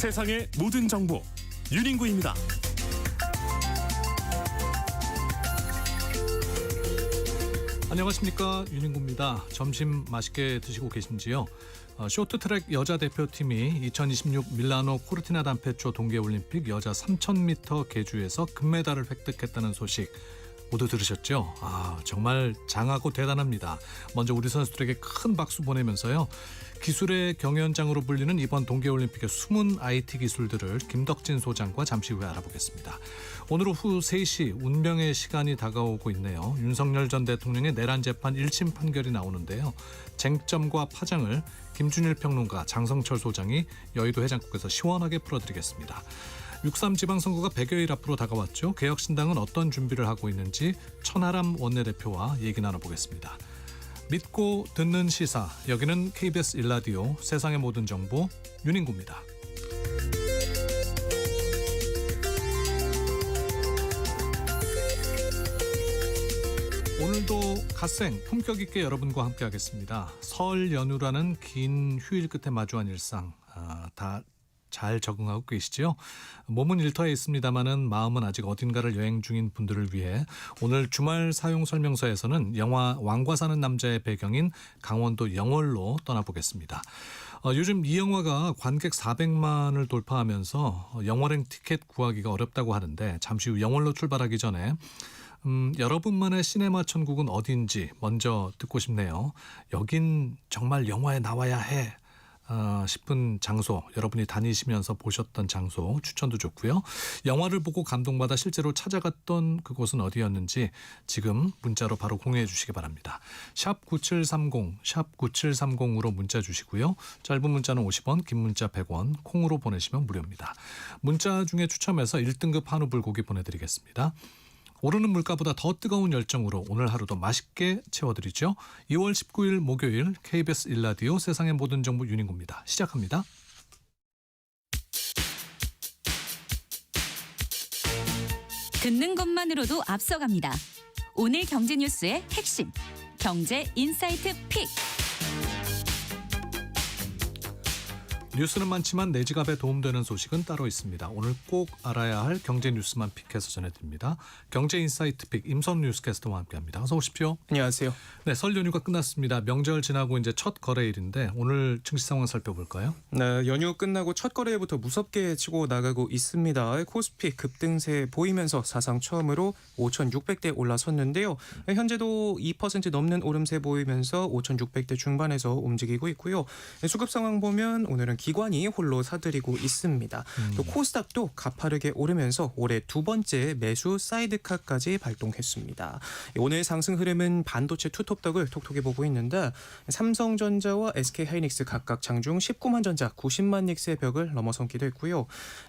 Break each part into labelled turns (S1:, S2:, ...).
S1: 세상의 모든 정보 윤인구입니다.
S2: 안녕하십니까, 윤인구입니다. 점심 맛있게 드시고 계신지요? 쇼트트랙 여자 대표팀이 2026 밀라노 코르티나 단페초 동계올림픽 여자 3000m 계주에서 금메달을 획득했다는 소식 모두 들으셨죠? 정말 장하고 대단합니다. 먼저 우리 선수들에게 큰 박수 보내면서요. 기술의 경연장으로 불리는 이번 동계올림픽의 숨은 IT 기술들을 김덕진 소장과 잠시 후에 알아보겠습니다. 오늘 오후 3시 운명의 시간이 다가오고 있네요. 윤석열 전 대통령의 내란 재판 1심 판결이 나오는데요. 쟁점과 파장을 김준일 평론가, 장성철 소장이 여의도 해장국에서 시원하게 풀어드리겠습니다. 6.3 지방선거가 100여일 앞으로 다가왔죠. 개혁신당은 어떤 준비를 하고 있는지 천하람 원내대표와 얘기 나눠보겠습니다. 믿고 듣는 시사, 여기는 KBS 1라디오 세상의 모든 정보 윤인구입니다. 오늘도 갓생 품격 있게 여러분과 함께하겠습니다. 설 연휴라는 긴 휴일 끝에 마주한 일상, 다 잘 적응하고 계시죠? 몸은 일터에 있습니다마는 마음은 아직 어딘가를 여행 중인 분들을 위해 오늘 주말 사용 설명서에서는 영화 왕과 사는 남자의 배경인 강원도 영월로 떠나보겠습니다. 요즘 이 영화가 관객 400만을 돌파하면서 영월행 티켓 구하기가 어렵다고 하는데 잠시 후 영월로 출발하기 전에 여러분만의 시네마 천국은 어딘지 먼저 듣고 싶네요. 여긴 정말 영화에 나와야 해 싶은 장소, 여러분이 다니시면서 보셨던 장소 추천도 좋고요. 영화를 보고 감동받아 실제로 찾아갔던 그곳은 어디였는지 지금 문자로 바로 공유해 주시기 바랍니다. 샵 9730, 샵 9730으로 문자 주시고요. 짧은 문자는 50원, 긴 문자 100원, 콩으로 보내시면 무료입니다. 문자 중에 추첨해서 1등급 한우 불고기 보내드리겠습니다. 오르는 물가보다 더 뜨거운 열정으로 오늘 하루도 맛있게 채워드리죠. 2월 19일 목요일 KBS 1라디오 세상의 모든 정보 윤인구입니다. 시작합니다.
S3: 듣는 것만으로도 앞서갑니다. 오늘 경제 뉴스의 핵심, 경제 인사이트 픽.
S2: 뉴스는 많지만 내 지갑에 도움되는 소식은 따로 있습니다. 오늘 꼭 알아야 할 경제 뉴스만 픽해서 전해드립니다. 경제 인사이트 픽 임선 뉴스캐스터와 함께합니다. 어서 오십시오.
S4: 안녕하세요.
S2: 네, 설 연휴가 끝났습니다. 명절 지나고 이제 첫 거래일인데 오늘 증시 상황 살펴볼까요?
S4: 네, 연휴 끝나고 첫 거래부터 무섭게 치고 나가고 있습니다. 코스피 급등세 보이면서 사상 처음으로 5,600대 올라섰는데요. 현재도 2% 넘는 오름세 보이면서 5,600대 중반에서 움직이고 있고요. 수급 상황 보면 오늘은 기관이 홀로 사들이고 있습니다. 또 코스닥도 가파르게 오르면서 올해 두 번째 매수 사이드카까지 발동했습니다. 오늘 상승 흐름은 반도체 투톱덕을 톡톡히 보고 있는데 삼성전자와 SK하이닉스 각각 장중 19만 전자, 90만 닉스의 벽을 넘어서기도 했고요.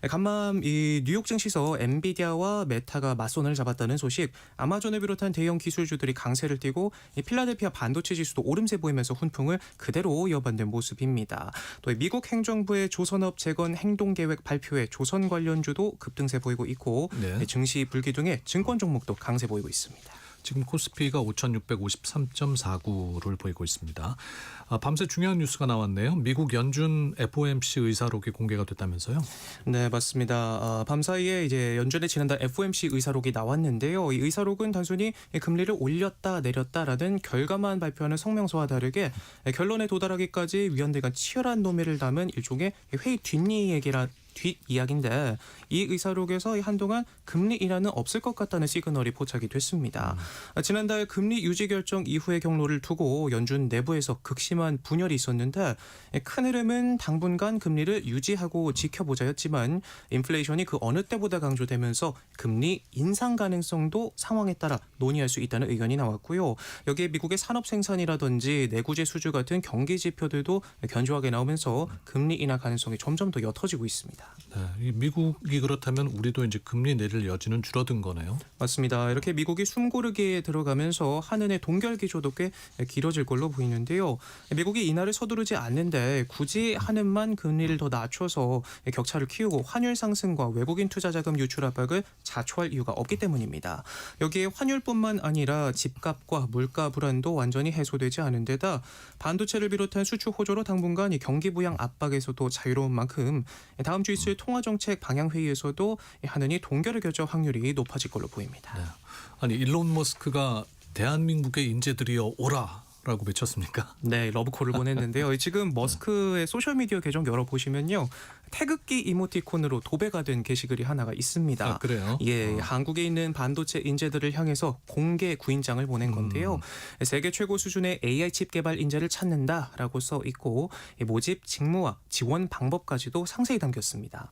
S4: 간밤 이 뉴욕 증시에서 엔비디아와 메타가 맞손을 잡았다는 소식, 아마존을 비롯한 대형 기술주들이 강세를 띠고 이 필라델피아 반도체 지수도 오름세 보이면서 훈풍을 그대로 이어받는 모습입니다. 또 미국 행정부의 조선업 재건 행동계획 발표에 조선 관련주도 급등세 보이고 있고,
S2: 네.
S4: 증시 불기둥에 증권 종목도 강세 보이고 있습니다.
S2: 지금 코스피가 5,653.49를 보이고 있습니다. 밤새 중요한 뉴스가 나왔네요. 미국 연준 FOMC 의사록이 공개가 됐다면서요?
S4: 네, 맞습니다. 밤사이에 이제 연준의 지난달 FOMC 의사록이 나왔는데요. 이 의사록은 단순히 금리를 올렸다 내렸다라는 결과만 발표하는 성명서와 다르게 결론에 도달하기까지 위원들 간 치열한 논의를 담은 일종의 회의 뒷이야기인데, 이 의사록에서 한동안 금리 인하는 없을 것 같다는 시그널이 포착이 됐습니다. 지난달 금리 유지 결정 이후의 경로를 두고 연준 내부에서 극심한 분열이 있었는데, 큰 흐름은 당분간 금리를 유지하고 지켜보자였지만 인플레이션이 그 어느 때보다 강조되면서 금리 인상 가능성도 상황에 따라 논의할 수 있다는 의견이 나왔고요. 여기에 미국의 산업 생산이라든지 내구재 수주 같은 경기 지표들도 견조하게 나오면서 금리 인하 가능성이 점점 더 옅어지고 있습니다.
S2: 네, 미국이 그렇다면 우리도 이제 금리 내릴 여지는 줄어든 거네요.
S4: 맞습니다. 이렇게 미국이 숨고르기에 들어가면서 한은의 동결 기조도 꽤 길어질 걸로 보이는데요. 미국이 인하를 서두르지 않는데 굳이 한은만 금리를 더 낮춰서 격차를 키우고 환율 상승과 외국인 투자 자금 유출 압박을 자초할 이유가 없기 때문입니다. 여기에 환율뿐만 아니라 집값과 물가 불안도 완전히 해소되지 않은 데다 반도체를 비롯한 수출 호조로 당분간 이 경기 부양 압박에서도 자유로운 만큼 다음 주 스위스 통화정책 방향회의에서도 한은이 동결의 결정 확률이 높아질 걸로 보입니다.
S2: 네. 아니 일론 머스크가 대한민국의 인재들이여 오라라고 외쳤습니까?
S4: 네, 러브콜을 보냈는데요. 지금 머스크의 소셜미디어 계정 열어보시면요. 태극기 이모티콘으로 도배가 된 게시글이 하나가 있습니다.
S2: 아, 그래요?
S4: 예, 한국에 있는 반도체 인재들을 향해서 공개 구인장을 보낸 건데요. 세계 최고 수준의 AI 칩 개발 인재를 찾는다라고 써 있고 모집, 직무와 지원 방법까지도 상세히 담겼습니다.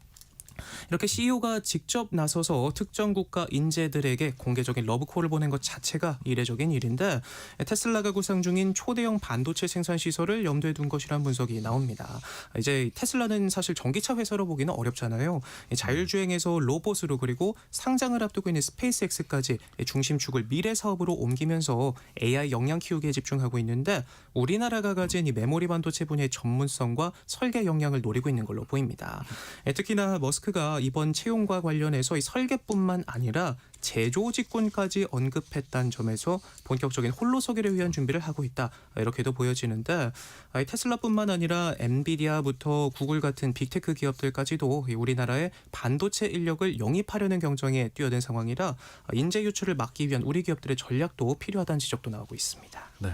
S4: 이렇게 CEO가 직접 나서서 특정 국가 인재들에게 공개적인 러브콜을 보낸 것 자체가 이례적인 일인데 테슬라가 구상 중인 초대형 반도체 생산 시설을 염두에 둔 것이라는 분석이 나옵니다. 이제 테슬라는 사실 전기차 회사로 보기는 어렵잖아요. 자율주행에서 로봇으로 그리고 상장을 앞두고 있는 스페이스X까지 중심축을 미래 사업으로 옮기면서 AI 역량 키우기에 집중하고 있는데 우리나라가 가진 이 메모리 반도체 분야의 전문성과 설계 역량을 노리고 있는 걸로 보입니다. 특히나 머스크가 이번 채용과 관련해서 이 설계뿐만 아니라 제조 직군까지 언급했다는 점에서 본격적인 홀로서기를 위한 준비를 하고 있다 이렇게도 보여지는데 테슬라뿐만 아니라 엔비디아부터 구글 같은 빅테크 기업들까지도 우리나라의 반도체 인력을 영입하려는 경쟁에 뛰어든 상황이라 인재 유출을 막기 위한 우리 기업들의 전략도 필요하다는 지적도 나오고 있습니다.
S2: 네.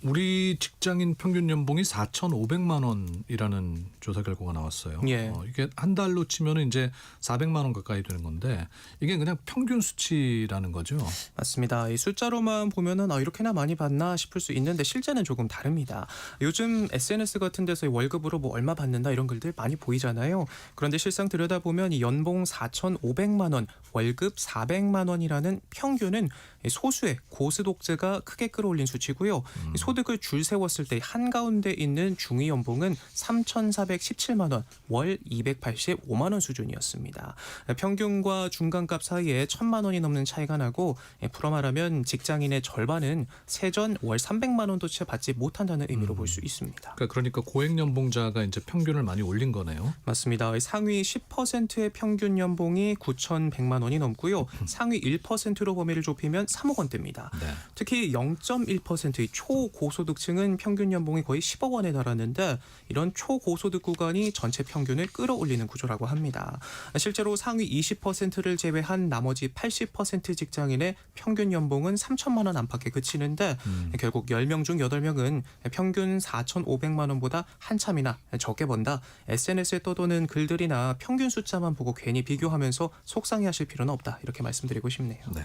S2: 우리 직장인 평균 연봉이 4,500만 원이라는 조사 결과가 나왔어요.
S4: 예.
S2: 이게 한 달로 치면은 이제 400만 원 가까이 되는 건데 이게 그냥 평균 수치라는 거죠.
S4: 맞습니다. 이 숫자로만 보면은 이렇게나 많이 받나 싶을 수 있는데 실제는 조금 다릅니다. 요즘 SNS 같은 데서 월급으로 뭐 얼마 받는다 이런 글들 많이 보이잖아요. 그런데 실상 들여다보면 이 연봉 4,500만 원, 월급 400만 원이라는 평균은 소수의 고소득자가 크게 끌어올린 수치고요. 소득을 줄 세웠을 때 한가운데 있는 중위 연봉은 3,417만 원, 월 285만 원 수준이었습니다. 평균과 중간값 사이에 1,000만 원이 넘는 차이가 나고 풀어 말하면 직장인의 절반은 세전 월 300만 원도 채 받지 못한다는 의미로 볼 수 있습니다.
S2: 그러니까 고액 연봉자가 이제 평균을 많이 올린 거네요.
S4: 맞습니다. 상위 10%의 평균 연봉이 9,100만 원이 넘고요. 상위 1%로 범위를 좁히면 3억 원대입니다.
S2: 네.
S4: 특히 0.1%의 초고소득층은 평균 연봉이 거의 10억 원에 달하는데 이런 초고소득 구간이 전체 평균을 끌어올리는 구조라고 합니다. 실제로 상위 20%를 제외한 나머지 80% 직장인의 평균 연봉은 3천만 원 안팎에 그치는데 결국 10명 중 8명은 평균 4,500만 원보다 한참이나 적게 번다. SNS에 떠도는 글들이나 평균 숫자만 보고 괜히 비교하면서 속상해하실 필요는 없다. 이렇게 말씀드리고 싶네요.
S2: 네.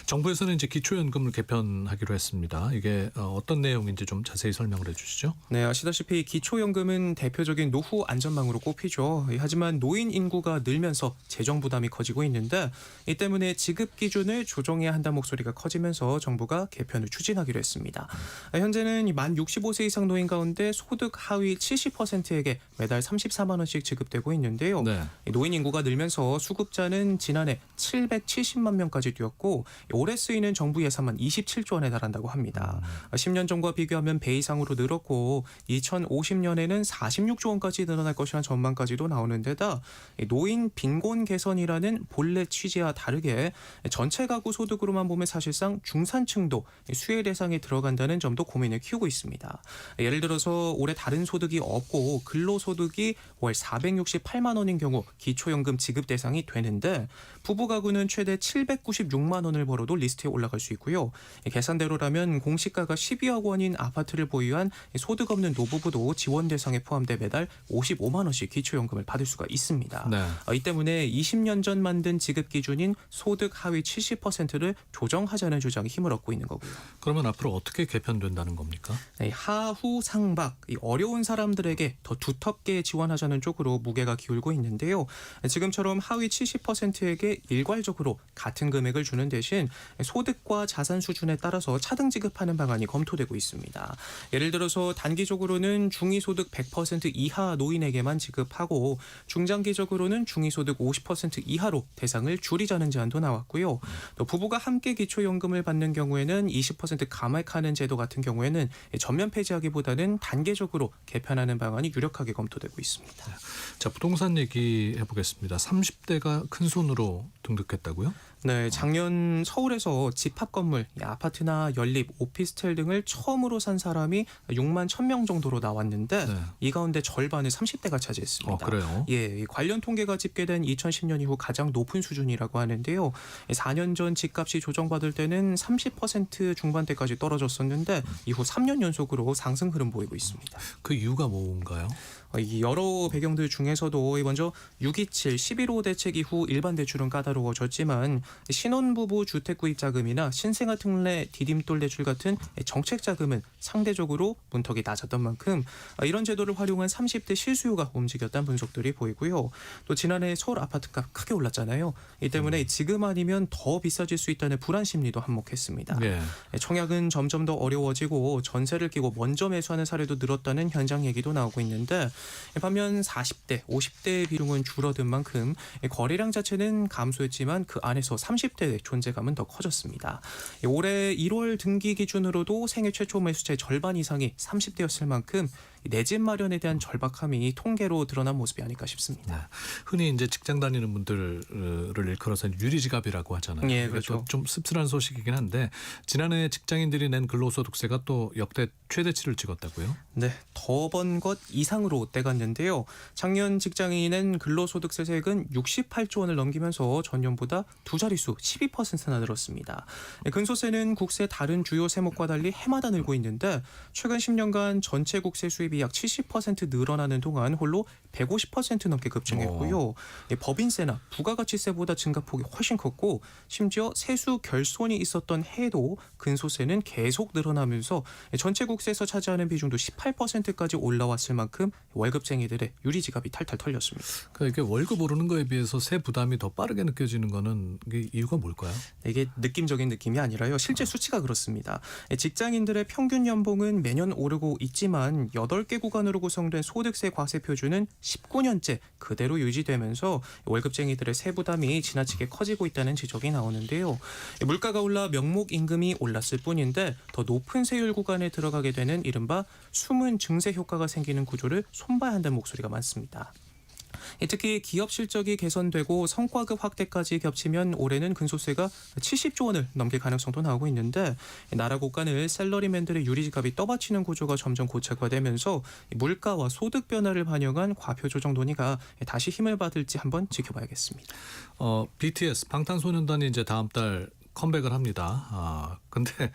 S2: 정부에서는 이제 기초연금을 개편하기로 했습니다. 이게 어떤 내용인지 좀 자세히 설명을 해주시죠.
S4: 네, 아시다시피 기초연금은 대표적인 노후 안전망으로 꼽히죠. 하지만 노인 인구가 늘면서 재정 부담이 커지고 있는데 이 때문에 지급 기준을 조정해야 한다는 목소리가 커지면서 정부가 개편을 추진하기로 했습니다. 현재는 만 65세 이상 노인 가운데 소득 하위 70%에게 매달 34만 원씩 지급되고 있는데요.
S2: 네.
S4: 노인 인구가 늘면서 수급자는 지난해 770만 명까지 뛰었고 올해 쓰이는 정부 예산만 27조 원에 달한다고 합니다. 10년 전과 비교하면 배 이상으로 늘었고 2050년에는 46조 원까지 늘어날 것이라는 전망까지도 나오는 데다 노인 빈곤 개선이라는 본래 취지와 다르게 전체 가구 소득으로만 보면 사실상 중산층도 수혜 대상에 들어간다는 점도 고민을 키우고 있습니다. 예를 들어서 올해 다른 소득이 없고 근로소득이 월 468만 원인 경우 기초연금 지급 대상이 되는데 부부 가구는 최대 796만 원을 벌어도 리스트에 올라갈 수 있고요. 계산대로라면 공시가가 12억 원인 아파트를 보유한 소득 없는 노부부도 지원 대상에 포함돼 매달 55만 원씩 기초연금을 받을 수가 있습니다.
S2: 네.
S4: 이 때문에 20년 전 만든 지급 기준인 소득 하위 70%를 조정하자는 주장이 힘을 얻고 있는 거고요.
S2: 그러면 앞으로 어떻게 개편된다는 겁니까?
S4: 네, 하후 상박 이 어려운 사람들에게 더 두텁게 지원하자는 쪽으로 무게가 기울고 있는데요. 지금처럼 하위 70%에게 일괄적으로 같은 금액을 주는 대신 소득과 자산 수준에 따라서 차등 지급하는 방안이 검토되고 있습니다. 예를 들어서 단기적으로는 중위소득 100% 이하 노인에게만 지급하고 중장기적으로는 중위소득 50% 이하로 대상을 줄이자는 제안도 나왔고요. 또 부부가 함께 기초연금을 받는 경우에는 20% 감액하는 제도 같은 경우에는 전면 폐지하기보다는 단계적으로 개편하는 방안이 유력하게 검토되고 있습니다.
S2: 자, 부동산 얘기해 보겠습니다. 30대가 큰 손으로 등록했다고요?
S4: 네, 작년 서울에서 집합 건물, 아파트나 연립, 오피스텔 등을 처음으로 산 사람이 6만 1,000명 정도로 나왔는데
S2: 네.
S4: 이 가운데 절반을 30대가 차지했습니다.
S2: 그래요?
S4: 예, 이 관련 통계가 집계된 2010년 이후 가장 높은 수준이라고 하는데요. 4년 전 집값이 조정받을 때는 30% 중반대까지 떨어졌었는데 이후 3년 연속으로 상승 흐름 보이고 있습니다.
S2: 그 이유가 뭔가요?
S4: 이 여러 배경들 중에서도 먼저 6.27, 11.5 대책 이후 일반 대출은 까다로워졌지만 신혼부부 주택구입 자금이나 신생아 특례, 디딤돌 대출 같은 정책 자금은 상대적으로 문턱이 낮았던 만큼 이런 제도를 활용한 30대 실수요가 움직였다는 분석들이 보이고요. 또 지난해 서울 아파트값 크게 올랐잖아요. 이 때문에 지금 아니면 더 비싸질 수 있다는 불안 심리도 한몫했습니다.
S2: 예.
S4: 청약은 점점 더 어려워지고 전세를 끼고 먼저 매수하는 사례도 늘었다는 현장 얘기도 나오고 있는데 반면 40대, 50대의 비중은 줄어든 만큼 거래량 자체는 감소했지만 그 안에서 30대의 존재감은 더 커졌습니다. 올해 1월 등기 기준으로도 생애 최초 매수자의 절반 이상이 30대였을 만큼 내 집 마련에 대한 절박함이 통계로 드러난 모습이 아닐까 싶습니다.
S2: 네. 흔히 이제 직장 다니는 분들을 일컬어서 유리지갑이라고 하잖아요.
S4: 예,
S2: 이게
S4: 그렇죠.
S2: 좀 씁쓸한 소식이긴 한데 지난해 직장인들이 낸 근로소득세가 또 역대 최대치를 찍었다고요?
S4: 네, 더 번 것 이상으로 떼갔는데요. 작년 직장인이 낸 근로소득세 세액은 68조 원을 넘기면서 전년보다 두 자릿수 12%나 늘었습니다. 근소세는 국세 다른 주요 세목과 달리 해마다 늘고 있는데 최근 10년간 전체 국세 수입이 약 70% 늘어나는 동안 홀로 150% 넘게 급증했고요. 법인세나 부가가치세보다 증가폭이 훨씬 컸고 심지어 세수 결손이 있었던 해에도 근소세는 계속 늘어나면서 전체 국세에서 차지하는 비중도 18%까지 올라왔을 만큼 월급쟁이들의 유리지갑이 탈탈 털렸습니다.
S2: 그러니까 이게 월급 오르는 거에 비해서 세 부담이 더 빠르게 느껴지는 거는 이게 이유가 뭘까요?
S4: 이게 느낌적인 느낌이 아니라요. 실제 수치가 그렇습니다. 직장인들의 평균 연봉은 매년 오르고 있지만 8개 구간으로 구성된 소득세 과세 표준은 19년째 그대로 유지되면서 월급쟁이들의 세 부담이 지나치게 커지고 있다는 지적이 나오는데요. 물가가 올라 명목 임금이 올랐을 뿐인데 더 높은 세율 구간에 들어가게 되는 이른바 숨은 증세 효과가 생기는 구조를 손봐야 한다는 목소리가 많습니다. 특히 기업 실적이 개선되고 성과급 확대까지 겹치면 올해는 근소세가 70조 원을 넘길 가능성도 나오고 있는데 나라 곳간을 샐러리맨들의 유리지갑이 떠받치는 구조가 점점 고착화되면서 물가와 소득 변화를 반영한 과표 조정 논의가 다시 힘을 받을지 한번 지켜봐야겠습니다.
S2: BTS 방탄소년단이 이제 다음 달 컴백을 합니다. 근데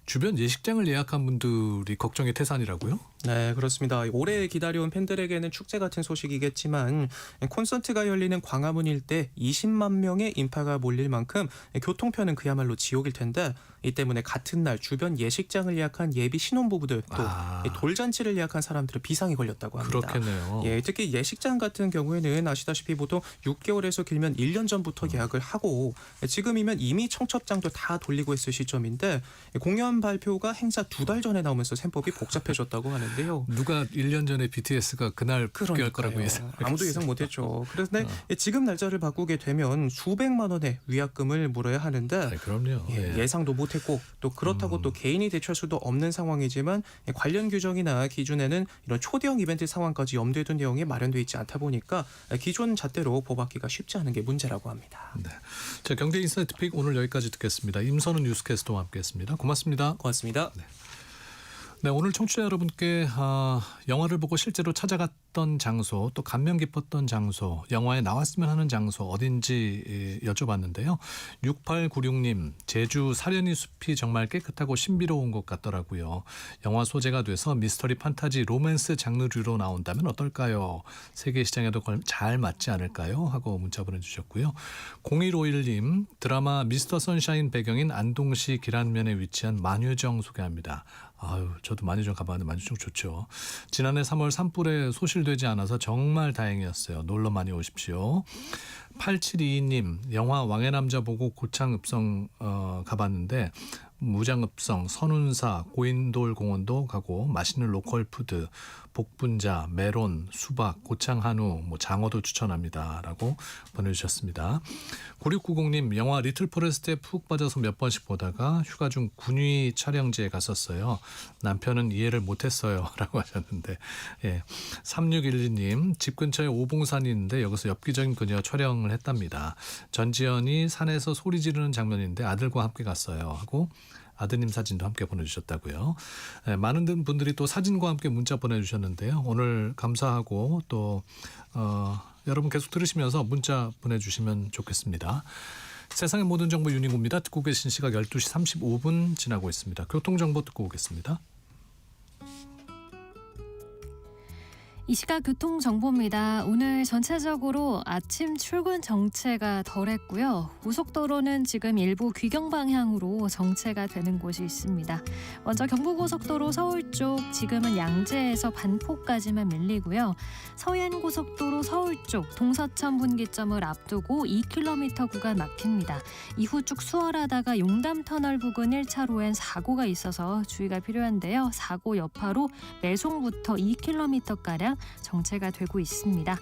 S2: 주변 예식장을 예약한 분들이 걱정의 태산이라고요?
S4: 네, 그렇습니다. 오래 기다려온 팬들에게는 축제 같은 소식이겠지만 콘서트가 열리는 광화문 일대 20만 명의 인파가 몰릴 만큼 교통편은 그야말로 지옥일 텐데 이 때문에 같은 날 주변 예식장을 예약한 예비 신혼부부들 또 돌잔치를 예약한 사람들은 비상이 걸렸다고 합니다.
S2: 그렇겠네요.
S4: 예, 특히 예식장 같은 경우에는 아시다시피 보통 6개월에서 길면 1년 전부터 예약을 하고 지금이면 이미 청첩장도 다 돌리고 있을 시점인데 공연 발표가 행사 2달 전에 나오면서 셈법이 복잡해졌다고 하는데요.
S2: 누가 1년 전에 BTS가 그날 복귀할 거라고 예상
S4: 아무도 예상 못했죠. 그런데 지금 날짜를 바꾸게 되면 수백만 원의 위약금을 물어야 하는데
S2: 그럼요.
S4: 예상도 못했고 또 그렇다고 또 개인이 대처할 수도 없는 상황이지만 관련 규정이나 기준에는 이런 초대형 이벤트 상황까지 염두에 둔 내용이 마련되어 있지 않다 보니까 기존 잣대로 뽑았기가 쉽지 않은 게 문제라고 합니다.
S2: 네. 자, 경제 인사이트 픽 오늘 여기까지 듣겠습니다. 임선우 뉴스캐스터와 함께했습니다. 고맙습니다.
S4: 고맙습니다.
S2: 네, 오늘 청취자 여러분께 영화를 보고 실제로 찾아갔던 장소, 또 감명 깊었던 장소, 영화에 나왔으면 하는 장소 어딘지 여쭤봤는데요. 6896님, 제주 사려니 숲이 정말 깨끗하고 신비로운 것 같더라고요. 영화 소재가 돼서 미스터리 판타지 로맨스 장르류로 나온다면 어떨까요? 세계 시장에도 잘 맞지 않을까요? 하고 문자 보내주셨고요. 0151님, 드라마 미스터 선샤인 배경인 안동시 기란면에 위치한 만유정 소개합니다. 아유, 저도 만유정 가봤는데 만유정 좋죠. 지난해 3월 산불에 소실되지 않아서 정말 다행이었어요. 놀러 많이 오십시오. 8722님, 영화 왕의 남자 보고 고창읍성 가봤는데 무장읍성, 선운사, 고인돌 공원도 가고 맛있는 로컬 푸드, 복분자, 메론, 수박, 고창 한우, 장어도 추천합니다. 라고 보내주셨습니다. 9690님, 영화 리틀 포레스트에 푹 빠져서 몇 번씩 보다가 휴가 중 군위 촬영지에 갔었어요. 남편은 이해를 못했어요. 라고 하셨는데 3612님, 집 근처에 오봉산이 있는데 여기서 엽기적인 그녀 촬영을 등장을 했답니다. 전지현이 산에서 소리 지르는 장면인데 아들과 함께 갔어요 하고 아드님 사진도 함께 보내주셨다고요. 많은 분들이 또 사진과 함께 문자 보내주셨는데요. 오늘 감사하고 또 여러분 계속 들으시면서 문자 보내주시면 좋겠습니다. 세상의 모든 정보 유닝구입니다. 듣고 계신 시각 12시 35분 지나고 있습니다. 교통정보 듣고 오겠습니다.
S5: 이 시각 교통정보입니다. 오늘 전체적으로 아침 출근 정체가 덜했고요. 고속도로는 지금 일부 귀경 방향으로 정체가 되는 곳이 있습니다. 먼저 경부고속도로 서울 쪽 지금은 양재에서 반포까지만 밀리고요. 서해안고속도로 서울 쪽 동서천 분기점을 앞두고 2km 구간 막힙니다. 이후 쭉 수월하다가 용담터널 부근 1차로엔 사고가 있어서 주의가 필요한데요. 사고 여파로 매송부터 2km가량 정체가 되고 있습니다.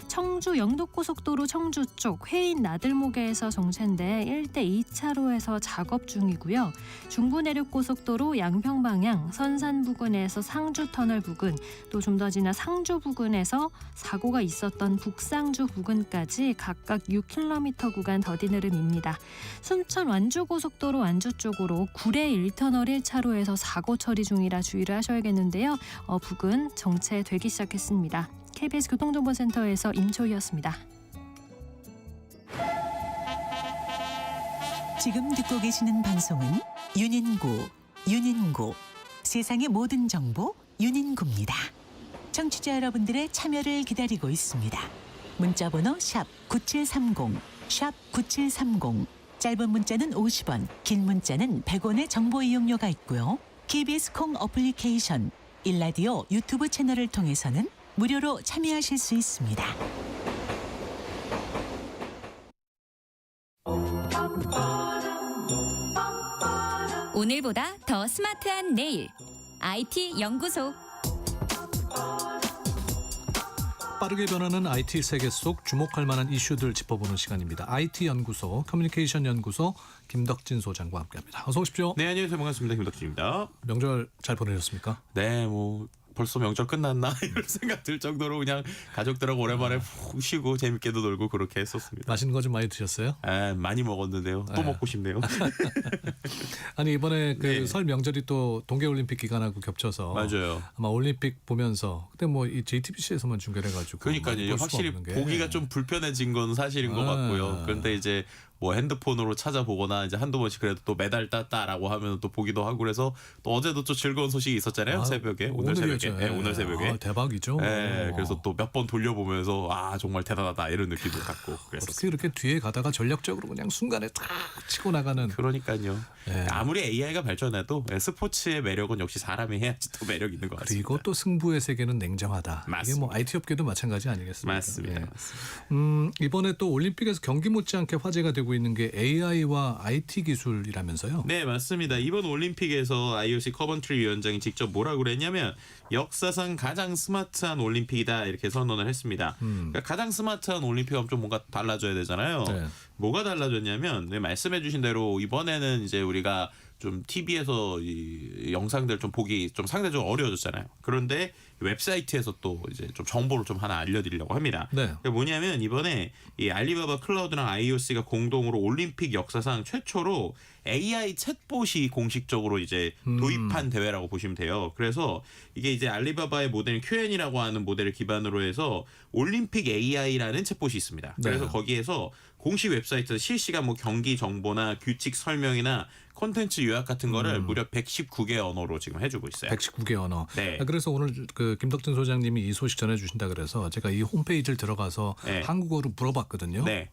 S5: 청주 영덕고속도로 청주 쪽 회인 나들목에서 정체인데 1대 2차로에서 작업 중이고요. 중부내륙고속도로 양평 방향 선산 부근에서 상주터널 부근 또 좀 더 지나 상주 부근에서 사고가 있었던 북상주 부근까지 각각 6km 구간 더딘 흐름입니다. 순천 완주고속도로 완주 쪽으로 구례 1터널 1차로에서 사고 처리 중이라 주의를 하셔야겠는데요. 부근 정체되기 시작했습니다. KBS 교통정보센터에서 임초희였습니다.
S6: 지금 듣고 계시는 방송은 윤인구 세상의 모든 정보 윤인구입니다. 청취자 여러분들의 참여를 기다리고 있습니다. 문자번호 샵 9730, 샵 9730. 짧은 문자는 50원, 긴 문자는 100원의 정보 이용료가 있고요. KBS 콩 어플리케이션, 일라디오 유튜브 채널을 통해서는 무료로 참여하실 수 있습니다.
S3: 오늘보다 더 스마트한 내일. IT 연구소.
S2: 빠르게 변하는 IT 세계 속 주목할 만한 이슈들 짚어보는 시간입니다. IT 연구소, 커뮤니케이션 연구소 김덕진 소장과 함께합니다. 어서 오십시오.
S7: 네, 안녕하세요. 반갑습니다. 김덕진입니다.
S2: 명절 잘 보내셨습니까?
S7: 네, 뭐 벌써 명절 끝났나 이런 생각 들 정도로 그냥 가족들하고 오랜만에 푹 쉬고 재밌게도 놀고 그렇게 했었습니다.
S2: 맛있는 거 좀 많이 드셨어요?
S7: 많이 먹었는데요. 또 먹고 싶네요.
S2: 아니 이번에 그
S7: 네.
S2: 설 명절이 또 동계올림픽 기간하고 겹쳐서
S7: 맞아요.
S2: 아마 올림픽 보면서 그때 뭐 이 JTBC에서만 중계해가지고
S7: 그러니까요. 확실히 보기가 좀 불편해진 건 사실인 것 같고요. 그런데 이제 뭐 핸드폰으로 찾아보거나 이제 한두 번씩 그래도 또 메달 땄다라고 하면 또 보기도 하고 그래서 또 어제도 또 즐거운 소식이 있었잖아요. 새벽에 오늘 새벽에 네, 오늘 새벽에
S2: 대박이죠.
S7: 네, 그래서 또 몇 번 돌려보면서 정말 대단하다 이런 느낌도 갖고 그랬었어요.
S2: 어떻게 이렇게 뒤에 가다가 전략적으로 그냥 순간에 탁 치고 나가는.
S7: 그러니까요.
S2: 네.
S7: 아무리 AI가 발전해도 스포츠의 매력은 역시 사람이 해야지 또 매력 있는 것 같습니다.
S2: 그리고 또 승부의 세계는 냉정하다.
S7: 맞습니다.
S2: 이게 뭐 IT 업계도 마찬가지 아니겠습니까?
S7: 맞습니다.
S2: 예.
S7: 맞습니다.
S2: 이번에 또 올림픽에서 경기 못지않게 화제가 되고 있는 게 AI와 IT 기술이라면서요?
S7: 네, 맞습니다. 이번 올림픽에서 IOC 커번트리 위원장이 직접 뭐라고 그랬냐면 역사상 가장 스마트한 올림픽이다 이렇게 선언을 했습니다. 그러니까 가장 스마트한 올림픽하면 좀 뭔가 달라져야 되잖아요.
S2: 네.
S7: 뭐가 달라졌냐면 말씀해주신 대로 이번에는 이제 우리가 좀 TV에서 이 영상들 좀 보기 좀 상대적으로 어려워졌잖아요. 그런데 웹사이트에서 또 이제 좀 정보를 좀 하나 알려드리려고 합니다.
S2: 네.
S7: 그게 뭐냐면 이번에 이 알리바바 클라우드랑 IOC가 공동으로 올림픽 역사상 최초로 AI 챗봇이 공식적으로 이제 도입한 대회라고 보시면 돼요. 그래서 이게 이제 알리바바의 모델 Q&A라고 하는 모델을 기반으로 해서 올림픽 AI라는 챗봇이 있습니다. 그래서
S2: 네.
S7: 거기에서 공식 웹사이트에서 실시간 뭐 경기 정보나 규칙 설명이나 콘텐츠 요약 같은 거를 무려 119개 언어로 지금 해주고 있어요.
S2: 119개 언어.
S7: 네.
S2: 그래서 오늘 그 김덕진 소장님이 이 소식 전해주신다 그래서 제가 이 홈페이지를 들어가서
S7: 네.
S2: 한국어로 물어봤거든요.
S7: 네.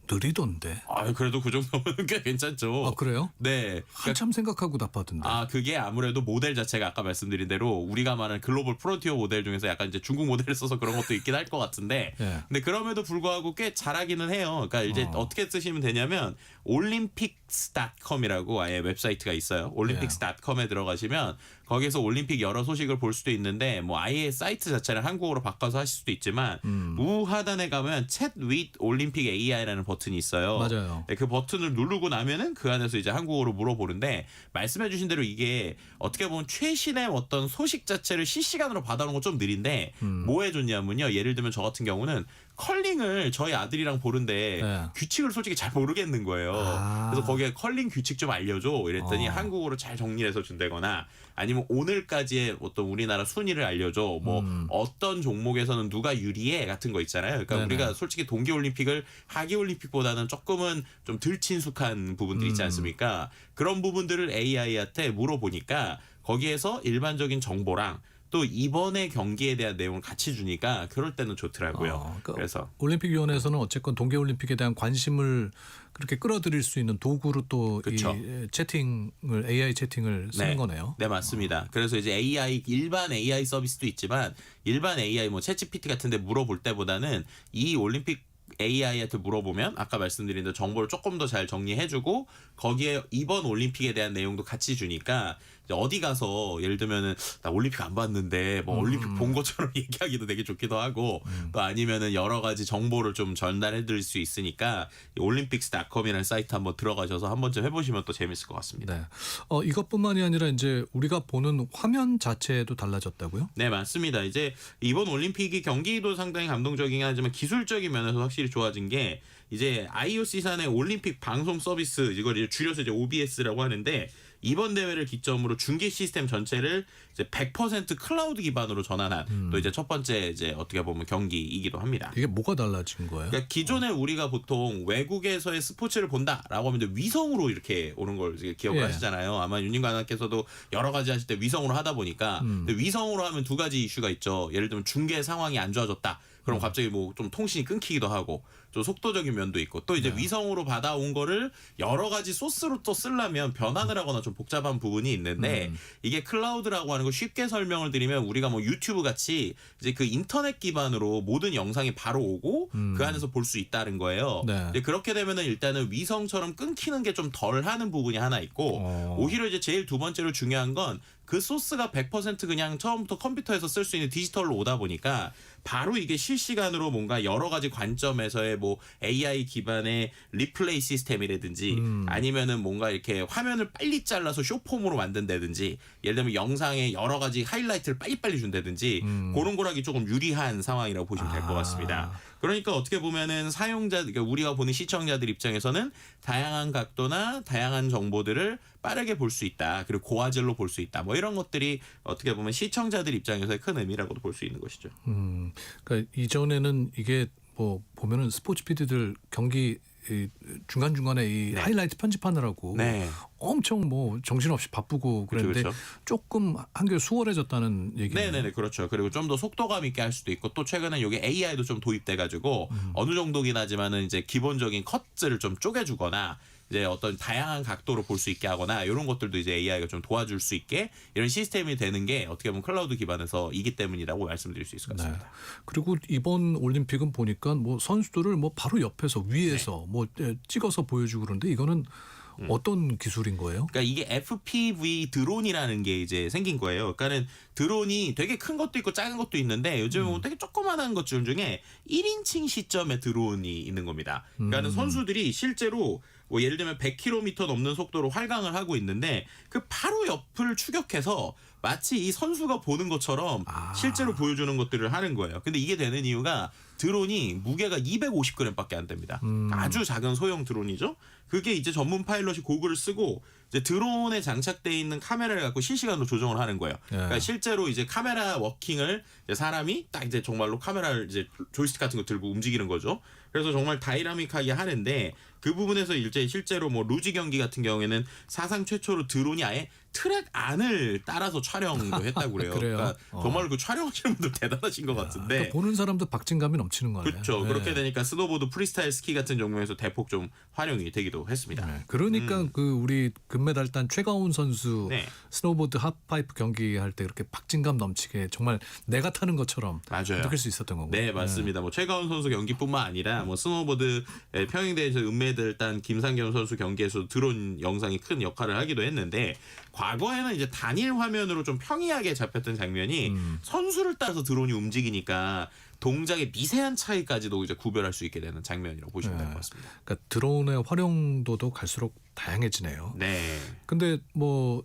S2: 느리던데.
S7: 그래도 그 정도면 꽤 괜찮죠.
S2: 아 그래요?
S7: 네.
S2: 한참 생각하고 답하던데.
S7: 그게 아무래도 모델 자체가 아까 말씀드린 대로 우리가 말하는 글로벌 프론티어 모델 중에서 약간 이제 중국 모델을 써서 그런 것도 있긴 할 것 같은데
S2: 예.
S7: 근데 그럼에도 불구하고 꽤 잘하기는 해요. 그러니까 이제 어떻게 쓰시면 되냐면 olympics.com이라고 아예 웹사이트가 있어요. olympics.com에 들어가시면 거기에서 올림픽 여러 소식을 볼 수도 있는데 뭐 아예 사이트 자체를 한국어로 바꿔서 하실 수도 있지만 우하단에 가면 챗 with 올림픽 AI라는 버튼이 있어요.
S2: 맞아요.
S7: 네, 그 버튼을 누르고 나면은 그 안에서 이제 한국어로 물어보는데 말씀해주신 대로 이게 어떻게 보면 최신의 어떤 소식 자체를 실시간으로 받아오는 건 좀 느린데 뭐 해줬냐면요. 예를 들면 저 같은 경우는 컬링을 저희 아들이랑 보는데
S2: 네.
S7: 규칙을 솔직히 잘 모르겠는 거예요.
S2: 아.
S7: 그래서 거기에 컬링 규칙 좀 알려줘 이랬더니 한국어로 잘 정리해서 준다거나 아니면 오늘까지의 어떤 우리나라 순위를 알려줘 뭐 어떤 종목에서는 누가 유리해 같은 거 있잖아요. 그러니까
S2: 네네.
S7: 우리가 솔직히 동계올림픽을 하계올림픽보다는 조금은 좀 덜 친숙한 부분들이 있지 않습니까? 그런 부분들을 AI한테 물어보니까 거기에서 일반적인 정보랑 또 이번의 경기에 대한 내용을 같이 주니까 그럴 때는 좋더라고요.
S2: 그러니까
S7: 그래서
S2: 올림픽위원회에서는 어쨌건 동계올림픽에 대한 관심을 그렇게 끌어들일 수 있는 도구로 또 이
S7: 그쵸.
S2: 채팅을 AI 채팅을 쓰는
S7: 네.
S2: 거네요.
S7: 네, 맞습니다. 그래서 이제 AI 일반 AI 서비스도 있지만 일반 AI 뭐 챗GPT 같은 데 물어볼 때보다는 이 올림픽 AI한테 물어보면 아까 말씀드린 대로 정보를 조금 더 잘 정리해주고 거기에 이번 올림픽에 대한 내용도 같이 주니까 이제 어디 가서 예를 들면은 나 올림픽 안 봤는데 뭐 올림픽 본 것처럼 얘기하기도 되게 좋기도 하고 또 아니면은 여러 가지 정보를 좀 전달해드릴 수 있으니까 이 올림픽스.com이라는 사이트 한번 들어가셔서 한 번쯤 해보시면 또 재밌을 것 같습니다.
S2: 네. 이것뿐만이 아니라 이제 우리가 보는 화면 자체도 달라졌다고요?
S7: 네, 맞습니다. 이제 이번 올림픽이 경기도 상당히 감동적이긴 하지만 기술적인 면에서 확실히 좋아진 게 이제 IOC산의 올림픽 방송 서비스 이걸 이제 줄여서 이제 OBS라고 하는데 이번 대회를 기점으로 중계 시스템 전체를 이제 100% 클라우드 기반으로 전환한 또 이제 첫 번째 이제 어떻게 보면 경기이기도 합니다.
S2: 이게 뭐가 달라진 거예요?
S7: 그러니까 기존에 우리가 보통 외국에서의 스포츠를 본다라고 하면 이제 위성으로 이렇게 오는 걸 이제 기억을
S2: 예.
S7: 하시잖아요. 아마 윤인관 아나께서도 여러 가지 하실 때 위성으로 하다 보니까 근데 위성으로 하면 두 가지 이슈가 있죠. 예를 들면 중계 상황이 안 좋아졌다. 그럼 갑자기 뭐 좀 통신이 끊기기도 하고 좀 속도적인 면도 있고 또 이제 위성으로 받아온 거를 여러 가지 소스로 또 쓰려면 변환을 하거나 좀 복잡한 부분이 있는데 이게 클라우드라고 하는 거 쉽게 설명을 드리면 우리가 뭐 유튜브 같이 이제 그 인터넷 기반으로 모든 영상이 바로 오고 그 안에서 볼 수 있다는 거예요.
S2: 네.
S7: 근데 그렇게 되면은 일단은 위성처럼 끊기는 게 좀 덜 하는 부분이 하나 있고 오히려 이제 제일 두 번째로 중요한 건 그 소스가 100% 그냥 처음부터 컴퓨터에서 쓸 수 있는 디지털로 오다 보니까 바로 이게 실시간으로 뭔가 여러 가지 관점에서의 뭐 AI 기반의 리플레이 시스템이라든지 아니면은 뭔가 이렇게 화면을 빨리 잘라서 쇼폼으로 만든다든지 예를 들면 영상에 여러 가지 하이라이트를 빨리빨리 준다든지 그런 거라기 조금 유리한 상황이라고 보시면 될 것 같습니다. 그러니까 어떻게 보면은 사용자, 그러니까 우리가 보는 시청자들 입장에서는 다양한 각도나 다양한 정보들을 빠르게 볼 수 있다. 그리고 고화질로 볼 수 있다. 뭐 이런 것들이 어떻게 보면 시청자들 입장에서의 큰 의미라고도 볼 수 있는 것이죠.
S2: 그러니까 이전에는 이게 뭐 보면은 스포츠 PD들 경기 이 중간중간에 이
S7: 네.
S2: 하이라이트 편집하느라고
S7: 네.
S2: 엄청 뭐 정신없이 바쁘고 그랬는데
S7: 그렇죠.
S2: 조금 한결 수월해졌다는 얘기네요.
S7: 네네네, 그렇죠. 그리고 좀 더 속도감 있게 할 수도 있고 또 최근에 여기 AI도 좀 도입돼가지고 어느 정도긴 하지만은 이제 기본적인 컷들을 좀 쪼개주거나 이제 어떤 다양한 각도로 볼 수 있게 하거나 이런 것들도 이제 AI가 좀 도와줄 수 있게 이런 시스템이 되는 게 어떻게 보면 클라우드 기반에서이기 때문이라고 말씀드릴 수 있을 것 같습니다.
S2: 네. 그리고 이번 올림픽은 보니까 뭐 선수들을 뭐 바로 옆에서 위에서 뭐 찍어서 보여주고 그러는데 이거는 어떤 기술인 거예요?
S7: 그러니까 이게 FPV 드론이라는 게 이제 생긴 거예요. 그러니까는 드론이 되게 큰 것도 있고 작은 것도 있는데 요즘은 뭐 되게 조그만한 것들 중에 1인칭 시점의 드론이 있는 겁니다. 그러니까는 선수들이 실제로 뭐 예를 들면 100km 넘는 속도로 활강을 하고 있는데 그 바로 옆을 추격해서 마치 이 선수가 보는 것처럼 실제로 보여주는 것들을 하는 거예요. 근데 이게 되는 이유가 드론이 무게가 250g밖에 안 됩니다. 아주 작은 소형 드론이죠. 그게 이제 전문 파일럿이 고글을 쓰고 이제 드론에 장착되어 있는 카메라를 갖고 실시간으로 조정을 하는 거예요. 그러니까 실제로 이제 카메라 워킹을 이제 사람이 딱 이제 정말로 카메라를 이제 조이스틱 같은 거 들고 움직이는 거죠. 그래서 정말 다이나믹하게 하는데 그 부분에서 이제 실제로 뭐 루지 경기 같은 경우에는 사상 최초로 드론이 아예 트랙 안을 따라서 촬영도 했다고 그래요.
S2: 그래요?
S7: 그러니까 정말 그 촬영하시는 분들 대단하신 것 같은데
S2: 그러니까 보는 사람도 박진감이 넘쳐. 겹치는 거네요.
S7: 그렇죠.
S2: 네.
S7: 그렇게 되니까 스노보드, 프리스타일 스키 같은 종목에서 대폭 좀 활용이 되기도 했습니다.
S2: 네. 그러니까 그 우리 금메달단 최가훈 선수
S7: 네.
S2: 스노보드 하프파이프 경기할 때 그렇게 박진감 넘치게 정말 내가 타는 것처럼
S7: 맞아요.
S2: 느낄 수 있었던 거고.
S7: 네, 맞습니다. 뭐 최가훈 선수 경기뿐만 아니라 뭐 스노보드 평행대회에서 은메달 딴 김상겸 선수 경기에서 드론 영상이 큰 역할을 하기도 했는데, 과거에는 이제 단일 화면으로 좀 평이하게 잡혔던 장면이 선수를 따라서 드론이 움직이니까 동작의 미세한 차이까지도 이제 구별할 수 있게 되는 장면이라고 보시면 될 것 같습니다.
S2: 그러니까 드론의 활용도도 갈수록 다양해지네요.
S7: 네.
S2: 근데 뭐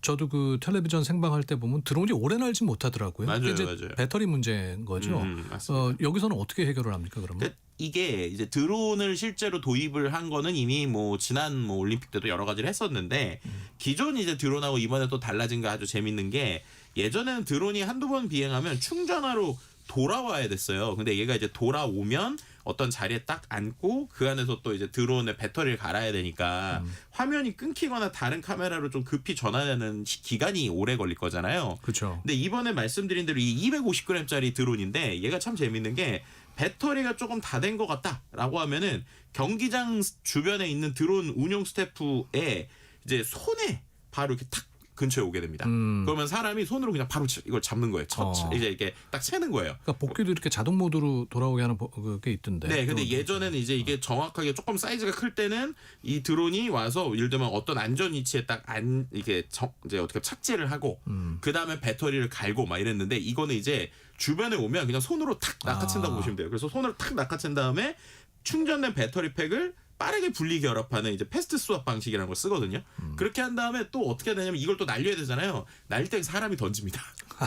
S2: 저도 그 텔레비전 생방할 때 보면 드론이 오래 날지 못하더라고요.
S7: 맞아요,
S2: 그게 이제
S7: 맞아요.
S2: 배터리 문제인 거죠.
S7: 맞습니다.
S2: 여기서는 어떻게 해결을 합니까, 그러면?
S7: 그러니까 이게 이제 드론을 실제로 도입을 한 거는 이미 뭐 지난 뭐 올림픽 때도 여러 가지를 했었는데, 기존 이제 드론하고 이번에 또 달라진 거 아주 재밌는 게, 예전에는 드론이 한두 번 비행하면 충전하러 돌아와야 됐어요. 근데 얘가 이제 돌아오면 어떤 자리에 딱 앉고 그 안에서 또 이제 드론에 배터리를 갈아야 되니까 화면이 끊기거나 다른 카메라로 좀 급히 전환하는 기간이 오래 걸릴 거잖아요.
S2: 그렇죠.
S7: 근데 이번에 말씀드린 대로 이 250g짜리 드론인데, 얘가 참 재밌는 게 배터리가 조금 다 된 것 같다라고 하면은 경기장 주변에 있는 드론 운용 스태프의 이제 손에 바로 이렇게 탁 근처에 오게 됩니다. 그러면 사람이 손으로 그냥 바로 이걸 잡는 거예요. 이제 이렇게 딱 채는 거예요.
S2: 그러니까 복귀도 이렇게 자동 모드로 돌아오게 하는 그게 있던데.
S7: 네, 근데 예전에는 이제 이게 정확하게 조금 사이즈가 클 때는 이 드론이 와서 예를 들면 어떤 안전 위치에 딱 이게 이제 어떻게 착지를 하고 그 다음에 배터리를 갈고 막 이랬는데, 이거는 이제 주변에 오면 그냥 손으로 탁 낚아챈다고 보시면 돼요. 그래서 손으로 탁 낚아챈 다음에 충전된 배터리 팩을 빠르게 분리 결합하는 이제 패스트 스왑 방식이라는 걸 쓰거든요. 그렇게 한 다음에 또 어떻게 되냐면, 이걸 또 날려야 되잖아요. 날릴 때 사람이 던집니다.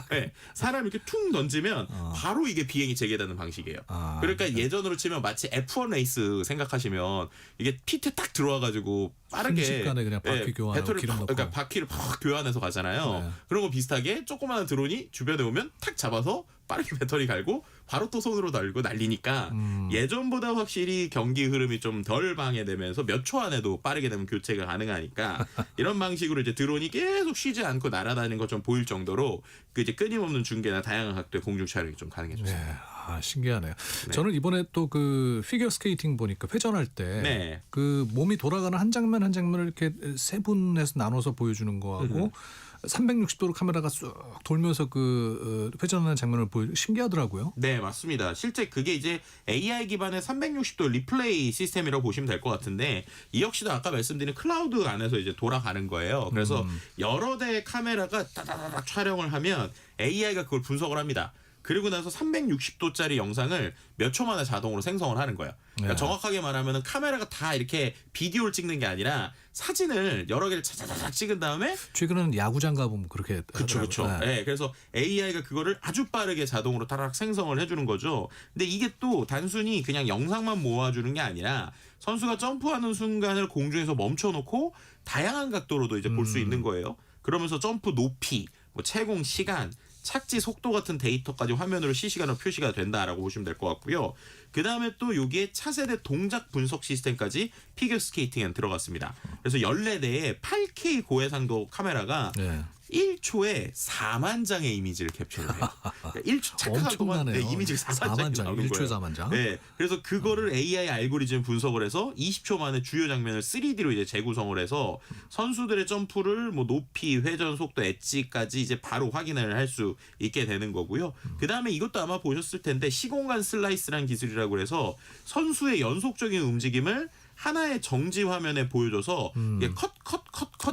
S7: 네, 사람이 이렇게 퉁 던지면 바로 이게 비행이 재개되는 방식이에요. 그러니까 예전으로 치면 마치 F1 레이스 생각하시면, 이게 피트에 딱 들어와가지고 빠르게
S2: 순식간에 그냥 바퀴 교환하고
S7: 배터리
S2: 기름 넣고.
S7: 그러니까 바퀴를 팍 교환해서 가잖아요.
S2: 네.
S7: 그런 거 비슷하게 조그마한 드론이 주변에 오면 탁 잡아서 빠르게 배터리 갈고 바로 또 손으로 달고 날리니까 예전보다 확실히 경기 흐름이 좀 덜 방해되면서 몇 초 안에도 빠르게 되면 교체가 가능하니까 이런 방식으로 이제 드론이 계속 쉬지 않고 날아다니는 것 좀 보일 정도로 그 이제 끊임없는 중계나 다양한 각도의 공중 촬영이 좀 가능해졌습니다.
S2: 네. 아, 신기하네요.
S7: 네.
S2: 저는 이번에 또 그 피겨 스케이팅 보니까 회전할 때 그
S7: 네.
S2: 몸이 돌아가는 한 장면 한 장면을 이렇게 세 분에서 나눠서 보여주는 거하고 360도로 카메라가 쑥 돌면서 그 회전하는 장면을 신기하더라고요.
S7: 네, 맞습니다. 실제 그게 이제 AI 기반의 360도 리플레이 시스템이라고 보시면 될 것 같은데, 이 역시도 아까 말씀드린 클라우드 안에서 이제 돌아가는 거예요. 그래서 여러 대의 카메라가 따다다닥 촬영을 하면 AI가 그걸 분석을 합니다. 그리고 나서 360도짜리 영상을 몇 초 만에 자동으로 생성을 하는 거예요. 그러니까
S2: 네.
S7: 정확하게 말하면 카메라가 다 이렇게 비디오를 찍는 게 아니라 사진을 여러 개를 차차차차 찍은 다음에,
S2: 최근에는 야구장 가보면 그렇게
S7: 그렇죠.
S2: 하더라고요. 네.
S7: 네, 그래서 AI가 그거를 아주 빠르게 자동으로 따라락 생성을 해주는 거죠. 근데 이게 또 단순히 그냥 영상만 모아주는 게 아니라 선수가 점프하는 순간을 공중에서 멈춰놓고 다양한 각도로도 이제 볼 수 있는 거예요. 그러면서 점프 높이, 뭐 채공 시간, 착지 속도 같은 데이터까지 화면으로 실시간으로 표시가 된다라고 보시면 될 것 같고요. 그 다음에 또 여기에 차세대 동작 분석 시스템까지 피겨 스케이팅에 들어갔습니다. 그래서 14대의 8K 고해상도 카메라가
S2: 네.
S7: 1초에 4만 장의 이미지를 캡처를 해요. 그러니까 1초 착각할 동안
S2: 엄청나네요.
S7: 이미지가 4만
S2: 4만
S7: 장이
S2: 장,
S7: 나오는
S2: 1초에
S7: 거예요.
S2: 4만 장.
S7: 네, 그래서 그거를 AI 알고리즘 분석을 해서 20초 만에 주요 장면을 3D로 이제 재구성을 해서 선수들의 점프를 뭐 높이, 회전 속도, 엣지까지 이제 바로 확인을 할 수 있게 되는 거고요. 그 다음에 이것도 아마 보셨을 텐데, 시공간 슬라이스라는 기술이라고 해서 선수의 연속적인 움직임을 하나의 정지 화면에 보여줘서 이게 컷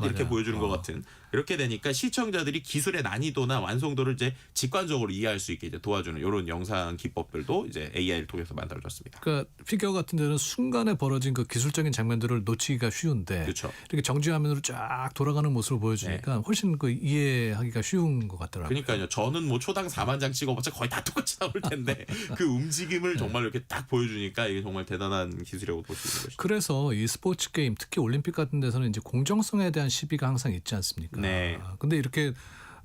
S7: 이렇게
S2: 맞아요.
S7: 보여주는 것 같은, 이렇게 되니까 시청자들이 기술의 난이도나 완성도를 이제 직관적으로 이해할 수 있게 이제 도와주는 이런 영상 기법들도 이제 AI를 통해서 만들어졌습니다.
S2: 그러니까 피겨 같은 데는 순간에 벌어진 그 기술적인 장면들을 놓치기가 쉬운데
S7: 그렇죠.
S2: 이렇게 정지 화면으로 쫙 돌아가는 모습을 보여주니까 훨씬 그 이해하기가 쉬운 것 같더라고요.
S7: 그러니까요. 저는 뭐 초당 4만 장 찍어봤자 거의 다 똑같이 나올 텐데 그 움직임을 정말 이렇게 딱 보여주니까 이게 정말 대단한 기술이라고 볼 수 있는 것이죠.
S2: 그래서 이 스포츠 게임, 특히 올림픽 같은 데서는 이제 공정성에 대한 시비가 항상 있지 않습니까?
S7: 네.
S2: 근데 이렇게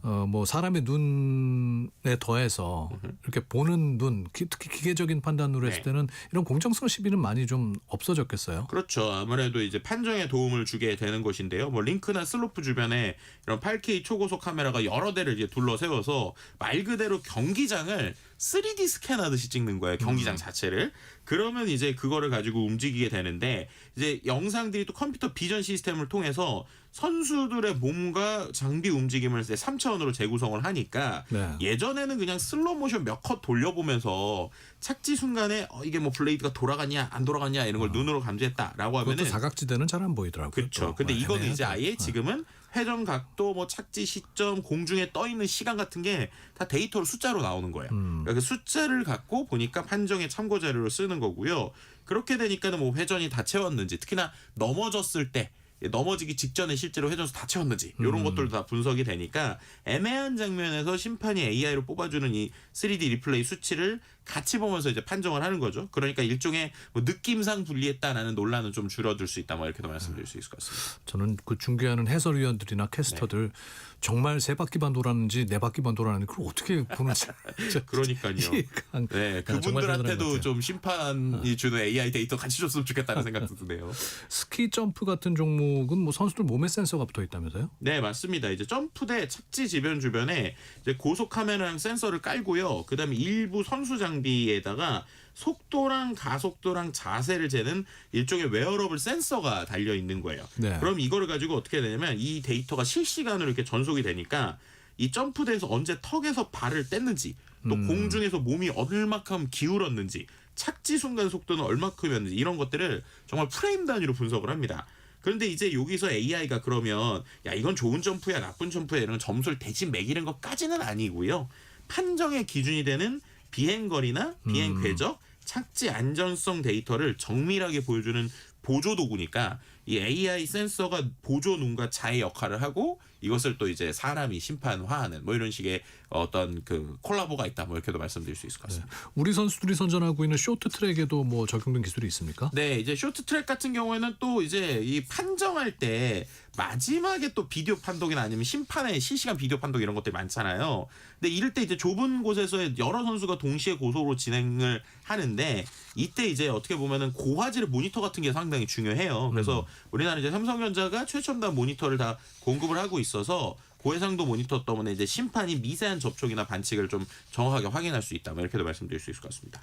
S2: 뭐 사람의 눈에 더해서 이렇게 보는 눈, 특히 기계적인 판단으로 했을
S7: 네.
S2: 때는 이런 공정성 시비는 많이 좀 없어졌겠어요.
S7: 그렇죠. 아무래도 이제 판정에 도움을 주게 되는 것인데요. 뭐 링크나 슬로프 주변에 이런 8K 초고속 카메라가 여러 대를 이제 둘러 세워서 말 그대로 경기장을 3D 스캔하듯이 찍는 거예요. 경기장 자체를. 그러면 이제 그거를 가지고 움직이게 되는데 이제 영상들이 또 컴퓨터 비전 시스템을 통해서 선수들의 몸과 장비 움직임을 이제 3차원으로 재구성을 하니까
S2: 네.
S7: 예전에는 그냥 슬로우 모션 몇 컷 돌려보면서 착지 순간에 이게 뭐 블레이드가 돌아갔냐 안 돌아갔냐 이런 걸 눈으로 감지했다라고 하면은
S2: 그것도 사각지대는 잘 안 보이더라고요.
S7: 그렇죠.
S2: 또.
S7: 근데 이거는 이제
S2: 애매하죠.
S7: 아예 지금은 회전 각도, 뭐 착지 시점, 공중에 떠 있는 시간 같은 게 다 데이터로 숫자로 나오는 거예요. 그러니까 그 숫자를 갖고 보니까 판정의 참고 자료로 쓰는 거고요. 그렇게 되니까는 뭐 회전이 다 채웠는지, 특히나 넘어졌을 때 넘어지기 직전에 실제로 회전수 다 채웠는지 이런 것들도 다 분석이 되니까 애매한 장면에서 심판이 AI로 뽑아주는 이 3D 리플레이 수치를 같이 보면서 이제 판정을 하는 거죠. 그러니까 일종의 뭐 느낌상 불리했다라는 논란은 좀 줄어들 수 있다, 뭐 이렇게도 말씀드릴 수 있을 것 같습니다.
S2: 저는 그 중계하는 해설위원들이나 캐스터들 정말 3바퀴만 돌았는지 4바퀴만 돌았는지 그걸 어떻게 보는지
S7: 그러니까요.
S2: 이해가 안-
S7: 네,
S2: 정말 대단한 것
S7: 그분들한테도
S2: 같아요.
S7: 좀 심판이 주는 AI 데이터 같이 줬으면 좋겠다는 생각도 드네요.
S2: 스키 점프 같은 종목은 뭐 선수들 몸에 센서가 붙어 있다면서요?
S7: 네, 맞습니다. 이제 점프대 착지 지변 주변에 이제 고속 카메라랑 센서를 깔고요. 그다음에 일부 선수 장비에다가 속도랑 가속도랑 자세를 재는 일종의 웨어러블 센서가 달려 있는 거예요.
S2: 네.
S7: 그럼 이거를 가지고 어떻게 되냐면 이 데이터가 실시간으로 이렇게 전송이 되니까 이 점프대에서 언제 턱에서 발을 뗐는지, 또 공중에서 몸이 얼마큼 기울었는지, 착지 순간 속도는 얼마큼이었는지 이런 것들을 정말 프레임 단위로 분석을 합니다. 그런데 이제 여기서 AI가 그러면 야 이건 좋은 점프야 나쁜 점프야 이런 점수를 대신 매기는 것까지는 아니고요. 판정의 기준이 되는 비행거리나 비행 궤적, 착지 안전성 데이터를 정밀하게 보여주는 보조 도구니까 이 AI 센서가 보조 눈과 자의 역할을 하고 이것을 또 이제 사람이 심판화하는 뭐 이런 식의 어떤 그 콜라보가 있다, 뭐 이렇게도 말씀드릴 수 있을 것 같습니다.
S2: 우리 선수들이 선전하고 있는 쇼트트랙에도 뭐 적용된 기술이 있습니까?
S7: 네, 이제 쇼트트랙 같은 경우에는 또 이제 이 판정할 때 마지막에 또 비디오 판독이나 아니면 심판의 실시간 비디오 판독 이런 것들이 많잖아요. 근데 이럴 때 이제 좁은 곳에서 여러 선수가 동시에 고속으로 진행을 하는데 이때 이제 어떻게 보면은 고화질의 모니터 같은 게 상당히 중요해요. 그래서 우리나라 이제 삼성전자가 최첨단 모니터를 다 공급을 하고 있어서 고해상도 모니터 때문에 이제 심판이 미세한 접촉이나 반칙을 좀 정확하게 확인할 수 있다, 뭐 이렇게도 말씀드릴 수 있을 것 같습니다.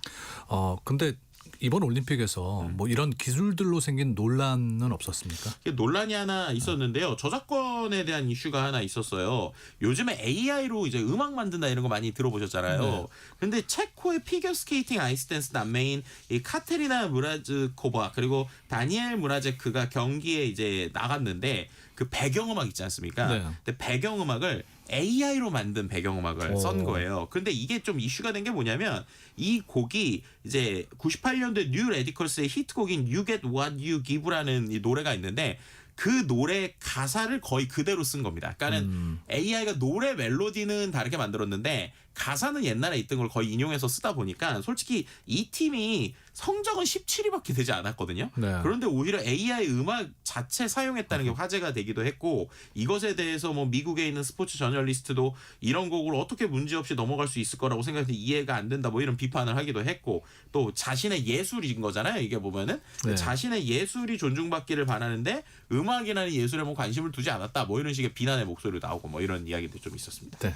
S2: 근데 이번 올림픽에서 뭐 이런 기술들로 생긴 논란은 없었습니까?
S7: 이게 논란이 하나 있었는데요. 저작권에 대한 이슈가 하나 있었어요. 요즘에 AI로 이제 음악 만든다 이런 거 많이 들어보셨잖아요.
S2: 네.
S7: 근데 체코의 피겨 스케이팅 아이스댄스 남매인 이 카테리나 무라즈코바 그리고 다니엘 무라제크가 경기에 이제 나갔는데 그 배경음악 있지 않습니까?
S2: 네.
S7: 근데 배경음악을 AI로 만든 배경음악을 쓴 거예요. 근데 이게 좀 이슈가 된 게 뭐냐면 이 곡이 이제 98년도에 뉴 레디컬스의 히트곡인 You Get What You Give라는 이 노래가 있는데 그 노래 가사를 거의 그대로 쓴 겁니다. 그러니까는 AI가 노래 멜로디는 다르게 만들었는데 가사는 옛날에 있던 걸 거의 인용해서 쓰다 보니까 솔직히 이 팀이 성적은 17위밖에 되지 않았거든요.
S2: 네.
S7: 그런데 오히려 AI 음악 자체 사용했다는 게 화제가 되기도 했고 이것에 대해서 뭐 미국에 있는 스포츠 저널리스트도 이런 곡을 어떻게 문제없이 넘어갈 수 있을 거라고 생각해서 이해가 안 된다 뭐 이런 비판을 하기도 했고 또 자신의 예술인 거잖아요. 이게 보면은
S2: 네.
S7: 자신의 예술이 존중받기를 바라는데 음악이라는 예술에 뭐 관심을 두지 않았다 뭐 이런 식의 비난의 목소리도 나오고 뭐 이런 이야기도 좀 있었습니다.
S2: 네.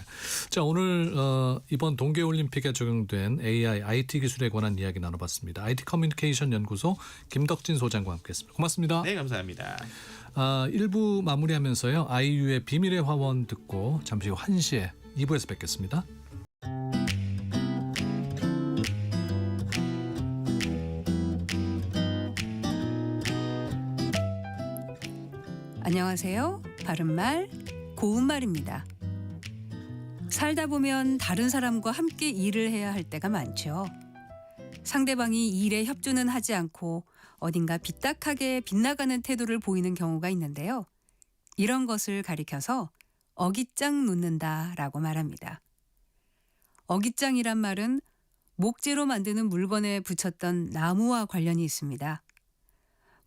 S2: 자, 오늘 이번 동계올림픽에 적용된 AI, IT 기술에 관한 이야기 나눠봤습니다. IT 커뮤니케이션 연구소 김덕진 소장과 함께했습니다. 고맙습니다.
S7: 네, 감사합니다.
S2: 1부 마무리하면서요. 아이유의 비밀의 화원 듣고 잠시 후 1시에 2부에서 뵙겠습니다.
S8: 안녕하세요. 바른말, 고운말입니다. 살다 보면 다른 사람과 함께 일을 해야 할 때가 많죠. 상대방이 일에 협조는 하지 않고 어딘가 삐딱하게 빗나가는 태도를 보이는 경우가 있는데요. 이런 것을 가리켜서 어깃장 놓는다라고 말합니다. 어깃장이란 말은 목재로 만드는 물건에 붙였던 나무와 관련이 있습니다.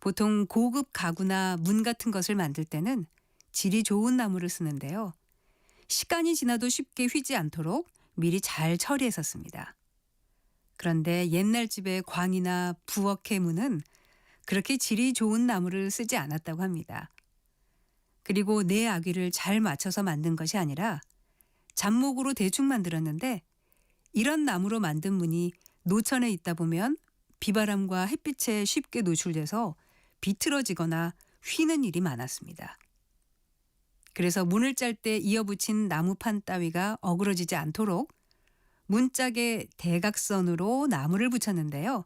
S8: 보통 고급 가구나 문 같은 것을 만들 때는 질이 좋은 나무를 쓰는데요. 시간이 지나도 쉽게 휘지 않도록 미리 잘 처리했었습니다. 그런데 옛날 집의 광이나 부엌의 문은 그렇게 질이 좋은 나무를 쓰지 않았다고 합니다. 그리고 내 아귀를 잘 맞춰서 만든 것이 아니라 잡목으로 대충 만들었는데 이런 나무로 만든 문이 노천에 있다 보면 비바람과 햇빛에 쉽게 노출돼서 비틀어지거나 휘는 일이 많았습니다. 그래서 문을 짤 때 이어붙인 나무판 따위가 어그러지지 않도록 문짝에 대각선으로 나무를 붙였는데요.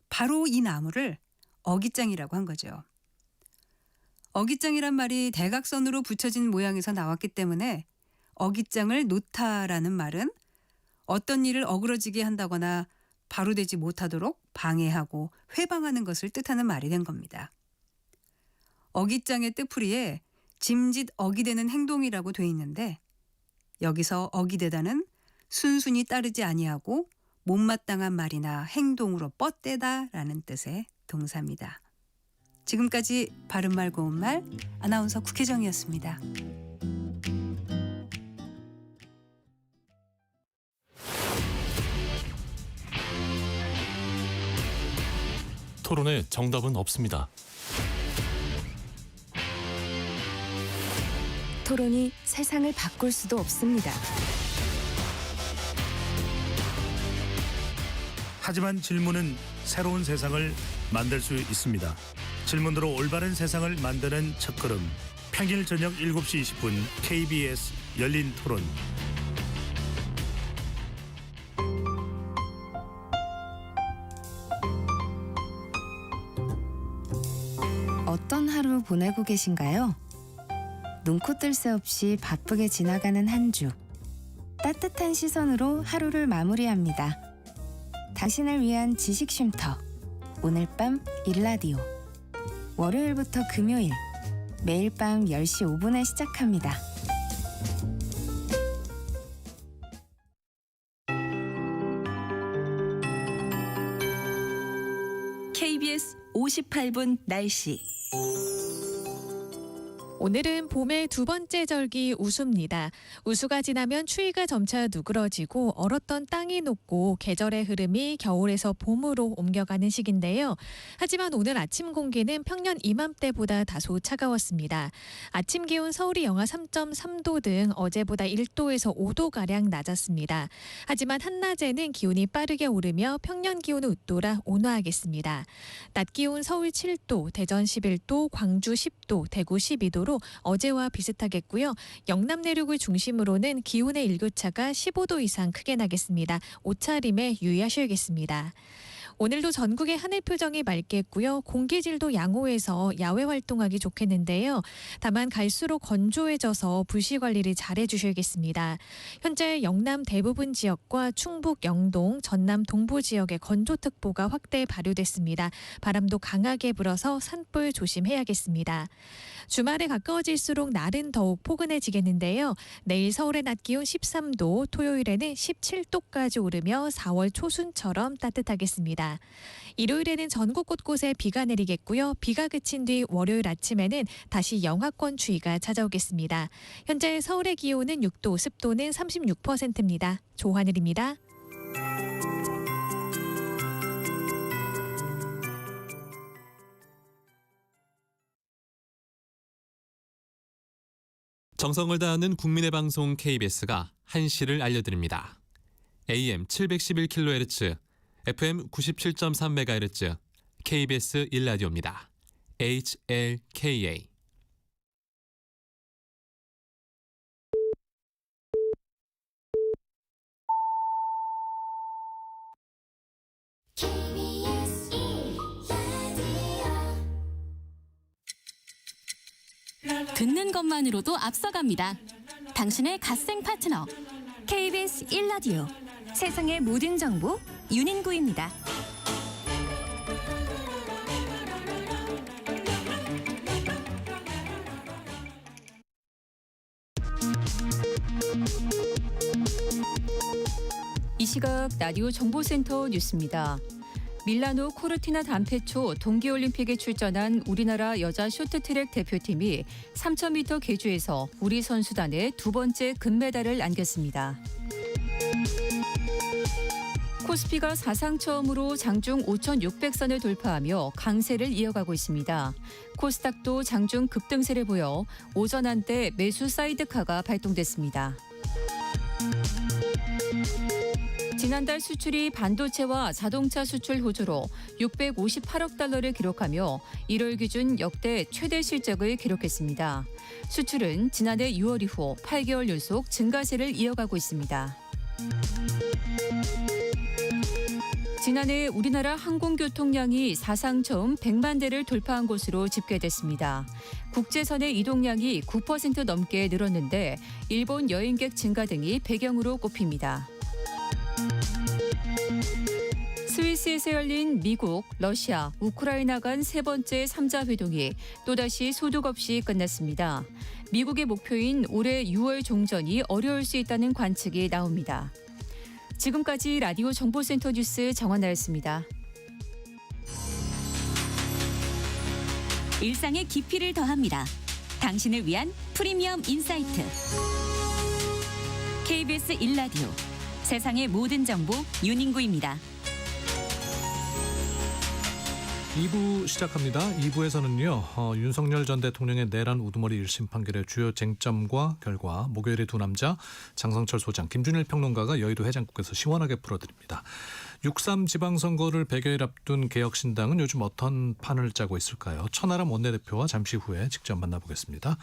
S8: 바로 이 나무를 어깃장이라고 한 거죠. 어깃장이란 말이 대각선으로 붙여진 모양에서 나왔기 때문에 어깃장을 놓다라는 말은 어떤 일을 어그러지게 한다거나 바로 되지 못하도록 방해하고 회방하는 것을 뜻하는 말이 된 겁니다. 어깃장의 뜻풀이에 짐짓 어기되는 행동이라고 돼 있는데 여기서 어기되다는 순순히 따르지 아니하고 못마땅한 말이나 행동으로 뻗대다라는 뜻의 동사입니다. 지금까지 바른말 고운말 아나운서 국혜정이었습니다.
S1: 토론에 정답은 없습니다.
S9: 토론이 세상을 바꿀 수도 없습니다.
S10: 하지만 질문은 새로운 세상을 만들 수 있습니다. 질문으로 올바른 세상을 만드는 첫걸음. 평일 저녁 7시 20분 KBS 열린 토론.
S9: 어떤 하루 보내고 계신가요? 눈코 뜰 새 없이 바쁘게 지나가는 한 주. 따뜻한 시선으로 하루를 마무리합니다. 당신을 위한 지식 쉼터. 오늘 밤 일라디오. 월요일부터 금요일. 매일 밤 10시 5분에 시작합니다.
S3: KBS 58분 날씨.
S11: 오늘은 봄의 두 번째 절기 우수입니다. 우수가 지나면 추위가 점차 누그러지고 얼었던 땅이 녹고 계절의 흐름이 겨울에서 봄으로 옮겨가는 시기인데요. 하지만 오늘 아침 공기는 평년 이맘때보다 다소 차가웠습니다. 아침 기온 서울이 영하 3.3도 등 어제보다 1도에서 5도가량 낮았습니다. 하지만 한낮에는 기온이 빠르게 오르며 평년 기온을 웃돌아 온화하겠습니다. 낮 기온 서울 7도, 대전 11도, 광주 10도, 대구 12도로 어제와 비슷하겠고요. 영남 내륙을 중심으로는 기온의 일교차가 15도 이상 크게 나겠습니다. 옷차림에 유의하셔야겠습니다. 오늘도 전국의 하늘 표정이 맑겠고요. 공기질도 양호해서 야외 활동하기 좋겠는데요. 다만 갈수록 건조해져서 불씨 관리를 잘 해주셔야겠습니다. 현재 영남 대부분 지역과 충북, 영동, 전남 동부 지역에 건조특보가 확대 발효됐습니다. 바람도 강하게 불어서 산불 조심해야겠습니다. 주말에 가까워질수록 날은 더욱 포근해지겠는데요. 내일 서울의 낮 기온 13도, 토요일에는 17도까지 오르며 4월 초순처럼 따뜻하겠습니다. 일요일에는 전국 곳곳에 비가 내리겠고요. 비가 그친 뒤 월요일 아침에는 다시 영하권 추위가 찾아오겠습니다. 현재 서울의 기온은 6도, 습도는 36%입니다. 조하늘입니다.
S1: 정성을 다하는 국민의 방송 KBS가 한시를 알려드립니다. AM 711kHz, FM 97.3MHz, KBS 1라디오입니다. HLKA.
S3: 듣는 것만으로도 앞서갑니다. 당신의 갓생 파트너 KBS 1라디오. 세상의 모든 정보 윤인구입니다.
S12: 이 시각 라디오 정보센터 뉴스입니다. 밀라노 코르티나 단페초 동계올림픽에 출전한 우리나라 여자 쇼트트랙 대표팀이 3000m 계주에서 우리 선수단의 두 번째 금메달을 안겼습니다. 코스피가 사상 처음으로 장중 5,600선을 돌파하며 강세를 이어가고 있습니다. 코스닥도 장중 급등세를 보여 오전 한때 매수 사이드카가 발동됐습니다. 지난달 수출이 반도체와 자동차 수출 호조로 658억 달러를 기록하며 1월 기준 역대 최대 실적을 기록했습니다. 수출은 지난해 6월 이후 8개월 연속 증가세를 이어가고 있습니다. 지난해 우리나라 항공교통량이 사상 처음 100만 대를 돌파한 것으로 집계됐습니다. 국제선의 이동량이 9% 넘게 늘었는데 일본 여행객 증가 등이 배경으로 꼽힙니다. 스위스에서 열린 미국, 러시아, 우크라이나 간 세 번째 3자 회동이 또다시 소득 없이 끝났습니다. 미국의 목표인 올해 6월 종전이 어려울 수 있다는 관측이 나옵니다. 지금까지 라디오 정보센터 뉴스 정원나였습니다.
S3: 일상의 깊이를 더합니다. 당신을 위한 프리미엄 인사이트. KBS 1라디오. 세상의 모든 정보 윤인구입니다.
S2: 2부 시작합니다. 2부에서는요. 윤석열 전 대통령의 내란 우두머리 1심 판결의 주요 쟁점과 결과 목요일에 두 남자 장성철 소장, 김준일 평론가가 여의도 해장국에서 시원하게 풀어드립니다. 6.3 지방선거를 100여일 앞둔 개혁신당은 요즘 어떤 판을 짜고 있을까요? 천하람 원내대표와 잠시 후에 직접 만나보겠습니다.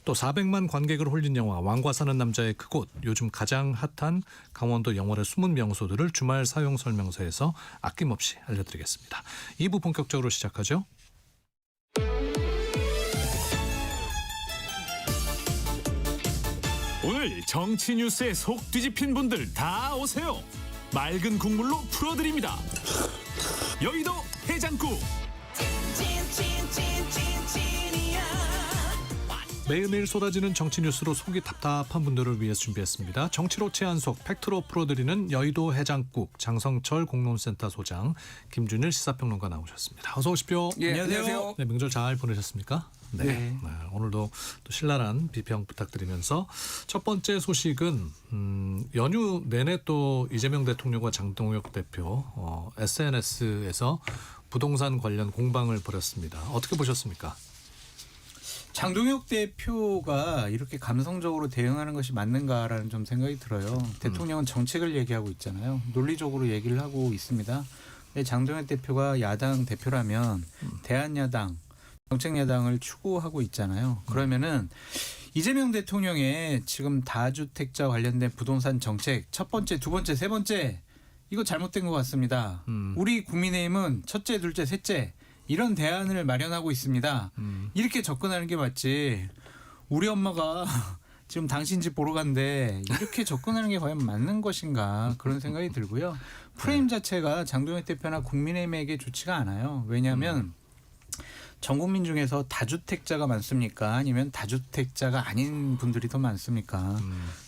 S2: 또 400만 관객을 홀린 영화 왕과 사는 남자의 그곳, 요즘 가장 핫한 강원도 영월의 숨은 명소들을 주말 사용 설명서에서 아낌없이 알려드리겠습니다. 2부 본격적으로 시작하죠.
S13: 오늘 정치 뉴스에 속 뒤집힌 분들 다 오세요. 맑은 국물로 풀어드립니다. 여의도 해장국.
S2: 매일매일 쏟아지는 정치 뉴스로 속이 답답한 분들을 위해서 준비했습니다. 정치로 제한속, 팩트로 풀어드리는 여의도 해장국, 장성철 공론센터 소장, 김준일 시사평론가 나오셨습니다. 어서 오십시오.
S14: 예, 안녕하세요.
S2: 네, 명절 잘 보내셨습니까? 네. 네, 오늘도 또 신랄한 비평 부탁드리면서 첫 번째 소식은 연휴 내내 또 이재명 대통령과 장동혁 대표 SNS에서 부동산 관련 공방을 벌였습니다. 어떻게 보셨습니까?
S14: 장동혁 대표가 이렇게 감성적으로 대응하는 것이 맞는가라는 좀 생각이 들어요. 대통령은 정책을 얘기하고 있잖아요. 논리적으로 얘기를 하고 있습니다. 근데 장동혁 대표가 야당 대표라면 대한야당, 정책야당을 추구하고 있잖아요. 그러면은 이재명 대통령의 지금 다주택자 관련된 부동산 정책 첫 번째, 두 번째, 세 번째 이거 잘못된 것 같습니다. 우리 국민의힘은 첫째, 둘째, 셋째 이런 대안을 마련하고 있습니다. 이렇게 접근하는 게 맞지. 우리 엄마가 지금 당신 집 보러 간대. 이렇게 접근하는 게 과연 맞는 것인가 그런 생각이 들고요. 프레임 자체가 장동혁 대표나 국민의힘에게 좋지가 않아요. 왜냐하면 전 국민 중에서 다주택자가 많습니까? 아니면 다주택자가 아닌 분들이 더 많습니까?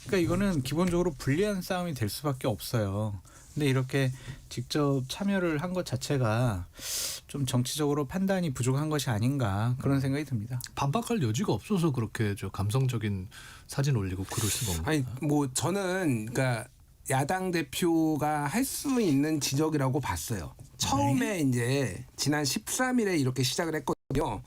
S14: 그러니까 이거는 기본적으로 불리한 싸움이 될 수밖에 없어요. 근데 이렇게 직접 참여를 한 것 자체가 좀 정치적으로 판단이 부족한 것이 아닌가 그런 생각이 듭니다.
S2: 반박할 여지가 없어서 그렇게 저 감성적인 사진 올리고 글을 쓴 건가요?
S15: 아니 뭐 저는 그러니까 야당 대표가 할 수 있는 지적이라고 봤어요. 처음에 이제 지난 13일에 이렇게 시작을 했거든요.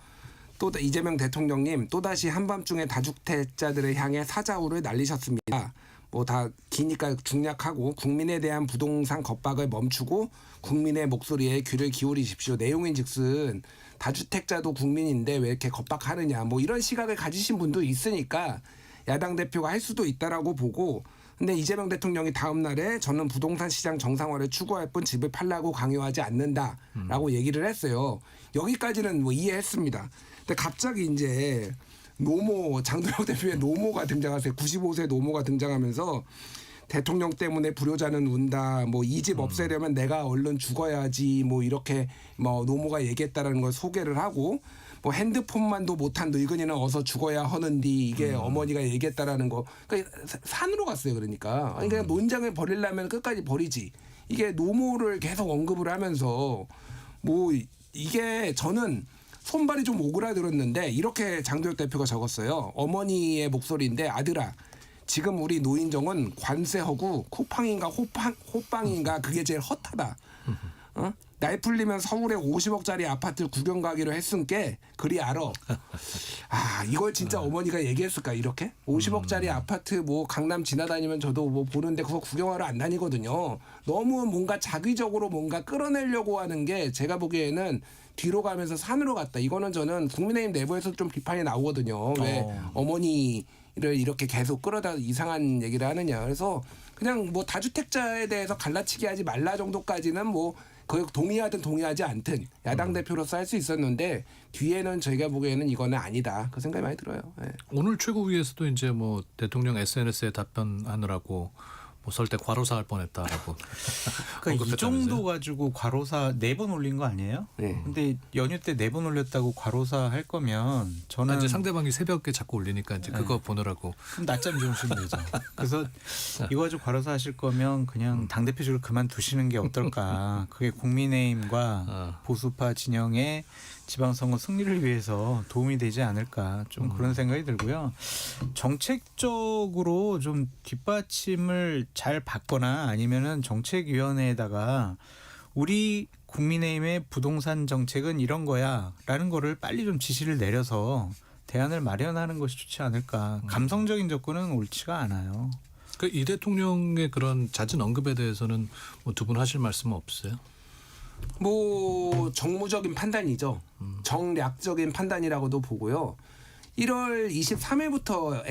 S15: 또 이재명 대통령님 또다시 한밤중에 다주택자들을 향해 사자우를 날리셨습니다. 뭐 다 기니까 중략하고 국민에 대한 부동산 겁박을 멈추고 국민의 목소리에 귀를 기울이십시오. 내용인즉슨 다주택자도 국민인데 왜 이렇게 겁박하느냐 뭐 이런 시각을 가지신 분도 있으니까 야당 대표가 할 수도 있다라고 보고 근데 이재명 대통령이 다음 날에 저는 부동산 시장 정상화를 추구할 뿐 집을 팔라고 강요하지 않는다라고 얘기를 했어요. 여기까지는 뭐 이해했습니다. 근데 갑자기 이제 노모 장동혁 대표의 노모가 등장하세요. 95세 노모가 등장하면서 대통령 때문에 불효자는 운다. 뭐 이 집 없애려면 내가 얼른 죽어야지. 뭐 이렇게 뭐 노모가 얘기했다라는 걸 소개를 하고 뭐 핸드폰만도 못한 늙은이는 어서 죽어야 하는디 이게 어머니가 얘기했다라는 거. 그러니까 산으로 갔어요. 그러니까 아니 그냥 논장을 버리려면 끝까지 버리지. 이게 노모를 계속 언급을 하면서 뭐 이게 저는 손발이 좀 오그라들었는데 이렇게 장동혁 대표가 적었어요. 어머니의 목소리인데 아들아 지금 우리 노인정은 관세하고 쿠팡인가 호빵인가 그게 제일 헛하다. 날 풀리면 서울에 50억짜리 아파트 구경 가기로 했으니까 그리 알아. 아 이걸 진짜 어머니가 얘기했을까 이렇게? 50억짜리 아파트 뭐 강남 지나다니면 저도 뭐 보는데 그거 구경하러 안 다니거든요. 너무 뭔가 자기적으로 뭔가 끌어내려고 하는 게 제가 보기에는 뒤로 가면서 산으로 갔다. 이거는 저는 국민의힘 내부에서 좀 비판이 나오거든요. 왜 어머니를 이렇게 계속 끌어다 이상한 얘기를 하느냐. 그래서 그냥 뭐 다주택자에 대해서 갈라치기 하지 말라 정도까지는 뭐 거의 동의하든 동의하지 않든 야당 대표로서 할 수 있었는데 뒤에는 저희가 보기에는 이거는 아니다. 그 생각이 많이 들어요. 네.
S2: 오늘 최고위에서도 이제 뭐 대통령 SNS에 답변하느라고 뭐 설 때 과로사 할 뻔했다라고.
S14: 그러니까 이 정도 가지고 과로사 4번 올린 거 아니에요?
S15: 네.
S14: 근데 연휴 때 4번 올렸다고 과로사 할 거면 저는
S2: 이제 상대방이 새벽에 자꾸 올리니까 이제 그거 보느라고.
S14: 그럼 낮잠 주무시면 되죠. 그래서 이거 가지고 과로사 하실 거면 그냥 당대표직을 그만두시는 게 어떨까. 그게 국민의힘과 보수파 진영의 지방선거 승리를 위해서 도움이 되지 않을까 좀 그런 생각이 들고요. 정책적으로 좀 뒷받침을 잘 받거나 아니면은 정책위원회에다가 우리 국민의힘의 부동산 정책은 이런 거야라는 거를 빨리 좀 지시를 내려서 대안을 마련하는 것이 좋지 않을까. 감성적인 접근은 옳지가 않아요.
S2: 그 이 대통령의 그런 잦은 언급에 대해서는 뭐 두 분 하실 말씀은 없어요?
S15: 뭐 정무적인 판단이죠. 정략적인 판단이라고도 보고요. 1월 23일부터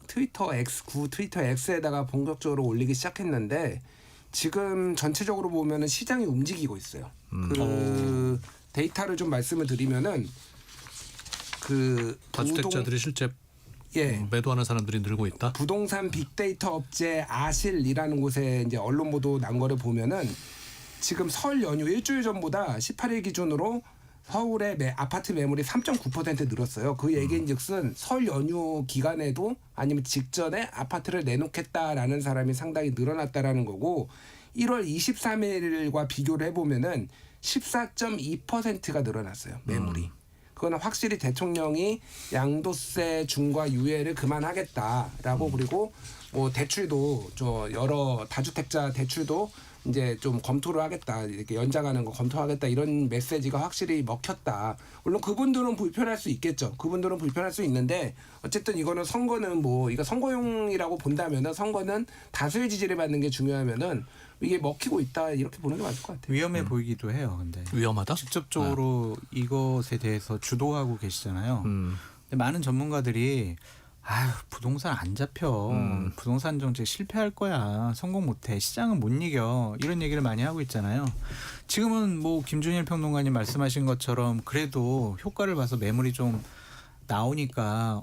S15: 트위터 X9 트위터 X에다가 본격적으로 올리기 시작했는데 지금 전체적으로 보면은 시장이 움직이고 있어요. 그 데이터를 좀 말씀을 드리면은 그
S2: 다주택자들이 실제 매도하는 사람들이 늘고 있다.
S15: 부동산 빅데이터 업체 아실이라는 곳에 이제 언론 보도 난 거를 보면은 지금 설 연휴 일주일 전보다 18일 기준으로 서울의 아파트 매물이 3.9% 늘었어요. 그 얘기인즉슨 설 연휴 기간에도 아니면 직전에 아파트를 내놓겠다라는 사람이 상당히 늘어났다라는 거고 1월 23일과 비교를 해보면은 14.2%가 늘어났어요. 매물이. 그거는 확실히 대통령이 양도세 중과 유예를 그만하겠다라고 그리고 뭐 대출도 여러 다주택자 대출도 이제 좀 검토를 하겠다 이렇게 연장하는 거 검토하겠다 이런 메시지가 확실히 먹혔다. 물론 그분들은 불편할 수 있겠죠. 그분들은 불편할 수 있는데 어쨌든 이거는 선거는 뭐 이거 선거용이라고 본다면은 선거는 다수의 지지를 받는 게 중요하면은 이게 먹히고 있다 이렇게 보는 게 맞을 것 같아요.
S14: 위험해 보이기도 해요. 근데
S2: 위험하다?
S14: 직접적으로 이것에 대해서 주도하고 계시잖아요. 근데 많은 전문가들이 아유 부동산 안 잡혀. 부동산 정책 실패할 거야. 성공 못해. 시장은 못 이겨. 이런 얘기를 많이 하고 있잖아요. 지금은 뭐 김준일 평론가님 말씀하신 것처럼 그래도 효과를 봐서 매물이 좀 나오니까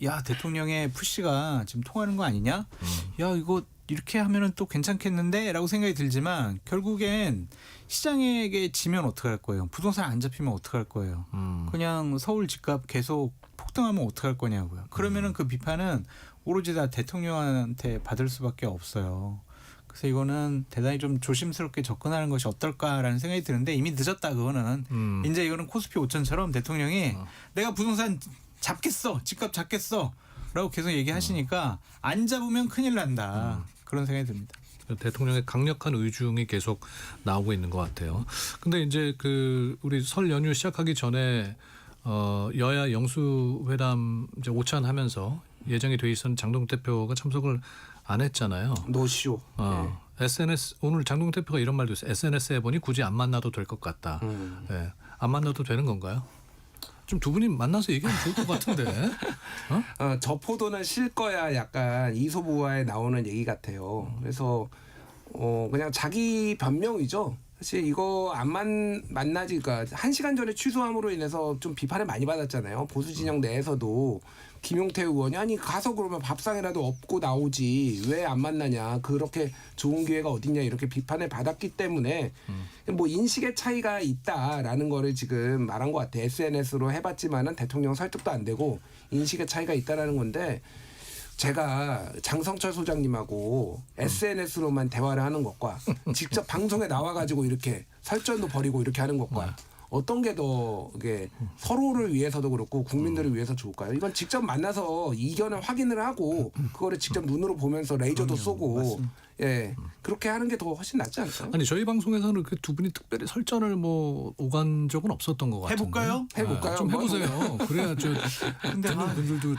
S14: 야 대통령의 푸시가 지금 통하는 거 아니냐? 야 이거 이렇게 하면은 또 괜찮겠는데? 라고 생각이 들지만 결국엔 시장에게 지면 어떡할 거예요? 부동산 안 잡히면 어떡할 거예요? 그냥 서울 집값 계속 폭등하면 어떡할 거냐고요. 그러면은 그 비판은 오로지 다 대통령한테 받을 수밖에 없어요. 그래서 이거는 대단히 좀 조심스럽게 접근하는 것이 어떨까라는 생각이 드는데 이미 늦었다 그거는. 이제 이거는 코스피 5천처럼 대통령이 내가 부동산 잡겠어. 집값 잡겠어. 라고 계속 얘기하시니까 안 잡으면 큰일 난다. 그런 생각이 듭니다.
S2: 대통령의 강력한 의중이 계속 나오고 있는 것 같아요. 근데 이제 그 우리 설 연휴 시작하기 전에 여야 영수회담 이제 오찬하면서 예정이 돼 있었던 장동욱 대표가 참석을 안 했잖아요.
S15: 노쇼.
S2: SNS 오늘 장동욱 대표가 이런 말도 있어요. SNS에 보니 굳이 안 만나도 될 것 같다. 네. 안 만나도 되는 건가요? 좀 두 분이 만나서 얘기하면 좋을 것 같은데.
S15: 저 포도는 실 거야 약간 이소부화에 나오는 얘기 같아요. 그래서 그냥 자기 변명이죠. 사실 이거 안 만나지, 그러니까 1시간 전에 취소함으로 인해서 좀 비판을 많이 받았잖아요. 보수 진영 내에서도 김용태 의원이 아니 가서 그러면 밥상이라도 업고 나오지 왜 안 만나냐, 그렇게 좋은 기회가 어딨냐 이렇게 비판을 받았기 때문에 뭐 인식의 차이가 있다라는 거를 지금 말한 것 같아요. SNS로 해봤지만은 대통령 설득도 안 되고 인식의 차이가 있다라는 건데 제가 장성철 소장님하고 SNS로만 대화를 하는 것과 직접 방송에 나와가지고 이렇게 설전도 벌이고 이렇게 하는 것과 어떤 게 더 이게 서로를 위해서도 그렇고 국민들을 위해서 좋을까요? 이건 직접 만나서 이견을 확인을 하고 그거를 직접 눈으로 보면서 레이저도 쏘고 예, 그렇게 하는 게 더 훨씬 낫지 않을까요?
S2: 아니 저희 방송에서는 그 두 분이 특별히 설전을 뭐 오간 적은 없었던 것 같은데.
S14: 해볼까요?
S2: 좀 해보세요. 그래야 저
S14: 근데
S2: 듣는 분들도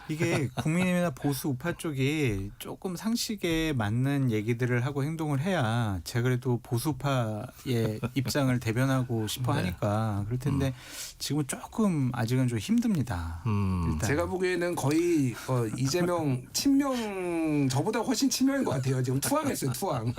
S14: 이게 국민의힘이나 보수 우파 쪽이 조금 상식에 맞는 얘기들을 하고 행동을 해야 제가 그래도 보수 우파의 입장을 대변하고 싶어 하니까 그럴 텐데 지금은 조금 아직은 좀 힘듭니다. 일단.
S15: 제가 보기에는 거의 이재명 친명 저보다 훨씬 친명인 것 같아요. 지금 투항했어요. 투항.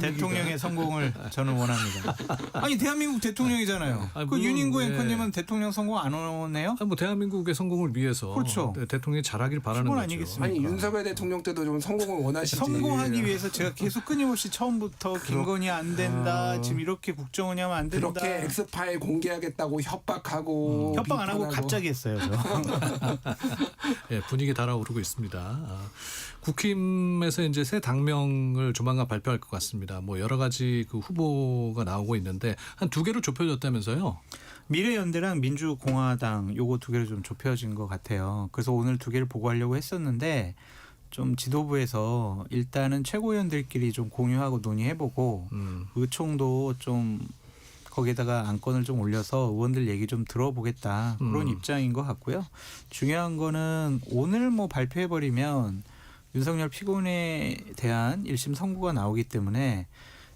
S14: 대통령의 성공을 저는 원합니다. 아니 대한민국 대통령이잖아요. 그 윤인구 앵커님은 대통령 성공 안 오네요?
S2: 뭐 대한민국의 성공을 위해서
S14: 그렇죠.
S2: 대통령이 잘하길 바라는 거죠.
S14: 아니겠습니까?
S15: 아니 윤석열 대통령 때도 좀 성공을 원하시지.
S14: 성공하기 위해서 제가 계속 끊임없이 처음부터 김건희 안 된다. 지금 이렇게 국정원이 하면 안 된다.
S15: 그렇게 엑스파일 공개하겠다고 협박하고
S14: 협박 안 하고 갑자기 했어요.
S2: 예, 분위기 달아오르고 있습니다. 국힘에서 이제 새 당명을 조만간 발표할 것 같습니다. 뭐 여러 가지 그 후보가 나오고 있는데 한 2개로 좁혀졌다면서요?
S14: 미래연대랑 민주공화당 요거 2개로 좀 좁혀진 것 같아요. 그래서 오늘 2개를 보고하려고 했었는데 좀 지도부에서 일단은 최고위원들끼리 좀 공유하고 논의해보고 의총도 좀 거기에다가 안건을 좀 올려서 의원들 얘기 좀 들어보겠다 그런 입장인 것 같고요. 중요한 거는 오늘 뭐 발표해버리면 윤석열 피고인에 대한 1심 선고가 나오기 때문에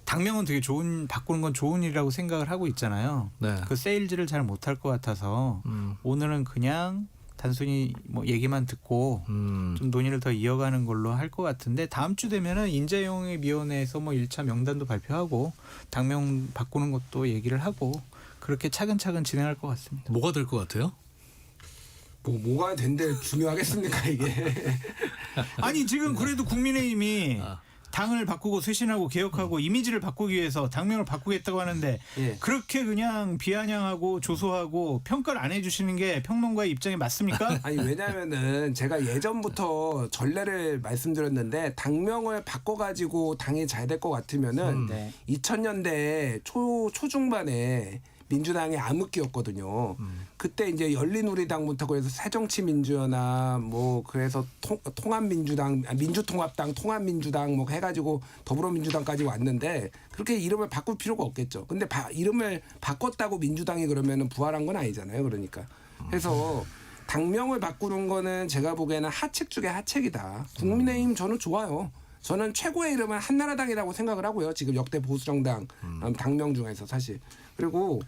S14: 당명은 되게 바꾸는 건 좋은 일이라고 생각을 하고 있잖아요.
S2: 네.
S14: 그 세일즈를 잘 못할 것 같아서 오늘은 그냥 단순히 뭐 얘기만 듣고 좀 논의를 더 이어가는 걸로 할 것 같은데 다음 주 되면은 인재영입위원회에서 뭐 1차 명단도 발표하고 당명 바꾸는 것도 얘기를 하고 그렇게 차근차근 진행할 것 같습니다.
S2: 뭐가 될 것 같아요?
S15: 뭐가 된데 중요하겠습니까 이게?
S14: 아니 지금 그래도 국민의힘이 당을 바꾸고 쇄신하고 개혁하고 이미지를 바꾸기 위해서 당명을 바꾸겠다고 하는데 그렇게 그냥 비아냥하고 조소하고 평가를 안 해주시는 게 평론가의 입장에 맞습니까?
S15: 아니 왜냐면은 제가 예전부터 전례를 말씀드렸는데 당명을 바꿔가지고 당이 잘 될 것 같으면은 2000년대 초중반에 민주당이 암흑기였거든요. 그때 이제 열린우리당부터 그래서 새정치민주연합 뭐 그래서 통합민주당, 민주통합당, 통합민주당 뭐 해가지고 더불어민주당까지 왔는데 그렇게 이름을 바꿀 필요가 없겠죠. 근데 이름을 바꿨다고 민주당이 그러면은 부활한 건 아니잖아요. 그러니까 그래서 당명을 바꾸는 거는 제가 보기에는 하책 중에 하책이다. 국민의힘 저는 좋아요. 저는 최고의 이름은 한나라당이라고 생각을 하고요. 지금 역대 보수정당 당명 중에서 사실. 그리고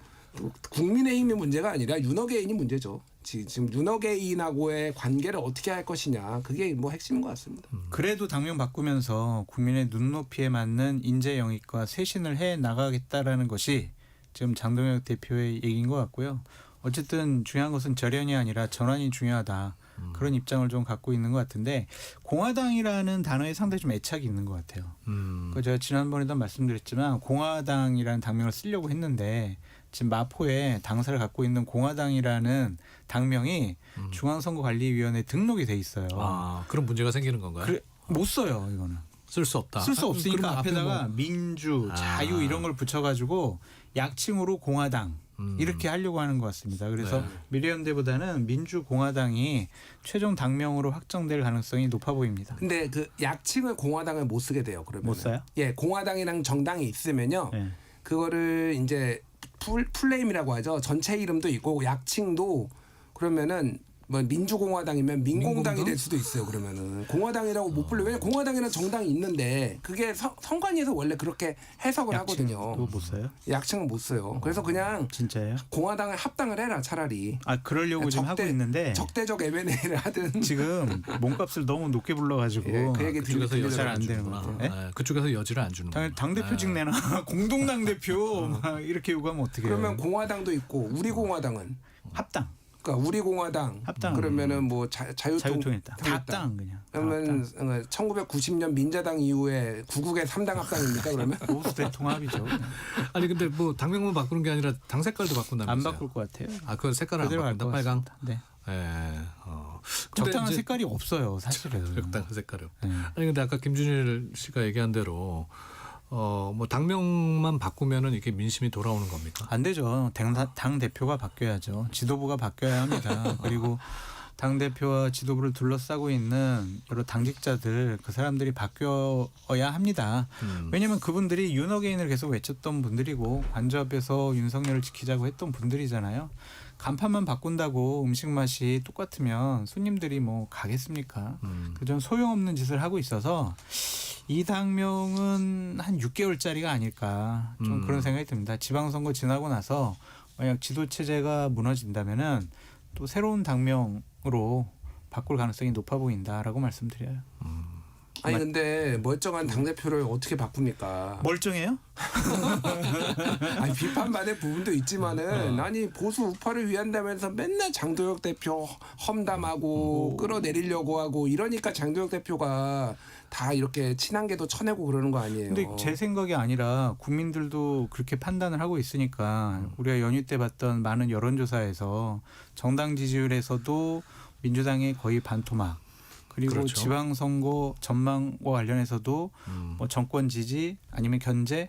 S15: 국민의힘의 문제가 아니라 윤어게인이 문제죠. 지금 윤어게인하고의 관계를 어떻게 할 것이냐. 그게 뭐 핵심인 것 같습니다.
S14: 그래도 당명 바꾸면서 국민의 눈높이에 맞는 인재 영입과 쇄신을 해 나가겠다라는 것이 지금 장동혁 대표의 얘기인 것 같고요. 어쨌든 중요한 것은 절연이 아니라 전환이 중요하다. 그런 입장을 좀 갖고 있는 것 같은데 공화당이라는 단어에 상당히 좀 애착이 있는 것 같아요. 제가 지난번에도 말씀드렸지만 공화당이라는 당명을 쓰려고 했는데 지금 마포에 당사를 갖고 있는 공화당이라는 당명이 중앙선거관리위원회 등록이 돼 있어요.
S2: 그런 문제가 생기는 건가요?
S14: 못 써요 이거는.
S2: 쓸 수 없다.
S14: 쓸 수 없으니까
S2: 그럼
S14: 앞에다가
S2: 뭐...
S14: 민주, 자유 이런 걸 붙여가지고 약칭으로 공화당 이렇게 하려고 하는 것 같습니다. 그래서 미래연대보다는 민주공화당이 최종 당명으로 확정될 가능성이 높아 보입니다.
S15: 근데 그 약칭을 공화당을 못 쓰게 돼요. 그러면
S14: 못 써요?
S15: 예, 공화당이랑 정당이 있으면요. 그거를 이제 풀네임이라고 하죠. 전체 이름도 있고 약칭도 그러면은 뭐 민주공화당이면 민공당이 될 수도 있어요. 그러면은 공화당이라고 못 불러. 왜냐면 공화당이라는 정당이 있는데 그게 선관위에서 원래 그렇게 해석을 하거든요.
S14: 못 써요?
S15: 약칭은 못 써요. 그래서 그냥
S14: 진짜요?
S15: 공화당을 합당을 해라 차라리.
S14: 그러려고 지금 하고 있는데
S15: 적대적 M&A를 하든
S14: 지금 몸값을 너무 높게 불러가지고
S15: 그 얘기
S2: 그쪽에서
S14: 잘 안 되는 것 같아요.
S2: 네? 그쪽에서 여지를 안 주는 거예요.
S14: 당 대표직 내나 공동당 대표 이렇게 요구하면 어떻게 해요?
S15: 그러면 공화당도 있고 우리 공화당은
S14: 합당.
S15: 그러니까 우리 공화당
S14: 합당
S15: 그러면은 뭐 자유통일당
S14: 합당 그냥.
S15: 그러면 1990년 민자당 이후에 구국의 3당 합당입니까 그러면?
S14: 보수대 통합이죠.
S2: 아니 근데 뭐 당명만 바꾸는 게 아니라 당 색깔도 바꾼다면서요?
S14: 안 바꿀 것 같아요.
S2: 그건 색깔을 안 바꾼다. 빨강.
S14: 네.
S2: 적당한
S14: 색깔이 없어요, 사실은.
S2: 적당한 색깔은. 아니 근데 아까 김준일 씨가 얘기한 대로 뭐 당명만 바꾸면은 이게 민심이 돌아오는 겁니까?
S14: 안 되죠. 당 대표가 바뀌어야죠. 지도부가 바뀌어야 합니다. 그리고 당 대표와 지도부를 둘러싸고 있는 여러 당직자들 그 사람들이 바뀌어야 합니다. 왜냐하면 그분들이 윤어게인을 계속 외쳤던 분들이고 관저앞에서 윤석열을 지키자고 했던 분들이잖아요. 간판만 바꾼다고 음식 맛이 똑같으면 손님들이 뭐 가겠습니까? 좀 소용없는 짓을 하고 있어서 이 당명은 한 6개월짜리가 아닐까 좀 그런 생각이 듭니다. 지방선거 지나고 나서 만약 지도 체제가 무너진다면은 또 새로운 당명으로 바꿀 가능성이 높아 보인다라고 말씀드려요.
S15: 아니 근데 멀쩡한 당 대표를 어떻게 바꿉니까?
S14: 멀쩡해요?
S15: 아니 비판받을 부분도 있지만은 아니 보수 우파를 위한다면서 맨날 장도혁 대표 험담하고 끌어내리려고 하고 이러니까 장도혁 대표가 다 이렇게 친한게도 쳐내고 그러는 거 아니에요?
S14: 근데 제 생각이 아니라 국민들도 그렇게 판단을 하고 있으니까 우리가 연휴 때 봤던 많은 여론조사에서 정당 지지율에서도 민주당이 거의 반토막 그리고
S2: 그렇죠.
S14: 지방선거 전망과 관련해서도 뭐 정권 지지 아니면 견제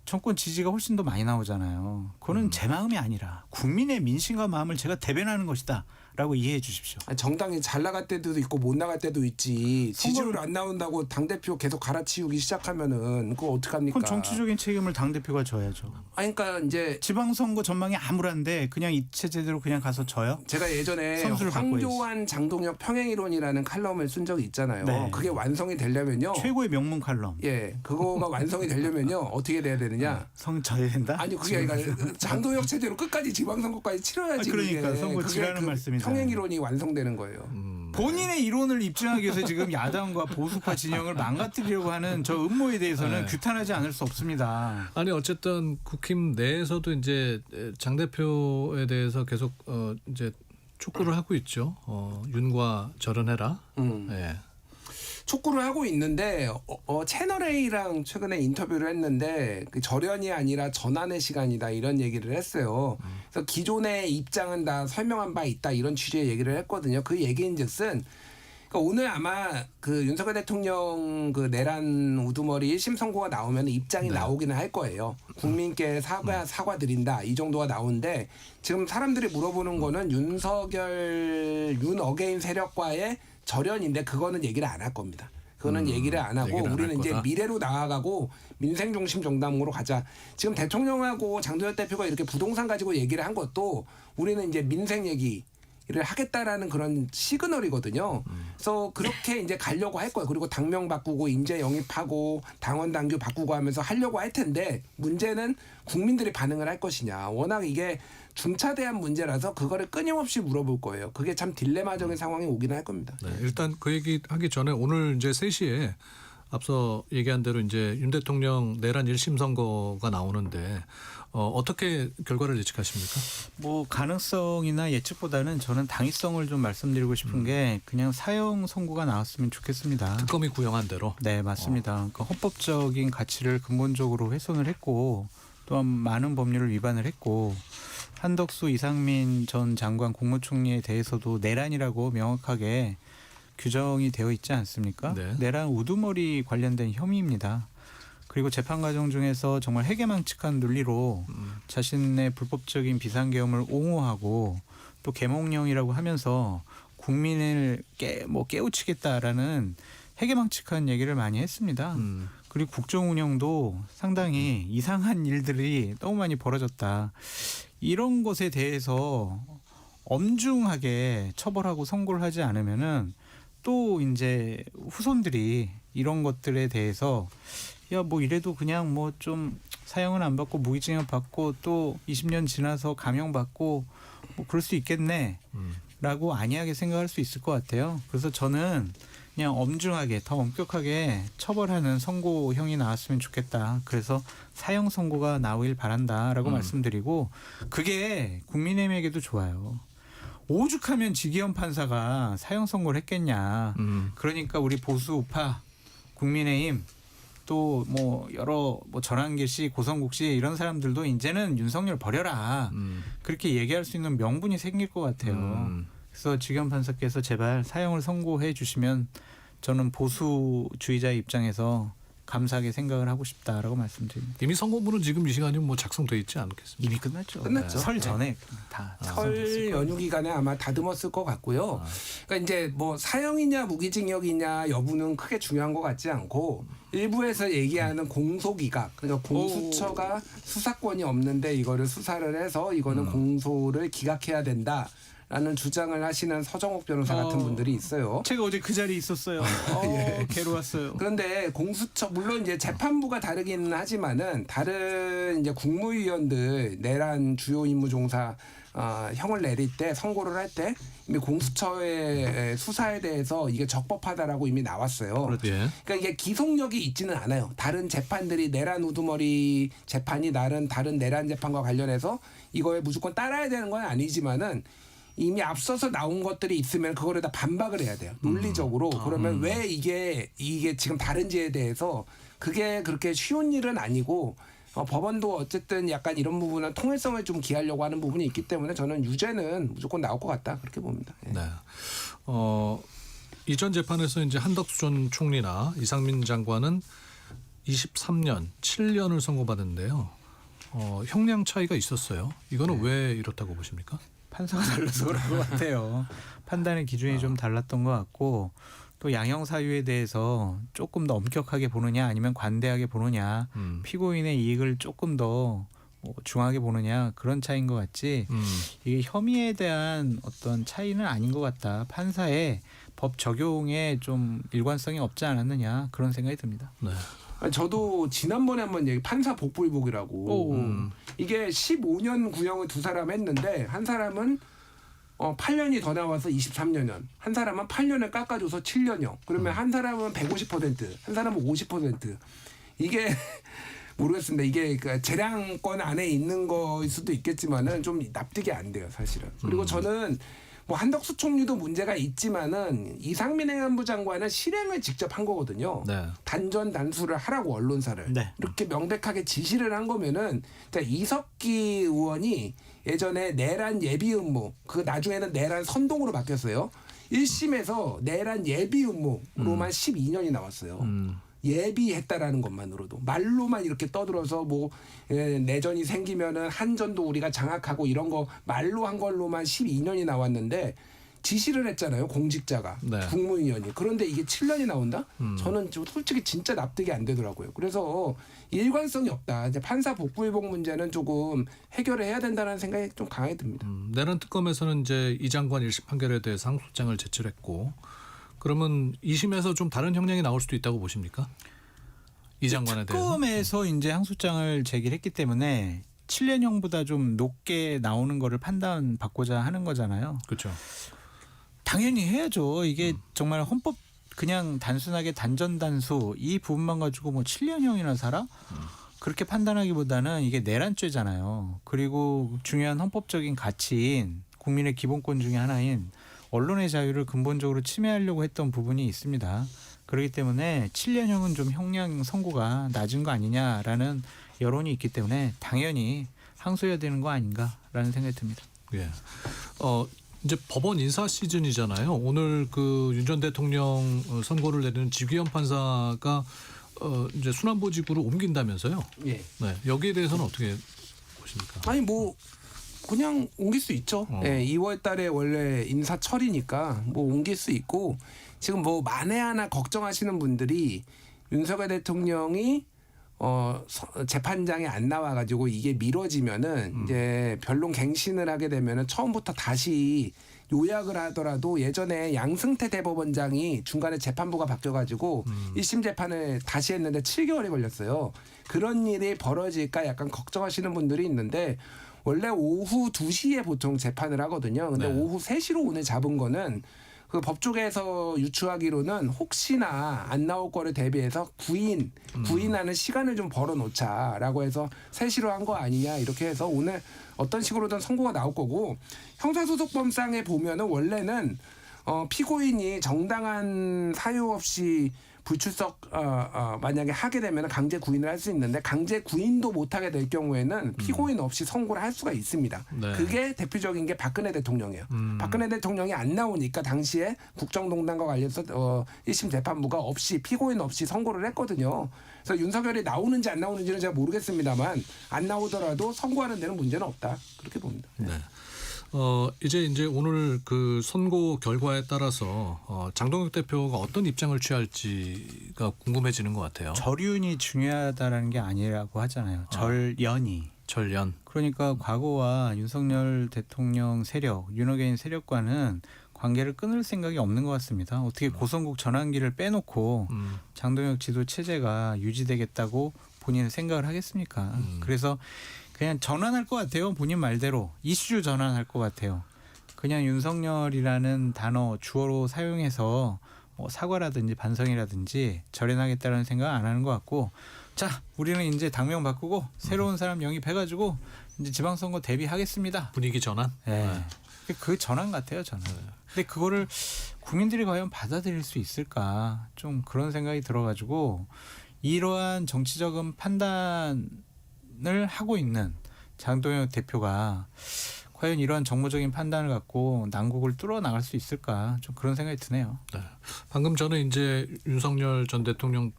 S14: 정권 지지가 훨씬 더 많이 나오잖아요. 그거는 제 마음이 아니라 국민의 민심과 마음을 제가 대변하는 것이다 라고 이해해 주십시오.
S15: 아니, 정당이 잘 나갈 때도 있고 못 나갈 때도 있지. 지지율 안 나온다고 당대표 계속 갈아치우기 시작하면은 그거 어떡합니까?
S14: 그건 정치적인 책임을 당대표가 져야죠.
S15: 아니 그러니까 이제
S14: 지방선거 전망이 암울한데 그냥 이 체제대로 그냥 가서 져요?
S15: 제가 예전에
S14: 선수를
S15: 황교안 장동혁 평행이론이라는 칼럼을 쓴 적이 있잖아요.
S14: 네.
S15: 그게 완성이 되려면요.
S14: 최고의 명문 칼럼.
S15: 예, 그거가 완성이 되려면요. 어떻게 돼야 되느냐?
S14: 성 져야 된다?
S15: 아니 그게 아니라 장동혁 체제로 끝까지 지방선거까지 치러야지.
S14: 그러니까
S15: 그게.
S14: 선거
S15: 그게
S14: 지라는 말씀이잖아요.
S15: 평행이론이 완성되는 거예요.
S14: 본인의 이론을 입증하기 위해서 지금 야당과 보수파 진영을 망가뜨리려고 하는 저 음모에 대해서는 규탄하지 않을 수 없습니다.
S2: 아니 어쨌든 국힘 내에서도 이제 장 대표에 대해서 계속 이제 촉구를 하고 있죠. 윤과 절연해라. 예.
S15: 촉구를 하고 있는데 채널 A랑 최근에 인터뷰를 했는데 그 절연이 아니라 전환의 시간이다 이런 얘기를 했어요. 그래서 기존의 입장은 다 설명한 바 있다 이런 취지의 얘기를 했거든요. 그 얘기인즉슨 그러니까 오늘 아마 그 윤석열 대통령 그 내란 우두머리 1심 선고가 나오면 입장이 나오기는 할 거예요. 국민께 사과드린다 이 정도가 나오는데 지금 사람들이 물어보는 거는 윤석열 윤어게인 세력과의 절연인데 그거는 얘기를 안 할 겁니다. 그거는 얘기를 안 하고 우리는 이제 미래로 나아가고 민생 중심 정당으로 가자. 지금 대통령하고 장도혁 대표가 이렇게 부동산 가지고 얘기를 한 것도 우리는 이제 민생 얘기를 하겠다라는 그런 시그널이거든요. 그래서 그렇게 이제 가려고 할 거예요. 그리고 당명 바꾸고 인재 영입하고 당원 당규 바꾸고 하면서 하려고 할 텐데 문제는 국민들이 반응을 할 것이냐. 워낙 이게 중차대한 문제라서 그거를 끊임없이 물어볼 거예요. 그게 참 딜레마적인 상황이 오긴 할 겁니다.
S2: 네, 일단 그 얘기 하기 전에 오늘 이제 3시에 앞서 얘기한 대로 이제 윤 대통령 내란 1심 선거가 나오는데 어떻게 결과를 예측하십니까?
S14: 뭐 가능성이나 예측보다는 저는 당위성을 좀 말씀드리고 싶은 게 그냥 사형 선고가 나왔으면 좋겠습니다.
S2: 특검이 구형한 대로?
S14: 네, 맞습니다. 그러니까 헌법적인 가치를 근본적으로 훼손을 했고 또한 많은 법률을 위반을 했고 한덕수 이상민 전 장관 국무총리에 대해서도 내란이라고 명확하게 규정이 되어 있지 않습니까?
S2: 네.
S14: 내란 우두머리 관련된 혐의입니다. 그리고 재판 과정 중에서 정말 해괴망측한 논리로 자신의 불법적인 비상계엄을 옹호하고 또 계몽령이라고 하면서 국민을 깨우치겠다라는 해괴망측한 얘기를 많이 했습니다. 그리고 국정 운영도 상당히 이상한 일들이 너무 많이 벌어졌다. 이런 것에 대해서 엄중하게 처벌하고 선고를 하지 않으면은 또 이제 후손들이 이런 것들에 대해서 야 뭐 이래도 그냥 뭐 좀 사형은 안 받고 무기징역 받고 또 20년 지나서 감형 받고 뭐 그럴 수 있겠네라고 안이하게 생각할 수 있을 것 같아요. 그래서 저는 그냥 엄중하게 더 엄격하게 처벌하는 선고형이 나왔으면 좋겠다. 그래서 사형 선고가 나오길 바란다라고 말씀드리고 그게 국민의힘에게도 좋아요. 오죽하면 지기현 판사가 사형 선고를 했겠냐. 그러니까 우리 보수 우파 국민의힘 또 뭐 여러 뭐 전한길 씨, 고성국 씨 이런 사람들도 이제는 윤석열 버려라. 그렇게 얘기할 수 있는 명분이 생길 것 같아요. 그래서 지기현 판사께서 제발 사형을 선고해 주시면 저는 보수주의자의 입장에서 감사하게 생각을 하고 싶다라고 말씀드립니다.
S2: 이미 선고문은 지금 이 시간이면 뭐 작성돼 있지 않겠습니까?
S14: 이미 끝났죠.
S15: 끝났죠.
S14: 설 전에 다
S15: 설 연휴 기간에 아마 다듬었을 것 같고요. 그러니까 이제 뭐 사형이냐 무기징역이냐 여부는 크게 중요한 것 같지 않고 일부에서 얘기하는 공소기각, 그러니까 공수처가 수사권이 없는데 이거를 수사를 해서 이거는 공소를 기각해야 된다. 라는 주장을 하시는 서정옥 변호사 같은 분들이 있어요.
S14: 제가 어제 그 자리에 있었어요.
S15: 예.
S14: 괴로웠어요.
S15: 그런데 공수처 물론 이제 재판부가 다르기는 하지만은 다른 이제 국무위원들 내란 주요 임무 종사 형을 내릴 때 선고를 할 때 이미 공수처의 수사에 대해서 이게 적법하다라고 이미 나왔어요. 그러니까 이게 기속력이 있지는 않아요. 다른 재판들이 내란 우두머리 재판이 다른 내란 재판과 관련해서 이거에 무조건 따라야 되는 건 아니지만은 이미 앞서서 나온 것들이 있으면 그거를 다 반박을 해야 돼요. 논리적으로. 그러면 왜 이게 지금 다른지에 대해서 그게 그렇게 쉬운 일은 아니고 법원도 어쨌든 약간 이런 부분은 통일성을 좀 기하려고 하는 부분이 있기 때문에 저는 유죄는 무조건 나올 것 같다. 그렇게 봅니다. 예.
S2: 네. 이전 재판에서 이제 한덕수 전 총리나 이상민 장관은 23년, 7년을 선고받았는데요. 형량 차이가 있었어요. 이거는 왜 이렇다고 보십니까?
S14: 판사가 달라서 그런 것 같아요. 판단의 기준이 좀 달랐던 것 같고 또 양형 사유에 대해서 조금 더 엄격하게 보느냐 아니면 관대하게 보느냐 피고인의 이익을 조금 더 중하게 보느냐 그런 차이인 것 같지 이게 혐의에 대한 어떤 차이는 아닌 것 같다. 판사의 법 적용에 좀 일관성이 없지 않았느냐 그런 생각이 듭니다.
S2: 네.
S15: 저도 지난번에 한번 판사 복불복이라고 이게 15년 구형을 두 사람 했는데 한 사람은 8년이 더 나와서 23년형, 한 사람은 8년을 깎아줘서 7년형. 그러면 한 사람은 150%, 한 사람은 50%. 이게 모르겠습니다. 이게 그 재량권 안에 있는 거일 수도 있겠지만은 좀 납득이 안 돼요, 사실은. 그리고 저는 뭐 한덕수 총리도 문제가 있지만은 이상민 행안부 장관은 실행을 직접 한 거거든요.
S2: 네.
S15: 단전 단수를 하라고 언론사를 이렇게 명백하게 지시를 한 거면은 이석기 의원이 예전에 내란 예비 음모 그 나중에는 내란 선동으로 바뀌었어요. 1심에서 내란 예비 음모로만 12년이 나왔어요. 예비했다라는 것만으로도 말로만 이렇게 떠들어서 뭐 내전이 생기면은 한전도 우리가 장악하고 이런 거 말로 한 걸로만 12년이 나왔는데 지시를 했잖아요. 공직자가 국무위원이. 그런데 이게 7년이 나온다? 저는 좀 솔직히 진짜 납득이 안 되더라고요. 그래서 일관성이 없다. 이제 판사 복불복 문제는 조금 해결을 해야 된다는 생각이 좀 강하게 듭니다.
S2: 내란 특검에서는 이제 이 장관 1심 판결에 대해서 항소장을 제출했고 그러면 2심에서 좀 다른 형량이 나올 수도 있다고 보십니까? 이 장관에 대해서.
S14: 특검에서 이제 항소장을 제기했기 때문에 7년형보다 좀 높게 나오는 거를 판단받고자 하는 거잖아요.
S2: 그렇죠.
S14: 당연히 해야죠. 이게 정말 헌법 그냥 단순하게 단전단수 이 부분만 가지고 뭐 7년형이나 살아? 그렇게 판단하기보다는 이게 내란죄잖아요. 그리고 중요한 헌법적인 가치인 국민의 기본권 중에 하나인 언론의 자유를 근본적으로 침해하려고 했던 부분이 있습니다. 그렇기 때문에 7년형은 좀 형량 선고가 낮은 거 아니냐라는 여론이 있기 때문에 당연히 항소해야 되는 거 아닌가라는 생각이 듭니다.
S2: 예. 이제 법원 인사 시즌이잖아요. 오늘 그 윤 전 대통령 선고를 내리는 지귀현 판사가 이제 순환보직으로 옮긴다면서요?
S15: 예.
S2: 네. 여기에 대해서는 어떻게 보십니까?
S15: 아니 뭐 그냥 옮길 수 있죠. 네, 2월 달에 원래 인사철이니까 뭐 옮길 수 있고 지금 뭐 만에 하나 걱정하시는 분들이 윤석열 대통령이 재판장에 안 나와가지고 이게 미뤄지면은 이제 변론 갱신을 하게 되면은 처음부터 다시 요약을 하더라도 예전에 양승태 대법원장이 중간에 재판부가 바뀌어가지고 1심 재판을 다시 했는데 7개월이 걸렸어요. 그런 일이 벌어질까 약간 걱정하시는 분들이 있는데 원래 오후 2시에 보통 재판을 하거든요. 근데 오후 3시로 오늘 잡은 거는 그 법조계에서 유추하기로는 혹시나 안 나올 거를 대비해서 구인하는 시간을 좀 벌어놓자라고 해서 3시로 한 거 아니냐 이렇게 해서 오늘 어떤 식으로든 선고가 나올 거고 형사소송법상에 보면은 원래는 피고인이 정당한 사유 없이 불출석 만약에 하게 되면 강제 구인을 할 수 있는데 강제 구인도 못하게 될 경우에는 피고인 없이 선고를 할 수가 있습니다.
S2: 네.
S15: 그게 대표적인 게 박근혜 대통령이에요. 박근혜 대통령이 안 나오니까 당시에 국정농단과 관련해서 1심 재판부가 없이 피고인 없이 선고를 했거든요. 그래서 윤석열이 나오는지 안 나오는지는 제가 모르겠습니다만 안 나오더라도 선고하는 데는 문제는 없다. 그렇게 봅니다.
S2: 네. 이제 오늘 그 선고 결과에 따라서 장동혁 대표가 어떤 입장을 취할지가 궁금해지는 것 같아요.
S14: 절윤이 중요하다라는 게 아니라고 하잖아요. 절연이.
S2: 절연.
S14: 그러니까 과거와 윤석열 대통령 세력, 윤호개인 세력과는 관계를 끊을 생각이 없는 것 같습니다. 어떻게 고성국 전환기를 빼놓고 장동혁 지도 체제가 유지되겠다고 본인은 생각을 하겠습니까? 그래서 그냥 전환할 것 같아요. 본인 말대로 이슈 전환할 것 같아요. 그냥 윤석열이라는 단어 주어로 사용해서 뭐 사과라든지 반성이라든지 절연하겠다는 생각 안 하는 것 같고, 자 우리는 이제 당명 바꾸고 새로운 사람 영입해가지고 이제 지방선거 대비하겠습니다.
S2: 분위기 전환.
S14: 네. 그 전환 같아요, 전환. 근데 그거를 국민들이 과연 받아들일 수 있을까? 좀 그런 생각이 들어가지고 이러한 정치적인 판단을 하고 있는 장동혁 대표가 과연 이러한 정무적인 판단을 갖고 난국을 뚫어 나갈 수 있을까? 좀 그런 생각이 드네요.
S2: 네. 방금 전에 이제 윤석열 전 대통령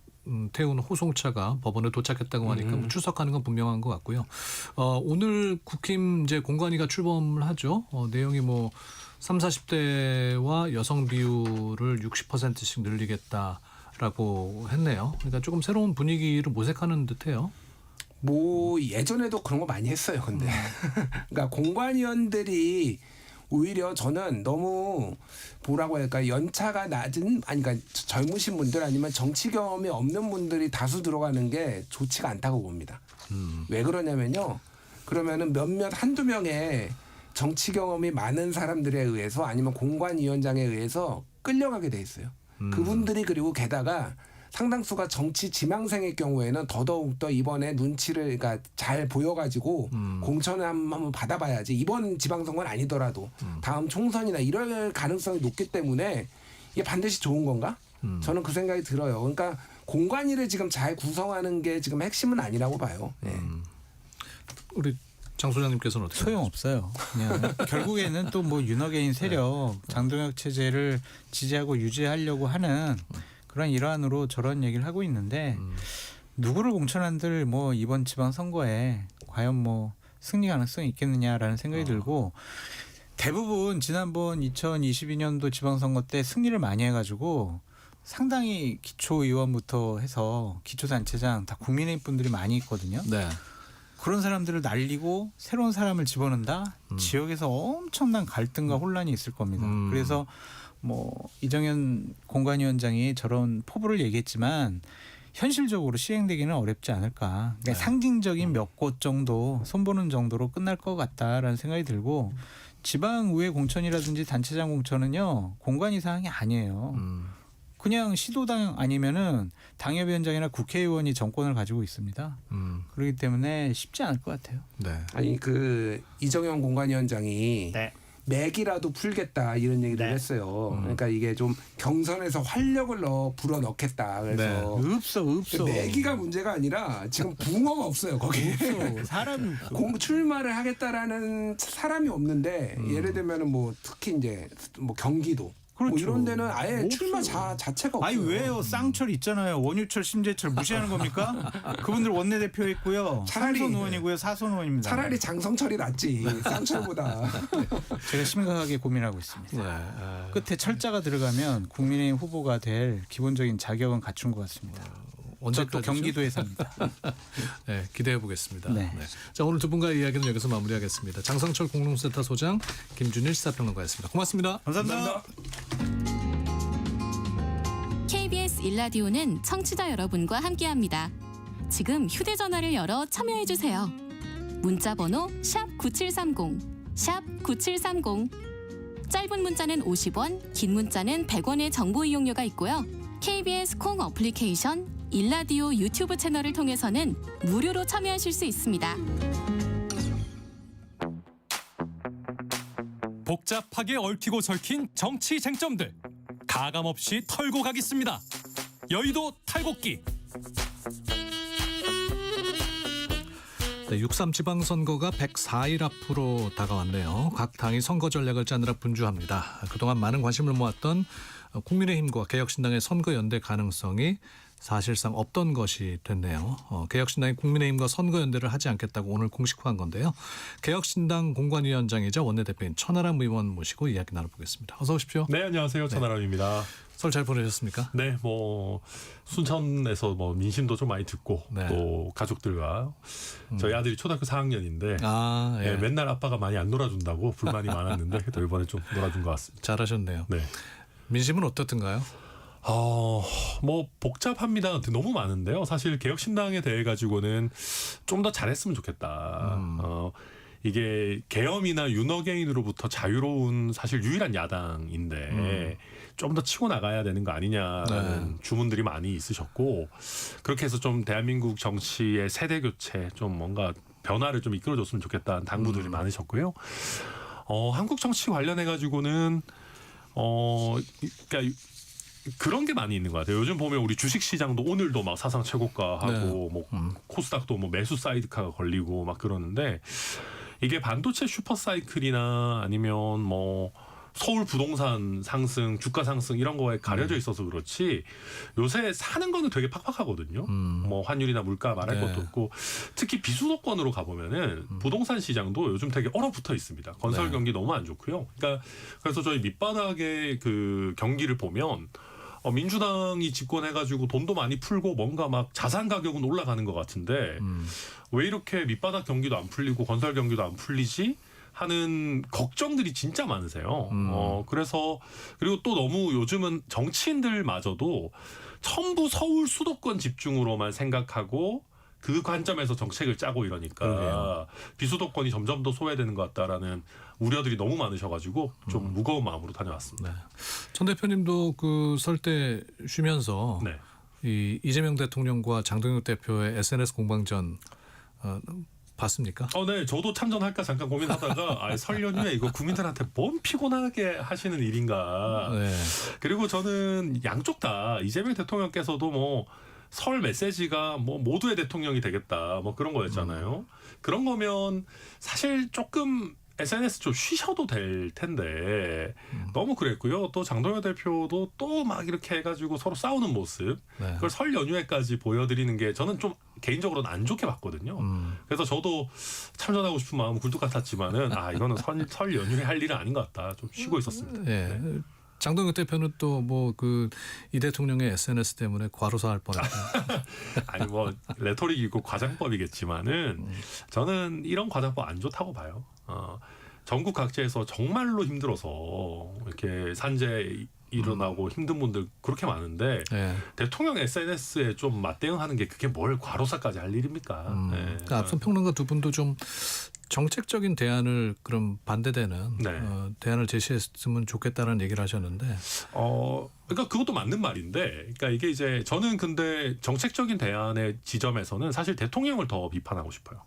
S2: 태운 호송차가 법원에 도착했다고 하니까 뭐 출석하는 건 분명한 것 같고요. 오늘 국힘 이제 공관위가 출범을 하죠. 내용이 뭐 30, 40대와 여성 비율을 60%씩 늘리겠다라고 했네요. 그러니까 조금 새로운 분위기를 모색하는 듯해요.
S15: 뭐 예전에도 그런 거 많이 했어요. 근데 그러니까 공관위원들이 오히려 저는 너무 뭐라고 할까 연차가 낮은 그러니까 젊으신 분들 아니면 정치 경험이 없는 분들이 다수 들어가는 게 좋지가 않다고 봅니다. 왜 그러냐면요. 그러면은 몇몇 한두 명의 정치 경험이 많은 사람들에 의해서 아니면 공관위원장에 의해서 끌려가게 돼 있어요. 그분들이 그리고 게다가 상당수가 정치 지망생의 경우에는 더더욱더 이번에 눈치를 그러니까 잘 보여가지고 공천을 한번 받아봐야지. 이번 지방선거는 아니더라도 다음 총선이나 이럴 가능성이 높기 때문에 이게 반드시 좋은 건가? 저는 그 생각이 들어요. 그러니까 공관위를 지금 잘 구성하는 게 지금 핵심은 아니라고 봐요. 네.
S2: 우리 장 소장님께서는 어떻게
S14: 소용없어요. 그냥 결국에는 또 뭐 윤호개인 세력, 장동혁 체제를 지지하고 유지하려고 하는 그런 일환으로 저런 얘기를 하고 있는데 누구를 공천한들 뭐 이번 지방선거에 과연 뭐 승리 가능성이 있겠느냐라는 생각이 들고 대부분 지난번 2022년도 지방선거 때 승리를 많이 해가지고 상당히 기초의원부터 해서 기초단체장 다 국민의힘 분들이 많이 있거든요.
S2: 네.
S14: 그런 사람들을 날리고 새로운 사람을 집어넣는다? 지역에서 엄청난 갈등과 혼란이 있을 겁니다. 그래서 뭐 이정현 공관위원장이 저런 포부를 얘기했지만 현실적으로 시행되기는 어렵지 않을까. 그러니까 상징적인 몇 곳 정도 손보는 정도로 끝날 것 같다라는 생각이 들고 지방의회 공천이라든지 단체장 공천은요. 공관위 사항이 아니에요. 그냥 시도당 아니면은 당협위원장이나 국회의원이 정권을 가지고 있습니다. 그렇기 때문에 쉽지 않을 것 같아요.
S2: 네.
S15: 아니 그 이정현 공관위원장이 맥이라도 풀겠다 이런 얘기를 했어요. 그러니까 이게 좀 경선에서 활력을 불어넣겠다. 그래서
S14: 없어.
S15: 맥이가 문제가 아니라 지금 붕어가 없어요. 거기
S14: 사람이
S15: 출마를 하겠다라는 사람이 없는데 예를 들면은 뭐 특히 이제 뭐 경기도
S14: 그렇죠.
S15: 뭐 이런 데는 아예 출마 자체가 없어요.
S14: 아니 왜요? 쌍철 있잖아요. 원유철, 심재철 무시하는 겁니까? 그분들 원내대표 있고요.
S15: 차라리
S14: 3선 의원이고요. 4선 의원입니다.
S15: 차라리 장성철이 낫지. 쌍철보다.
S14: 제가 심각하게 고민하고 있습니다. 끝에 철자가 들어가면 국민의힘 후보가 될 기본적인 자격은 갖춘 것 같습니다. 또 경기도에 삽니다.
S2: 네, 기대해 보겠습니다.
S14: 네.
S2: 네. 자, 오늘 두 분과의 이야기는 여기서 마무리하겠습니다. 장성철 공동센터 소장, 김준일 시사평론가였습니다. 고맙습니다.
S14: 감사합니다.
S3: KBS 일라디오는 청취자 여러분과 함께합니다. 지금 휴대전화를 열어 참여해주세요. 문자번호 샵9730, 샵9730. 짧은 문자는 50원, 긴 문자는 100원의 정보 이용료가 있고요. KBS 콩 어플리케이션, 일라디오 유튜브 채널을 통해서는 무료로 참여하실 수 있습니다.
S13: 복잡하게 얽히고 설킨 정치 쟁점들 가감없이 털고 가겠습니다. 여의도 탈곡기.
S2: 네, 6.3 지방선거가 104일 앞으로 다가왔네요. 각 당이 선거 전략을 짜느라 분주합니다. 그동안 많은 관심을 모았던 국민의힘과 개혁신당의 선거연대 가능성이 사실상 없던 것이 됐네요. 개혁신당이 국민의힘과 선거연대를 하지 않겠다고 오늘 공식화한 건데요. 개혁신당 공관위원장이자 원내대표인 천하람 의원 모시고 이야기 나눠보겠습니다. 어서 오십시오.
S16: 네, 안녕하세요. 천하람입니다.
S2: 설 잘 보내셨습니까?
S16: 네, 순천에서 민심도 좀 많이 듣고
S2: 네.
S16: 또 가족들과 저희 아들이 초등학교 4학년인데
S2: 예.
S16: 맨날 아빠가 많이 안 놀아준다고 불만이 많았는데 또 이번에 좀 놀아준 것 같습니다.
S2: 잘하셨네요.
S16: 네.
S2: 민심은 어떻든가요?
S16: 복잡합니다. 너무 많은데요. 사실 개혁신당에 대해 가지고는 좀 더 잘했으면 좋겠다. 이게 계엄이나 윤어게인으로부터 자유로운 사실 유일한 야당인데 좀 더 치고 나가야 되는 거 아니냐라는 주문들이 많이 있으셨고, 그렇게 해서 좀 대한민국 정치의 세대 교체, 좀 뭔가 변화를 좀 이끌어줬으면 좋겠다는 당부들이 많으셨고요. 한국 정치 관련해 가지고는 그러니까 그런 게 많이 있는 것 같아요. 요즘 보면 우리 주식 시장도 오늘도 막 사상 최고가하고 코스닥도 매수 사이드카가 걸리고 막 그러는데, 이게 반도체 슈퍼 사이클이나 아니면 서울 부동산 상승, 주가 상승 이런 거에 가려져 있어서 그렇지 요새 사는 거는 되게 팍팍하거든요. 환율이나 물가 말할 것도 없고, 특히 비수도권으로 가보면은 부동산 시장도 요즘 되게 얼어붙어 있습니다. 건설 경기 너무 안 좋고요. 그러니까 그래서 저희 밑바닥의 그 경기를 보면 민주당이 집권해가지고 돈도 많이 풀고 뭔가 막 자산 가격은 올라가는 것 같은데 왜 이렇게 밑바닥 경기도 안 풀리고 건설 경기도 안 풀리지? 하는 걱정들이 진짜 많으세요. 그래서 그리고 또 너무 요즘은 정치인들마저도 전부 서울 수도권 집중으로만 생각하고 그 관점에서 정책을 짜고 이러니까 비수도권이 점점 더 소외되는 것 같다라는 우려들이 너무 많으셔가지고 좀 무거운 마음으로 다녀왔습니다.
S2: 전 대표님도 그 설 때 쉬면서 이 이재명 대통령과 장동혁 대표의 SNS 공방전 봤습니까?
S16: 네, 저도 참전할까 잠깐 고민하다가 설 연휴에 이거 국민들한테 뭔 피곤하게 하시는 일인가. 그리고 저는 양쪽 다 이재명 대통령께서도 설 메시지가 모두의 대통령이 되겠다 그런 거였잖아요. 그런 거면 사실 조금 SNS 좀 쉬셔도 될 텐데 너무 그랬고요. 또 장동혁 대표도 또 막 이렇게 해가지고 서로 싸우는 모습, 그걸 설 연휴에까지 보여드리는 게 저는 좀 개인적으로는 안 좋게 봤거든요. 그래서 저도 참전하고 싶은 마음은 굴뚝 같았지만은 이거는 설 연휴에 할 일은 아닌 것 같다. 좀 쉬고 있었습니다.
S2: 장동혁 대표는 또 이 대통령의 SNS 때문에 과로사할 뻔했다.
S16: 아니 레토릭이 있고 과장법이겠지만은 저는 이런 과장법 안 좋다고 봐요. 전국 각지에서 정말로 힘들어서 이렇게 산재 일어나고 힘든 분들 그렇게 많은데 대통령 SNS에 좀 맞대응하는 게 그게 뭘 과로사까지 할 일입니까?
S2: 그러니까 앞선 평론가 두 분도 좀 정책적인 대안을 그럼 반대되는 대안을 제시했으면 좋겠다는 얘기를 하셨는데,
S16: 그러니까 그것도 맞는 말인데, 그러니까 이게 이제 저는 근데 정책적인 대안의 지점에서는 사실 대통령을 더 비판하고 싶어요.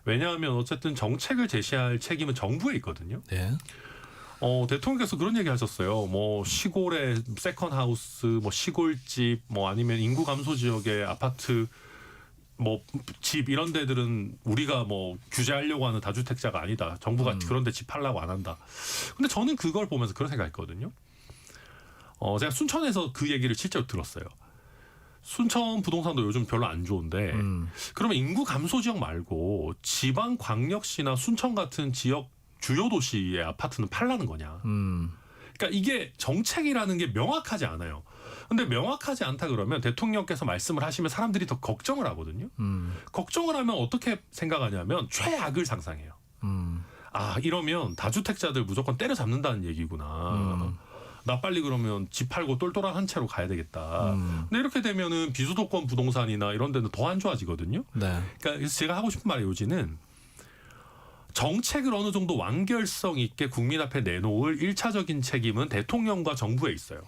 S16: 왜냐하면 어쨌든 정책을 제시할 책임은 정부에 있거든요. 대통령께서 그런 얘기 하셨어요. 시골의 세컨하우스, 시골집, 아니면 인구 감소 지역의 아파트, 집 이런 데들은 우리가 규제하려고 하는 다주택자가 아니다. 정부가 그런 데 집 팔라고 안 한다. 근데 저는 그걸 보면서 그런 생각했거든요. 제가 순천에서 그 얘기를 실제로 들었어요. 순천 부동산도 요즘 별로 안 좋은데 그러면 인구 감소 지역 말고 지방 광역시나 순천 같은 지역 주요 도시의 아파트는 팔라는 거냐. 그러니까 이게 정책이라는 게 명확하지 않아요. 근데 명확하지 않다 그러면 대통령께서 말씀을 하시면 사람들이 더 걱정을 하거든요. 걱정을 하면 어떻게 생각하냐면 최악을 상상해요. 이러면 다주택자들 무조건 때려잡는다는 얘기구나. 나 빨리 그러면 집 팔고 똘똘한 한 채로 가야 되겠다. 근데 이렇게 되면은 비수도권 부동산이나 이런 데는 더 안 좋아지거든요. 그러니까 그래서 제가 하고 싶은 말의 요지는 정책을 어느 정도 완결성 있게 국민 앞에 내놓을 1차적인 책임은 대통령과 정부에 있어요.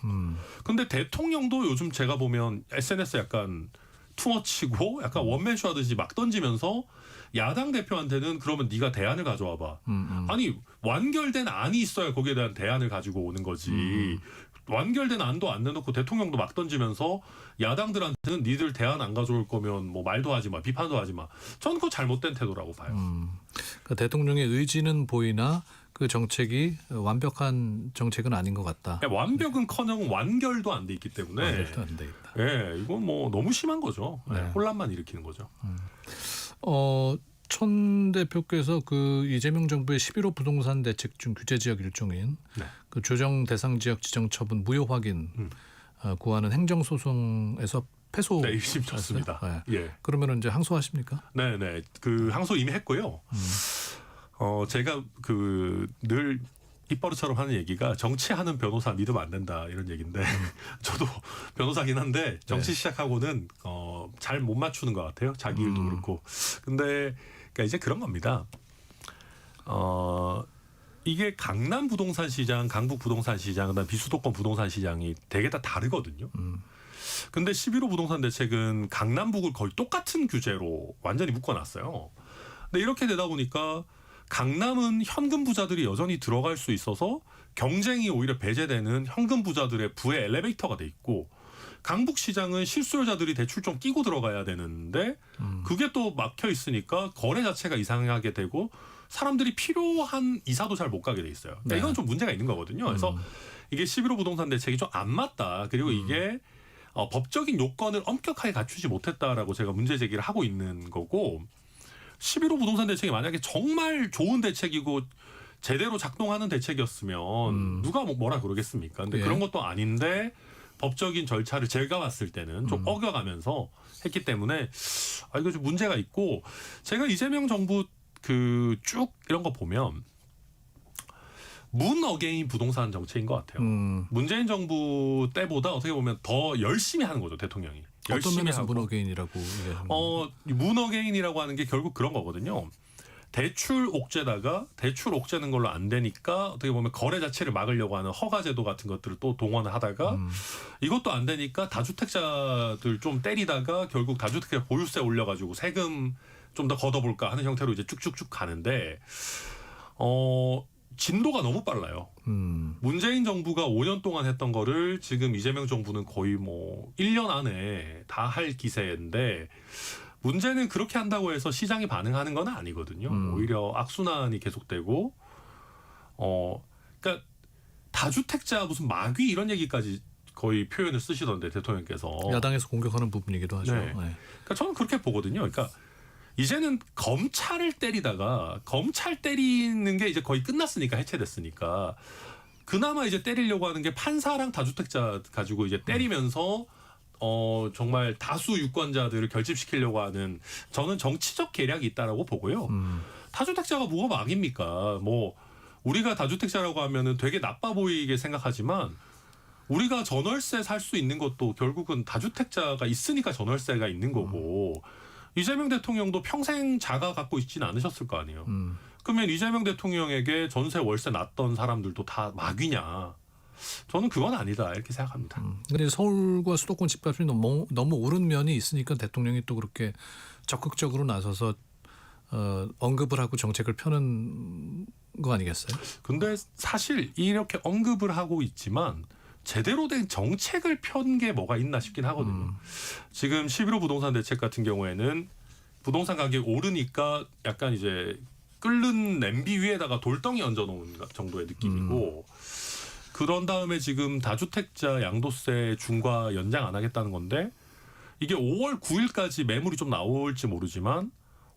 S16: 근데 대통령도 요즘 제가 보면 SNS 약간 투머치고 약간 원맨쇼 하듯이 막 던지면서 야당 대표한테는 그러면 네가 대안을 가져와 봐. 아니 완결된 안이 있어야 거기에 대한 대안을 가지고 오는 거지. 완결된 안도 안 내놓고 대통령도 막 던지면서 야당들한테는 니들 대안 안 가져올 거면 뭐 말도 하지 마, 비판도 하지 마. 저는 그거 잘못된 태도라고 봐요.
S2: 그러니까 대통령의 의지는 보이나 그 정책이 완벽한 정책은 아닌 것 같다.
S16: 완벽은커녕 완결도 안 돼 있기 때문에.
S2: 완결도 안 돼 있다.
S16: 예, 이건 뭐 너무 심한 거죠.
S2: 네.
S16: 혼란만 일으키는 거죠.
S2: 천 대표께서 그 이재명 정부의 11호 부동산 대책 중 규제 지역 일종인
S16: 네.
S2: 그 조정 대상 지역 지정 처분 무효 확인 구하는 행정 소송에서 패소.
S16: 네, 1심 졌습니다.
S2: 네.
S16: 예.
S2: 그러면은 이제 항소하십니까?
S16: 네. 그 항소 이미 했고요. 제가 그 늘 입버릇처럼 하는 얘기가 정치하는 변호사 믿으면 안 된다 이런 얘기인데 저도 변호사긴 한데 정치 시작하고는 잘 못 맞추는 것 같아요. 자기 일도 그렇고. 근데 그러니까 이제 그런 겁니다. 이게 강남 부동산 시장, 강북 부동산 시장, 그다음 비수도권 부동산 시장이 되게 다 다르거든요. 근데 11호 부동산 대책은 강남북을 거의 똑같은 규제로 완전히 묶어놨어요. 근데 이렇게 되다 보니까 강남은 현금 부자들이 여전히 들어갈 수 있어서 경쟁이 오히려 배제되는 현금 부자들의 부의 엘리베이터가 돼 있고, 강북 시장은 실수요자들이 대출 좀 끼고 들어가야 되는데 그게 또 막혀 있으니까 거래 자체가 이상하게 되고 사람들이 필요한 이사도 잘 못 가게 돼 있어요. 그러니까
S2: 네.
S16: 이건 좀 문제가 있는 거거든요. 그래서 이게 11호 부동산 대책이 좀 안 맞다. 그리고 이게 법적인 요건을 엄격하게 갖추지 못했다라고 제가 문제 제기를 하고 있는 거고, 11호 부동산 대책이 만약에 정말 좋은 대책이고 제대로 작동하는 대책이었으면 누가 뭐라 그러겠습니까? 근데
S2: 예.
S16: 그런 것도 아닌데 법적인 절차를 제가 봤을 때는 좀 어겨가면서 했기 때문에 이거 좀 문제가 있고, 제가 이재명 정부 그 쭉 이런 거 보면 문 어게인 부동산 정책인 것 같아요. 문재인 정부 때보다 어떻게 보면 더 열심히 하는 거죠, 대통령이.
S2: 어떤
S16: 열심히
S2: 면에서
S16: 하고.
S2: 문어게인이라고 얘기하는
S16: 문 어게인이라고 하는 게 결국 그런 거거든요. 대출 옥죄다가 대출 옥죄는 걸로 안 되니까 어떻게 보면 거래 자체를 막으려고 하는 허가제도 같은 것들을 또 동원을 하다가 이것도 안 되니까 다주택자들 좀 때리다가 결국 다주택자 보유세 올려가지고 세금 좀 더 걷어볼까 하는 형태로 이제 쭉쭉쭉 가는데 진도가 너무 빨라요. 문재인 정부가 5년 동안 했던 거를 지금 이재명 정부는 거의 뭐 1년 안에 다 할 기세인데, 문제는 그렇게 한다고 해서 시장이 반응하는 건 아니거든요. 오히려 악순환이 계속되고, 그러니까 다주택자 무슨 마귀 이런 얘기까지 거의 표현을 쓰시던데 대통령께서.
S2: 야당에서 공격하는 부분이기도 하죠.
S16: 네.
S2: 네.
S16: 그러니까 저는 그렇게 보거든요. 그러니까 이제는 검찰을 때리다가 검찰 때리는 게 이제 거의 끝났으니까, 해체됐으니까 그나마 이제 때리려고 하는 게 판사랑 다주택자 가지고 이제 때리면서 정말 다수 유권자들을 결집시키려고 하는, 저는 정치적 계략이 있다라고 보고요. 다주택자가 뭐가 막입니까? 뭐 우리가 다주택자라고 하면은 되게 나빠 보이게 생각하지만 우리가 전월세 살 수 있는 것도 결국은 다주택자가 있으니까 전월세가 있는 거고, 이재명 대통령도 평생 자가 갖고 있지는 않으셨을 거 아니에요. 그러면 이재명 대통령에게 전세 월세 났던 사람들도 다 마귀냐? 저는 그건 아니다 이렇게 생각합니다.
S2: 근데 서울과 수도권 집값이 너무 오른 면이 있으니까 대통령이 또 그렇게 적극적으로 나서서 언급을 하고 정책을 펴는 거 아니겠어요?
S16: 근데 사실 이렇게 언급을 하고 있지만 제대로 된 정책을 편 게 뭐가 있나 싶긴 하거든요. 지금 11호 부동산 대책 같은 경우에는 부동산 가격이 오르니까 약간 이제 끓는 냄비 위에다가 돌덩이 얹어놓은 정도의 느낌이고, 그런 다음에 지금 다주택자 양도세 중과 연장 안 하겠다는 건데, 이게 5월 9일까지 매물이 좀 나올지 모르지만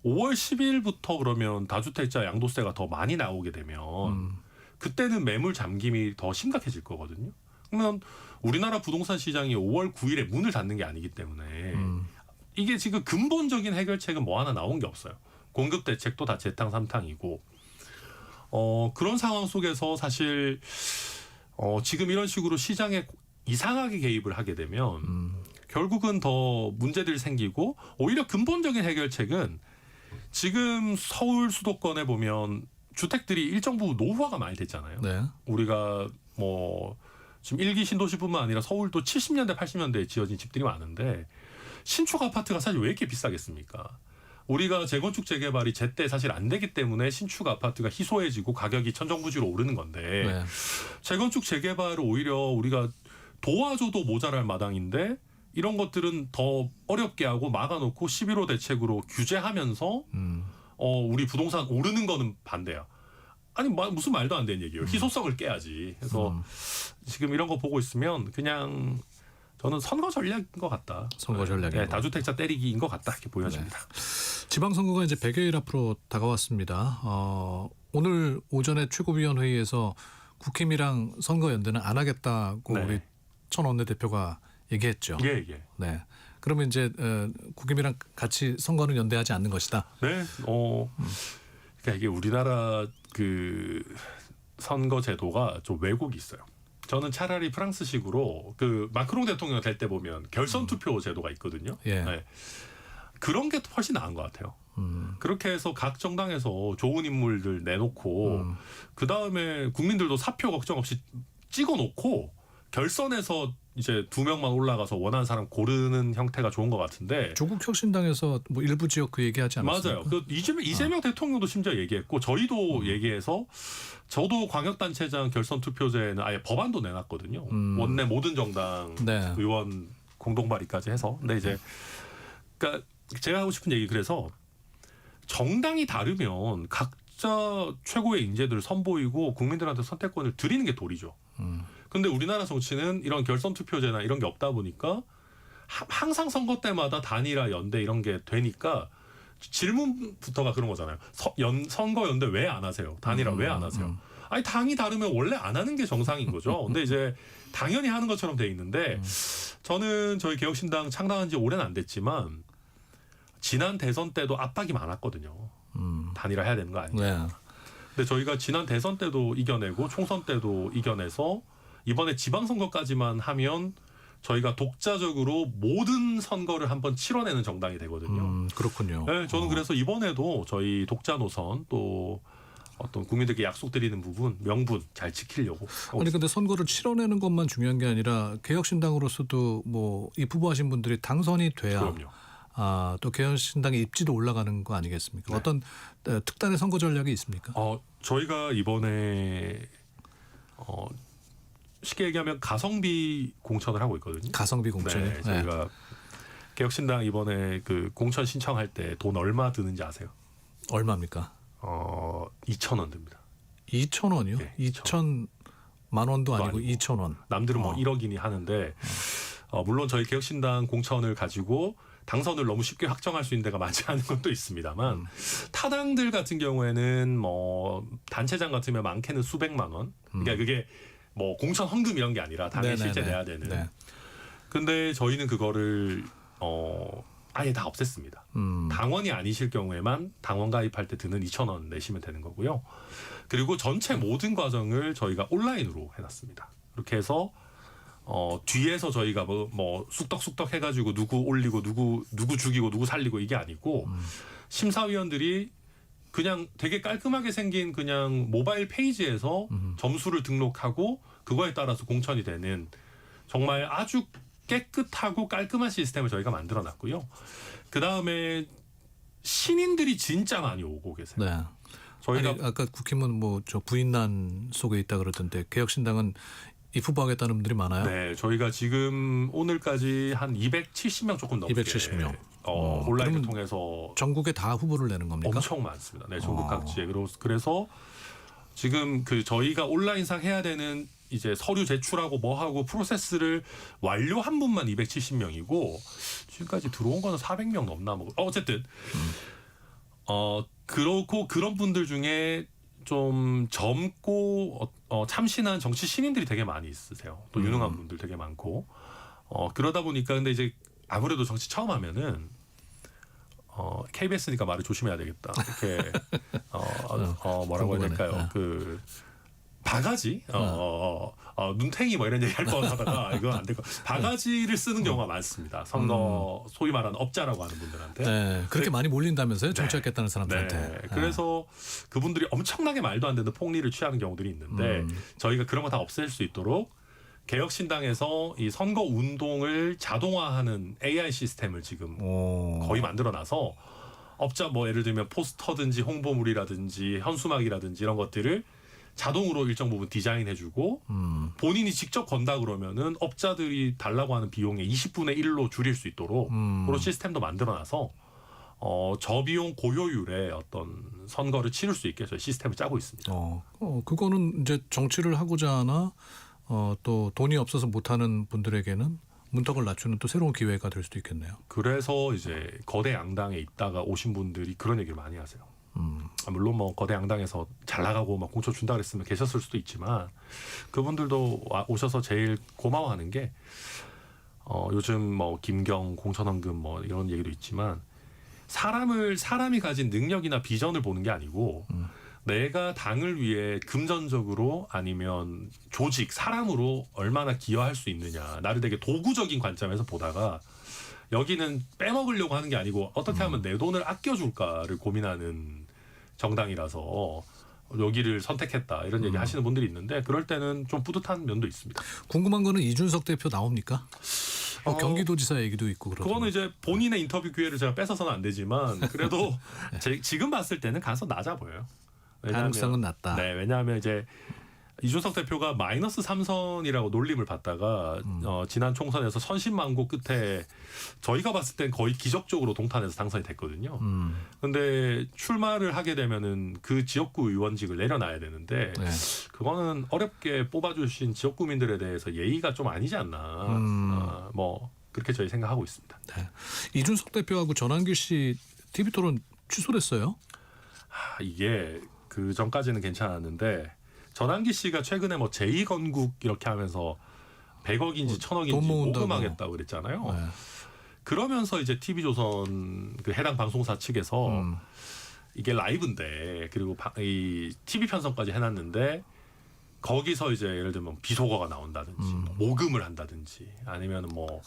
S16: 5월 10일부터 그러면 다주택자 양도세가 더 많이 나오게 되면 그때는 매물 잠김이 더 심각해질 거거든요. 그러면 우리나라 부동산 시장이 5월 9일에 문을 닫는 게 아니기 때문에 이게 지금 근본적인 해결책은 뭐 하나 나온 게 없어요. 공급 대책도 다 재탕삼탕이고, 그런 상황 속에서 사실 지금 이런 식으로 시장에 이상하게 개입을 하게 되면 결국은 더 문제들이 생기고, 오히려 근본적인 해결책은 지금 서울 수도권에 보면 주택들이 일정 부분 노후화가 많이 됐잖아요.
S2: 네.
S16: 우리가 뭐 지금 1기 신도시뿐만 아니라 서울도 70년대 80년대에 지어진 집들이 많은데 신축 아파트가 사실 왜 이렇게 비싸겠습니까? 우리가 재건축 재개발이 제때 사실 안 되기 때문에 신축 아파트가 희소해지고 가격이 천정부지로 오르는 건데
S2: 네.
S16: 재건축 재개발을 오히려 우리가 도와줘도 모자랄 마당인데 이런 것들은 더 어렵게 하고 막아놓고 11호 대책으로 규제하면서 우리 부동산 오르는 거는 반대야. 아니 무슨 말도 안 되는 얘기예요. 희소성을 깨야지. 그래서 지금 이런 거 보고 있으면 그냥 저는 선거 전략인 것 같다.
S2: 선거 전략인
S16: 네,
S2: 것
S16: 다주택자 때리기인 것 같다 이렇게 보여집니다.
S2: 지방선거가 이제 100여일 앞으로 다가왔습니다. 오늘 오전에 최고위원회의에서 국힘이랑 선거연대는 안 하겠다고
S16: 네.
S2: 우리 천 원내대표가 얘기했죠.
S16: 예.
S2: 네. 그러면 이제 국힘이랑 같이 선거는 연대하지 않는 것이다.
S16: 네. 그러니까 이게 우리나라 그 선거 제도가 좀 왜곡이 있어요. 저는 차라리 프랑스식으로 그 마크롱 대통령 될 때 보면 결선 투표 제도가 있거든요.
S2: 예.
S16: 네. 그런 게 훨씬 나은 것 같아요. 그렇게 해서 각 정당에서 좋은 인물들 내놓고 그 다음에 국민들도 사표 걱정 없이 찍어놓고 결선에서 이제 2명만 올라가서 원하는 사람 고르는 형태가 좋은 것 같은데.
S2: 조국 혁신당에서 뭐 일부 지역 그 얘기하지 않았습니까?
S16: 맞아요. 그 이재명 대통령도 심지어 얘기했고 저희도 얘기해서 저도 광역단체장 결선 투표제는 아예 법안도 내놨거든요. 원내 모든 정당
S2: 네.
S16: 의원 공동 발의까지 해서. 근데 이제 그러니까 제가 하고 싶은 얘기 그래서 정당이 다르면 각자 최고의 인재들을 선보이고 국민들한테 선택권을 드리는 게 도리죠. 근데 우리나라 정치는 이런 결선 투표제나 이런 게 없다 보니까 항상 선거 때마다 단일화 연대 이런 게 되니까 질문부터가 그런 거잖아요. 선거 연대 왜 안 하세요? 단일화 왜 안 하세요? 아니 당이 다르면 원래 안 하는 게 정상인 거죠. 근데 이제 당연히 하는 것처럼 돼 있는데 저는 저희 개혁신당 창당한 지 오래는 안 됐지만 지난 대선 때도 압박이 많았거든요. 단일화 해야 되는 거 아니냐.
S2: 네.
S16: 근데 저희가 지난 대선 때도 이겨내고 총선 때도 이겨내서 이번에 지방선거까지만 하면 저희가 독자적으로 모든 선거를 한번 치러내는 정당이 되거든요.
S2: 그렇군요.
S16: 네, 저는 그래서 이번에도 저희 독자 노선 또 어떤 국민들께 약속드리는 부분 명분 잘 지키려고.
S2: 아니 근데 선거를 치러내는 것만 중요한 게 아니라 개혁신당으로서도 뭐 입후보하신 분들이 당선이 돼야
S16: 그럼요.
S2: 또 개혁신당의 입지도 올라가는 거 아니겠습니까?
S16: 네.
S2: 어떤 특단의 선거 전략이 있습니까?
S16: 저희가 이번에 쉽게 얘기하면 가성비 공천을 하고 있거든요.
S2: 가성비 공천이요?
S16: 네, 저희가 개혁신당 이번에 그 공천 신청할 때 돈 얼마 드는지 아세요?
S2: 얼마입니까?
S16: 2,000원 듭니다.
S2: 2,000원이요?
S16: 네,
S2: 2,000만 원도 아니고 2,000원.
S16: 남들은 뭐 1억이니 하는데 물론 저희 개혁신당 공천을 가지고 당선을 너무 쉽게 확정할 수 있는 데가 많지 않은 것도 있습니다만 타당들 같은 경우에는 뭐 단체장 같으면 많게는 수백만 원. 그러니까 그게 뭐 공천 헌금 이런 게 아니라 당에 실제 내야 되는.
S2: 네.
S16: 근데 저희는 그거를 아예 다 없앴습니다. 당원이 아니실 경우에만 당원 가입할 때 드는 2,000원 내시면 되는 거고요. 그리고 전체 모든 과정을 저희가 온라인으로 해놨습니다. 그렇게 해서 뒤에서 저희가 뭐 쑥덕쑥덕 해가지고 누구 올리고 누구 죽이고 누구 살리고 이게 아니고 심사위원들이 그냥 되게 깔끔하게 생긴 그냥 모바일 페이지에서 점수를 등록하고 그거에 따라서 공천이 되는 정말 아주 깨끗하고 깔끔한 시스템을 저희가 만들어놨고요. 그 다음에 신인들이 진짜 많이 오고 계세요.
S2: 네.
S16: 저희가
S2: 아니, 아까 국힘은 뭐 저 부인난 속에 있다 그러던데 개혁신당은 입후보하겠다는 분들이 많아요.
S16: 네, 저희가 지금 오늘까지 한 270명 조금 넘게
S2: 270명.
S16: 온라인을 통해서
S2: 전국에 다 후보를 내는 겁니까?
S16: 엄청 많습니다. 네, 전국 각지에. 그래서 지금 그 저희가 온라인상 해야 되는 이제 서류 제출하고 뭐 하고 프로세스를 완료한 분만 270명이고 지금까지 들어온 거는 400명 넘나 뭐 어쨌든 그렇고 그런 분들 중에 좀 젊고 참신한 정치 신인들이 되게 많이 있으세요. 또 유능한 분들 되게 많고 그러다 보니까 근데 이제 아무래도 정치 처음 하면은 KBS니까 말을 조심해야 되겠다. 이렇게 뭐라고 해야 될까요? 그 바가지, 눈탱이 뭐 이런 얘기 할 뻔하다가 이거 안 될 거. 바가지를 쓰는 경우가 많습니다. 선거 소위 말하는 업자라고 하는 분들한테.
S2: 네, 그렇게 많이 몰린다면서요? 정치하겠다는 사람들한테.
S16: 네. 그래서 그분들이 엄청나게 말도 안 되는 폭리를 취하는 경우들이 있는데 저희가 그런 거 다 없앨 수 있도록 개혁신당에서 이 선거 운동을 자동화하는 AI 시스템을 지금 거의 만들어놔서 업자 뭐 예를 들면 포스터든지 홍보물이라든지 현수막이라든지 이런 것들을 자동으로 일정 부분 디자인해주고 본인이 직접 건다 그러면은 업자들이 달라고 하는 비용의 20분의 1로 줄일 수 있도록 그런 시스템도 만들어놔서 저비용 고효율의 어떤 선거를 치를 수 있게 저희 시스템을 짜고 있습니다.
S2: 그거는 이제 정치를 하고자 하나 또 돈이 없어서 못하는 분들에게는 문턱을 낮추는 또 새로운 기회가 될 수도 있겠네요.
S16: 그래서 이제 거대 양당에 있다가 오신 분들이 그런 얘기를 많이 하세요. 물론 뭐 거대 양당에서 잘 나가고 막 공천 준다 그랬으면 계셨을 수도 있지만 그분들도 오셔서 제일 고마워하는 게 요즘 뭐 김경 공천원금 뭐 이런 얘기도 있지만 사람이 가진 능력이나 비전을 보는 게 아니고 내가 당을 위해 금전적으로 아니면 조직 사람으로 얼마나 기여할 수 있느냐 나를 되게 도구적인 관점에서 보다가 여기는 빼먹으려고 하는 게 아니고 어떻게 하면 내 돈을 아껴줄까를 고민하는 정당이라서 여기를 선택했다 이런 얘기 하시는 분들이 있는데 그럴 때는 좀 뿌듯한 면도 있습니다.
S2: 궁금한 거는 이준석 대표 나옵니까? 경기도지사 얘기도 있고 그러더라고요.
S16: 그거는 이제 본인의 인터뷰 기회를 제가 뺏어서는 안 되지만 그래도 지금 봤을 때는 가서 낮아 보여요.
S2: 가능성은 낮다.
S16: 네, 왜냐하면 이제 이준석 대표가 마이너스 3선이라고 놀림을 받다가 지난 총선에서 선신망고 끝에 저희가 봤을 땐 거의 기적적으로 동탄에서 당선이 됐거든요. 근데 출마를 하게 되면은 그 지역구 의원직을 내려놔야 되는데 그거는 어렵게 뽑아주신 지역구민들에 대해서 예의가 좀 아니지 않나. 뭐 그렇게 저희 생각하고 있습니다.
S2: 네. 이준석 대표하고 전환길 씨 TV 토론 취소됐어요?
S16: 이게 그 전까지는 괜찮았는데 전환기 씨가 최근에 뭐 제2건국 이렇게 하면서 100억인지 1000억인지 모금하겠다고 그랬잖아요.
S2: 네.
S16: 그러면서 이제 TV조선 그 해당 방송사 측에서 이게 라이브인데 그리고 이 TV 편성까지 해놨는데 거기서 이제 예를 들면 비속어가 나온다든지 모금을 한다든지 아니면 뭐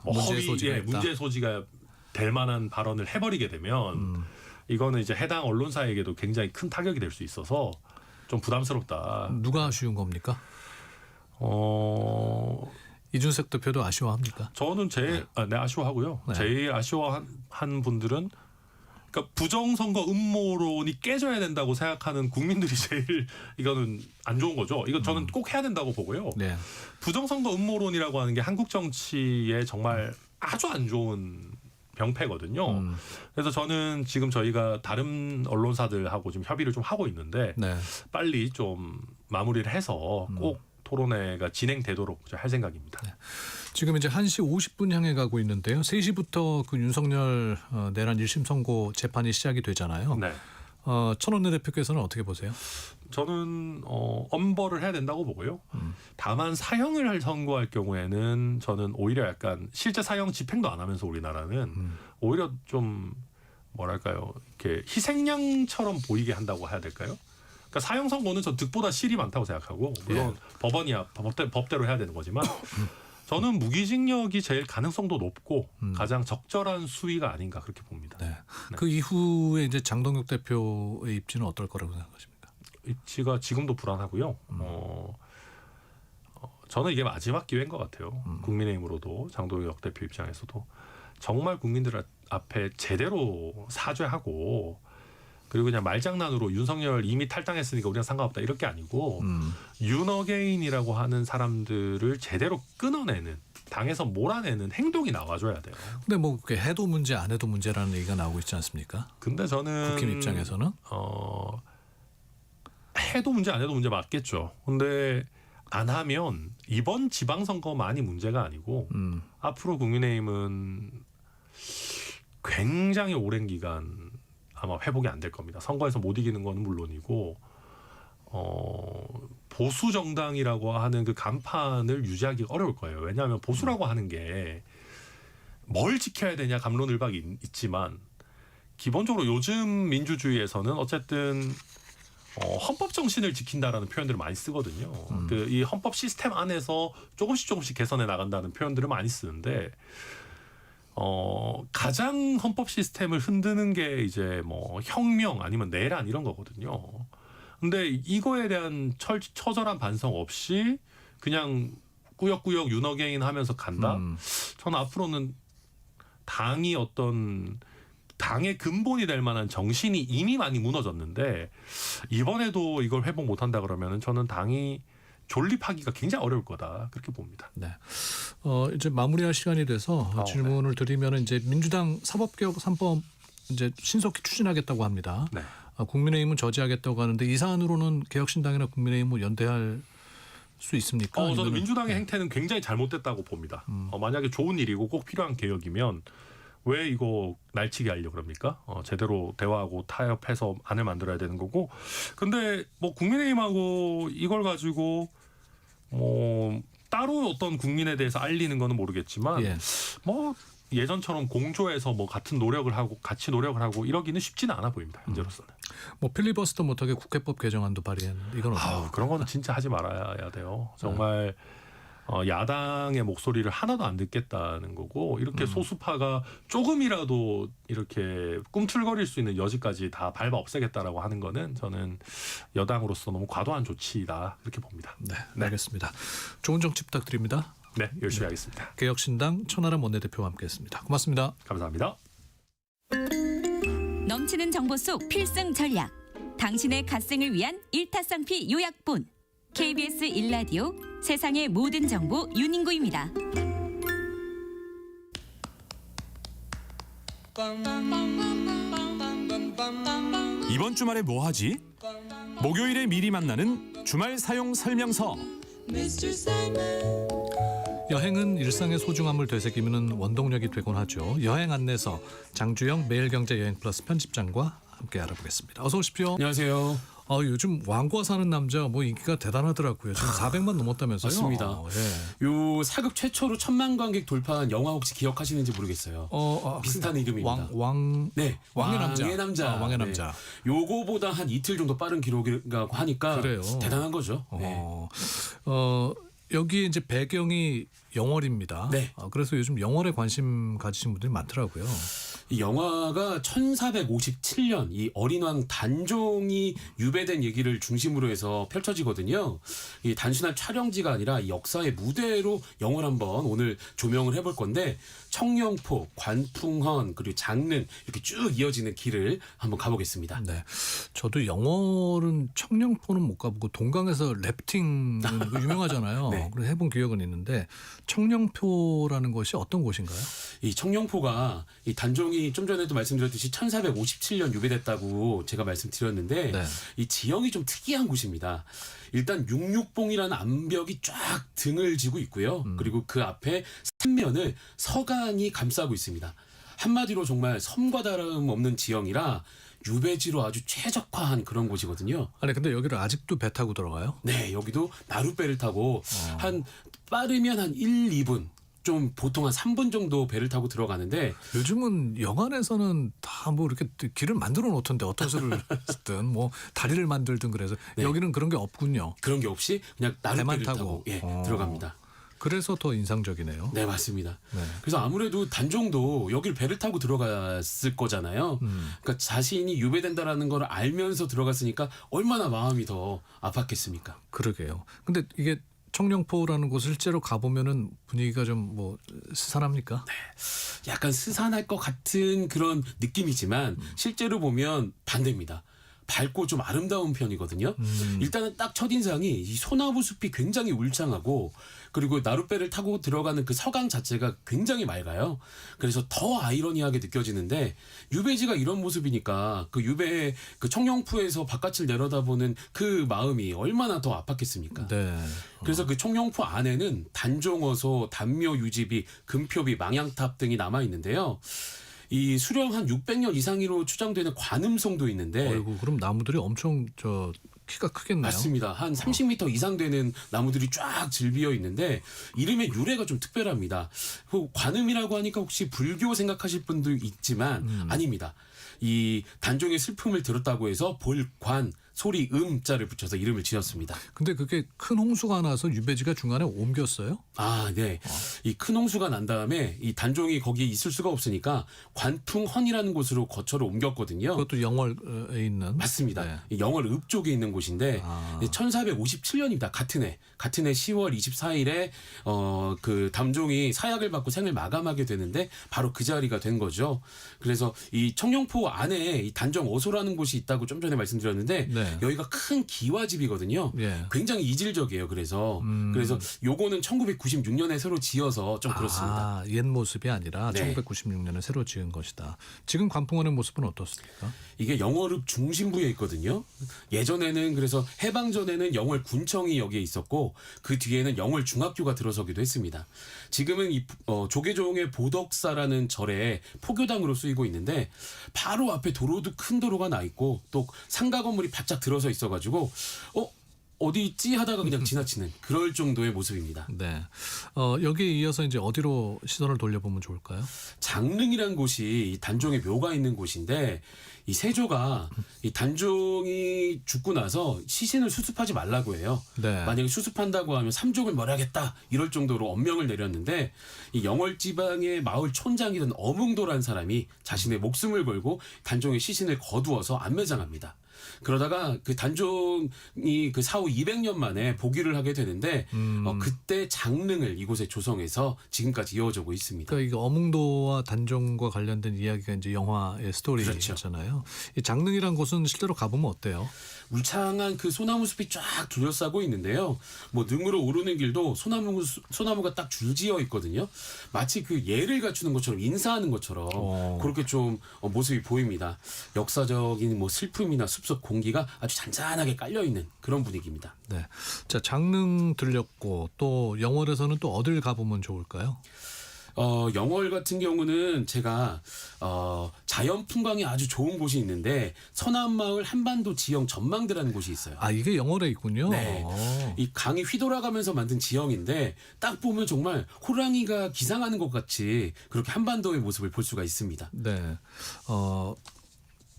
S16: 문제 소지가 될 만한 발언을 해버리게 되면 이거는 이제 해당 언론사에게도 굉장히 큰 타격이 될 수 있어서 좀 부담스럽다.
S2: 누가 아쉬운 겁니까? 이준석 대표도 아쉬워합니까?
S16: 저는 제일 아쉬워하고요.
S2: 네.
S16: 제일 아쉬워한 분들은 그러니까 부정선거 음모론이 깨져야 된다고 생각하는 국민들이 제일 이거는 안 좋은 거죠. 이거 저는 꼭 해야 된다고 보고요.
S2: 네.
S16: 부정선거 음모론이라고 하는 게 한국 정치에 정말 아주 안 좋은 병폐거든요. 그래서 저는 지금 저희가 다른 언론사들하고 좀 협의를 좀 하고 있는데 빨리 좀 마무리를 해서 꼭 토론회가 진행되도록 할 생각입니다.
S2: 네. 지금 이제 1시 50분 향해 가고 있는데요. 3시부터 그 윤석열 내란 1심 선고 재판이 시작이 되잖아요.
S16: 네.
S2: 천원내 대표께서는 어떻게 보세요?
S16: 저는 엄벌을 해야 된다고 보고요. 다만 사형을 선고할 경우에는 저는 오히려 약간 실제 사형 집행도 안 하면서 우리나라는 오히려 좀 뭐랄까요 이렇게 희생양처럼 보이게 한다고 해야 될까요? 그러니까 사형 선고는 전 득보다 실이 많다고 생각하고 물론 법원이야 법대로 해야 되는 거지만 저는 무기징역이 제일 가능성도 높고 가장 적절한 수위가 아닌가 그렇게 봅니다.
S2: 네. 그 이후에 이제 장동혁 대표의 입지는 어떨 거라고 생각하십니까?
S16: 입지가 지금도 불안하고요. 저는 이게 마지막 기회인 것 같아요. 국민의힘으로도 장동혁 대표 입장에서도 정말 국민들 앞에 제대로 사죄하고 그리고 그냥 말장난으로 윤석열 이미 탈당했으니까 우리랑 상관없다 이럴 게 아니고 윤어게인이라고 하는 사람들을 제대로 끊어내는 당에서 몰아내는 행동이 나와줘야 돼요.
S2: 근데 뭐 그게 해도 문제 안 해도 문제라는 얘기가 나오고 있지 않습니까?
S16: 근데 저는
S2: 국힘 입장에서는
S16: 해도 문제 안 해도 문제 맞겠죠. 근데 안 하면 이번 지방선거만이 문제가 아니고 앞으로 국민의힘은 굉장히 오랜 기간 아마 회복이 안 될 겁니다. 선거에서 못 이기는 건 물론이고 보수 정당이라고 하는 그 간판을 유지하기가 어려울 거예요. 왜냐하면 보수라고 하는 게 뭘 지켜야 되냐 갑론을박이 있지만 기본적으로 요즘 민주주의에서는 어쨌든 헌법 정신을 지킨다라는 표현들을 많이 쓰거든요. 그 이 헌법 시스템 안에서 조금씩 개선해 나간다는 표현들을 많이 쓰는데 가장 헌법 시스템을 흔드는 게 이제 뭐 혁명 아니면 내란 이런 거거든요. 근데 이거에 대한 처절한 반성 없이 그냥 꾸역꾸역 윤어게인 하면서 간다? 저는 앞으로는 당이 어떤 당의 근본이 될 만한 정신이 이미 많이 무너졌는데 이번에도 이걸 회복 못한다 그러면은 저는 당이 존립하기가 굉장히 어려울 거다 그렇게 봅니다.
S2: 네. 이제 마무리할 시간이 돼서 질문을 드리면 이제 민주당 사법개혁 3법 이제 신속히 추진하겠다고 합니다.
S16: 네.
S2: 국민의힘은 저지하겠다고 하는데 이 사안으로는 개혁신당이나 국민의힘은 연대할 수 있습니까?
S16: 저는
S2: 이거는?
S16: 민주당의 행태는 굉장히 잘못됐다고 봅니다. 만약에 좋은 일이고 꼭 필요한 개혁이면 왜 이거 날치기 하려고 그럽니까? 제대로 대화하고 타협해서 안을 만들어야 되는 거고. 근데 뭐 국민의힘하고 이걸 가지고 뭐 따로 어떤 국민에 대해서 알리는 거는 모르겠지만 뭐 예전처럼 공조해서 뭐 같은 노력을 하고 같이 노력을 하고 이러기는 쉽지는 않아 보입니다. 현재로서는.
S2: 뭐 필리버스터 못하게 국회법 개정안도 발의했는데 이건 어떻게?
S16: 그런 거는 진짜 하지 말아야 돼요. 정말 야당의 목소리를 하나도 안 듣겠다는 거고 이렇게 소수파가 조금이라도 이렇게 꿈틀거릴 수 있는 여지까지 다 밟아 없애겠다라고 하는 거는 저는 여당으로서 너무 과도한 조치다 이렇게 봅니다.
S2: 네, 알겠습니다. 좋은 정치 부탁드립니다.
S16: 네, 열심히 하겠습니다.
S2: 개혁신당 천하람 원내대표와 함께했습니다. 고맙습니다.
S16: 감사합니다.
S3: 넘치는 정보 속 필승 전략. 당신의 갓생을 위한 일타쌍피 요약본. KBS 1라디오 세상의 모든 정보 윤인구입니다.
S13: 이번 주말에 뭐 하지? 목요일에 미리 만나는 주말 사용 설명서.
S2: 여행은 일상의 소중함을 되새기는 원동력이 되곤 하죠. 여행 안내서 장주영 매일경제 여행 플러스 편집장과 함께 알아보겠습니다. 어서 오십시오.
S17: 안녕하세요.
S2: 요즘 왕과 사는 남자 뭐 인기가 대단하더라고요. 지금 400만 넘었다면서요?
S17: 맞습니다.
S2: 예.
S17: 요 사극 최초로 1000만 관객 돌파한 영화 혹시 기억하시는지 모르겠어요. 비슷한 이름입니다.
S2: 네, 왕의 남자. 왕의 남자.
S17: 네. 요거보다 한 이틀 정도 빠른 기록이라고 하니까
S2: 그래요.
S17: 대단한 거죠. 네.
S2: 여기 이제 배경이 영월입니다.
S17: 네.
S2: 그래서 요즘 영월에 관심 가지신 분들이 많더라고요.
S17: 이 영화가 1457년 이 어린왕 단종이 유배된 얘기를 중심으로 해서 펼쳐지거든요. 이 단순한 촬영지가 아니라 이 역사의 무대로 영월 한번 오늘 조명을 해볼 건데 청령포, 관풍헌 그리고 장릉 이렇게 쭉 이어지는 길을 한번 가보겠습니다.
S2: 네, 저도 영월은 청령포는 못 가보고 동강에서 래프팅 유명하잖아요.
S17: 네.
S2: 그래서 해본 기억은 있는데 청령포라는 곳이 어떤 곳인가요?
S17: 이 청령포가 이 단종이 좀 전에도 말씀드렸듯이 1457년 유배됐다고 제가 말씀드렸는데 이 지형이 좀 특이한 곳입니다. 일단 66봉이라는 암벽이 쫙 등을 지고 있고요. 그리고 그 앞에 삼면을 서강이 감싸고 있습니다. 한마디로 정말 섬과 다름없는 지형이라 유배지로 아주 최적화한 그런 곳이거든요.
S2: 아니 근데 여기를 아직도 배 타고 들어가요?
S17: 네, 여기도 나룻배를 타고 한 빠르면 한 1, 2분 좀 보통 한 3분 정도 배를 타고 들어가는데
S2: 요즘은 영안에서는 다 뭐 이렇게 길을 만들어 놓던데 어떤 수를 쓰든 뭐 다리를 만들든 그래서 여기는 그런 게 없군요.
S17: 그런 게 없이 그냥 나룻배를 타고 들어갑니다.
S2: 그래서 더 인상적이네요.
S17: 네, 맞습니다. 그래서 아무래도 단종도 여길 배를 타고 들어갔을 거잖아요. 그러니까 자신이 유배된다라는 걸 알면서 들어갔으니까 얼마나 마음이 더 아팠겠습니까?
S2: 그러게요. 근데 이게 청령포라는 곳 실제로 가보면은 분위기가 좀 뭐 스산합니까?
S17: 네, 약간 스산할 것 같은 그런 느낌이지만 실제로 보면 반대입니다. 밝고 좀 아름다운 편이거든요. 일단은 딱 첫인상이 이 소나무 숲이 굉장히 울창하고 그리고 나룻배를 타고 들어가는 그 서강 자체가 굉장히 맑아요. 그래서 더 아이러니하게 느껴지는데 유배지가 이런 모습이니까 그 유배 그 청령포에서 바깥을 내려다보는 그 마음이 얼마나 더 아팠겠습니까?
S2: 네.
S17: 그래서 그 청령포 안에는 단종어소, 단묘 유지비, 금표비, 망향탑 등이 남아 있는데요. 이 수령 한 600년 이상으로 추정되는 관음성도 있는데
S2: 그럼 나무들이 엄청 키가 크겠네요.
S17: 맞습니다. 한 30m 이상 되는 나무들이 쫙 질비어 있는데 이름의 유래가 좀 특별합니다. 관음이라고 하니까 혹시 불교 생각하실 분도 있지만 아닙니다. 이 단종의 슬픔을 들었다고 해서 볼관 소리 자를 붙여서 이름을 지었습니다.
S2: 근데 그게 큰 홍수가 나서 유배지가 중간에 옮겼어요?
S17: 아, 네. 이 큰 홍수가 난 다음에 이 단종이 거기에 있을 수가 없으니까 관풍헌이라는 곳으로 거처를 옮겼거든요.
S2: 그것도 영월에 있는.
S17: 맞습니다.
S2: 네.
S17: 이 영월 읍 쪽에 있는 곳인데 1457년입니다. 같은 해 10월 24일에 그 담종이 사약을 받고 생을 마감하게 되는데 바로 그 자리가 된 거죠. 그래서 이 청룡포 안에 이 단정 어소라는 곳이 있다고 좀 전에 말씀드렸는데
S2: 네.
S17: 여기가 큰 기와집이거든요.
S2: 예.
S17: 굉장히 이질적이에요. 그래서 요거는 1996년에 새로 지어서 좀 그렇습니다.
S2: 아, 옛 모습이 아니라
S17: 네.
S2: 1996년에 새로 지은 것이다. 지금 관풍원의 모습은 어떻습니까?
S17: 이게 영월읍 중심부에 있거든요. 예전에는 그래서 해방 전에는 영월 군청이 여기에 있었고 그 뒤에는 영월 중학교가 들어서기도 했습니다. 지금은 이 조계종의 보덕사라는 절에 포교당으로 쓰이고 있는데 바로 앞에 도로도 큰 도로가 나 있고 또 상가 건물이 바짝 들어서 있어가지고 어디 있지 하다가 그냥 지나치는 그럴 정도의 모습입니다.
S2: 네. 여기에 이어서 이제 어디로 시선을 돌려보면 좋을까요?
S17: 장릉이라는 곳이 이 단종의 묘가 있는 곳인데 이 세조가 이 단종이 죽고 나서 시신을 수습하지 말라고 해요.
S2: 네.
S17: 만약에 수습한다고 하면 삼족을 멸하겠다 이럴 정도로 엄명을 내렸는데 이 영월 지방의 마을 촌장이던 어뭉도라는 사람이 자신의 목숨을 걸고 단종의 시신을 거두어서 안매장합니다. 그러다가 그 단종이 그 사후 200년 만에 복위를 하게 되는데 그때 장릉을 이곳에 조성해서 지금까지 이어지고 있습니다.
S2: 그러니까 이게 어뭉도와 단종과 관련된 이야기가 이제 영화의 스토리잖아요. 이 장릉이란 곳은 실제로 가보면 어때요?
S17: 울창한 그 소나무 숲이 쫙 둘러싸고 있는데요. 뭐 능으로 오르는 길도 소나무가 딱 줄지어 있거든요. 마치 그 예를 갖추는 것처럼 인사하는 것처럼 그렇게 좀 모습이 보입니다. 역사적인 뭐 슬픔이나 숲속 공기가 아주 잔잔하게 깔려 있는 그런 분위기입니다.
S2: 네. 자, 장릉 들렸고 또 영월에서는 또 어딜 가보면 좋을까요?
S17: 영월 같은 경우는 제가 자연 풍광이 아주 좋은 곳이 있는데 서남마을 한반도 지형 전망대라는 곳이 있어요.
S2: 아, 이게 영월에 있군요.
S17: 네. 이 강이 휘돌아가면서 만든 지형인데 딱 보면 정말 호랑이가 기상하는 것 같이 그렇게 한반도의 모습을 볼 수가 있습니다.
S2: 네.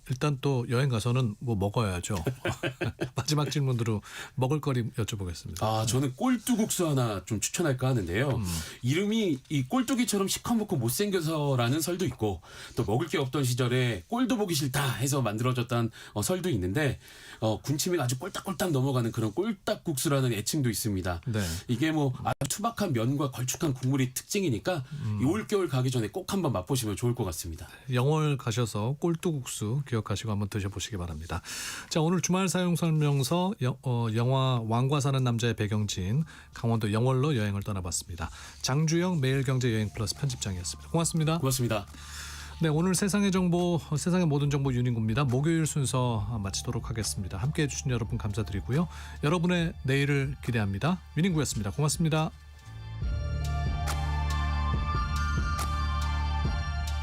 S2: 일단 또 여행 가서는 뭐 먹어야죠. 마지막 질문으로 먹을거리 여쭤보겠습니다.
S17: 아, 저는 꼴뚜국수 하나 좀 추천할까 하는데요. 이름이 이 꼴뚜기처럼 시커멓고 못생겨서라는 설도 있고 또 먹을 게 없던 시절에 꼴도 보기 싫다 해서 만들어졌다는 설도 있는데 군침이 아주 꼴딱꼴딱 넘어가는 그런 꼴딱국수라는 애칭도 있습니다.
S2: 네.
S17: 이게 뭐 아주 투박한 면과 걸쭉한 국물이 특징이니까 이 올겨울 가기 전에 꼭 한번 맛보시면 좋을 것 같습니다.
S2: 영월 가셔서 꼴뚜국수 기억하시고 한번 드셔보시기 바랍니다. 자, 오늘 주말 사용 설명서 영화 왕과 사는 남자의 배경지인 강원도 영월로 여행을 떠나봤습니다. 장주영 매일경제 여행 플러스 편집장이었습니다. 고맙습니다.
S17: 고맙습니다.
S2: 네, 오늘 세상의 정보, 세상의 모든 정보 윤인구입니다. 목요일 순서 마치도록 하겠습니다. 함께해 주신 여러분 감사드리고요. 여러분의 내일을 기대합니다. 윤인구였습니다. 고맙습니다.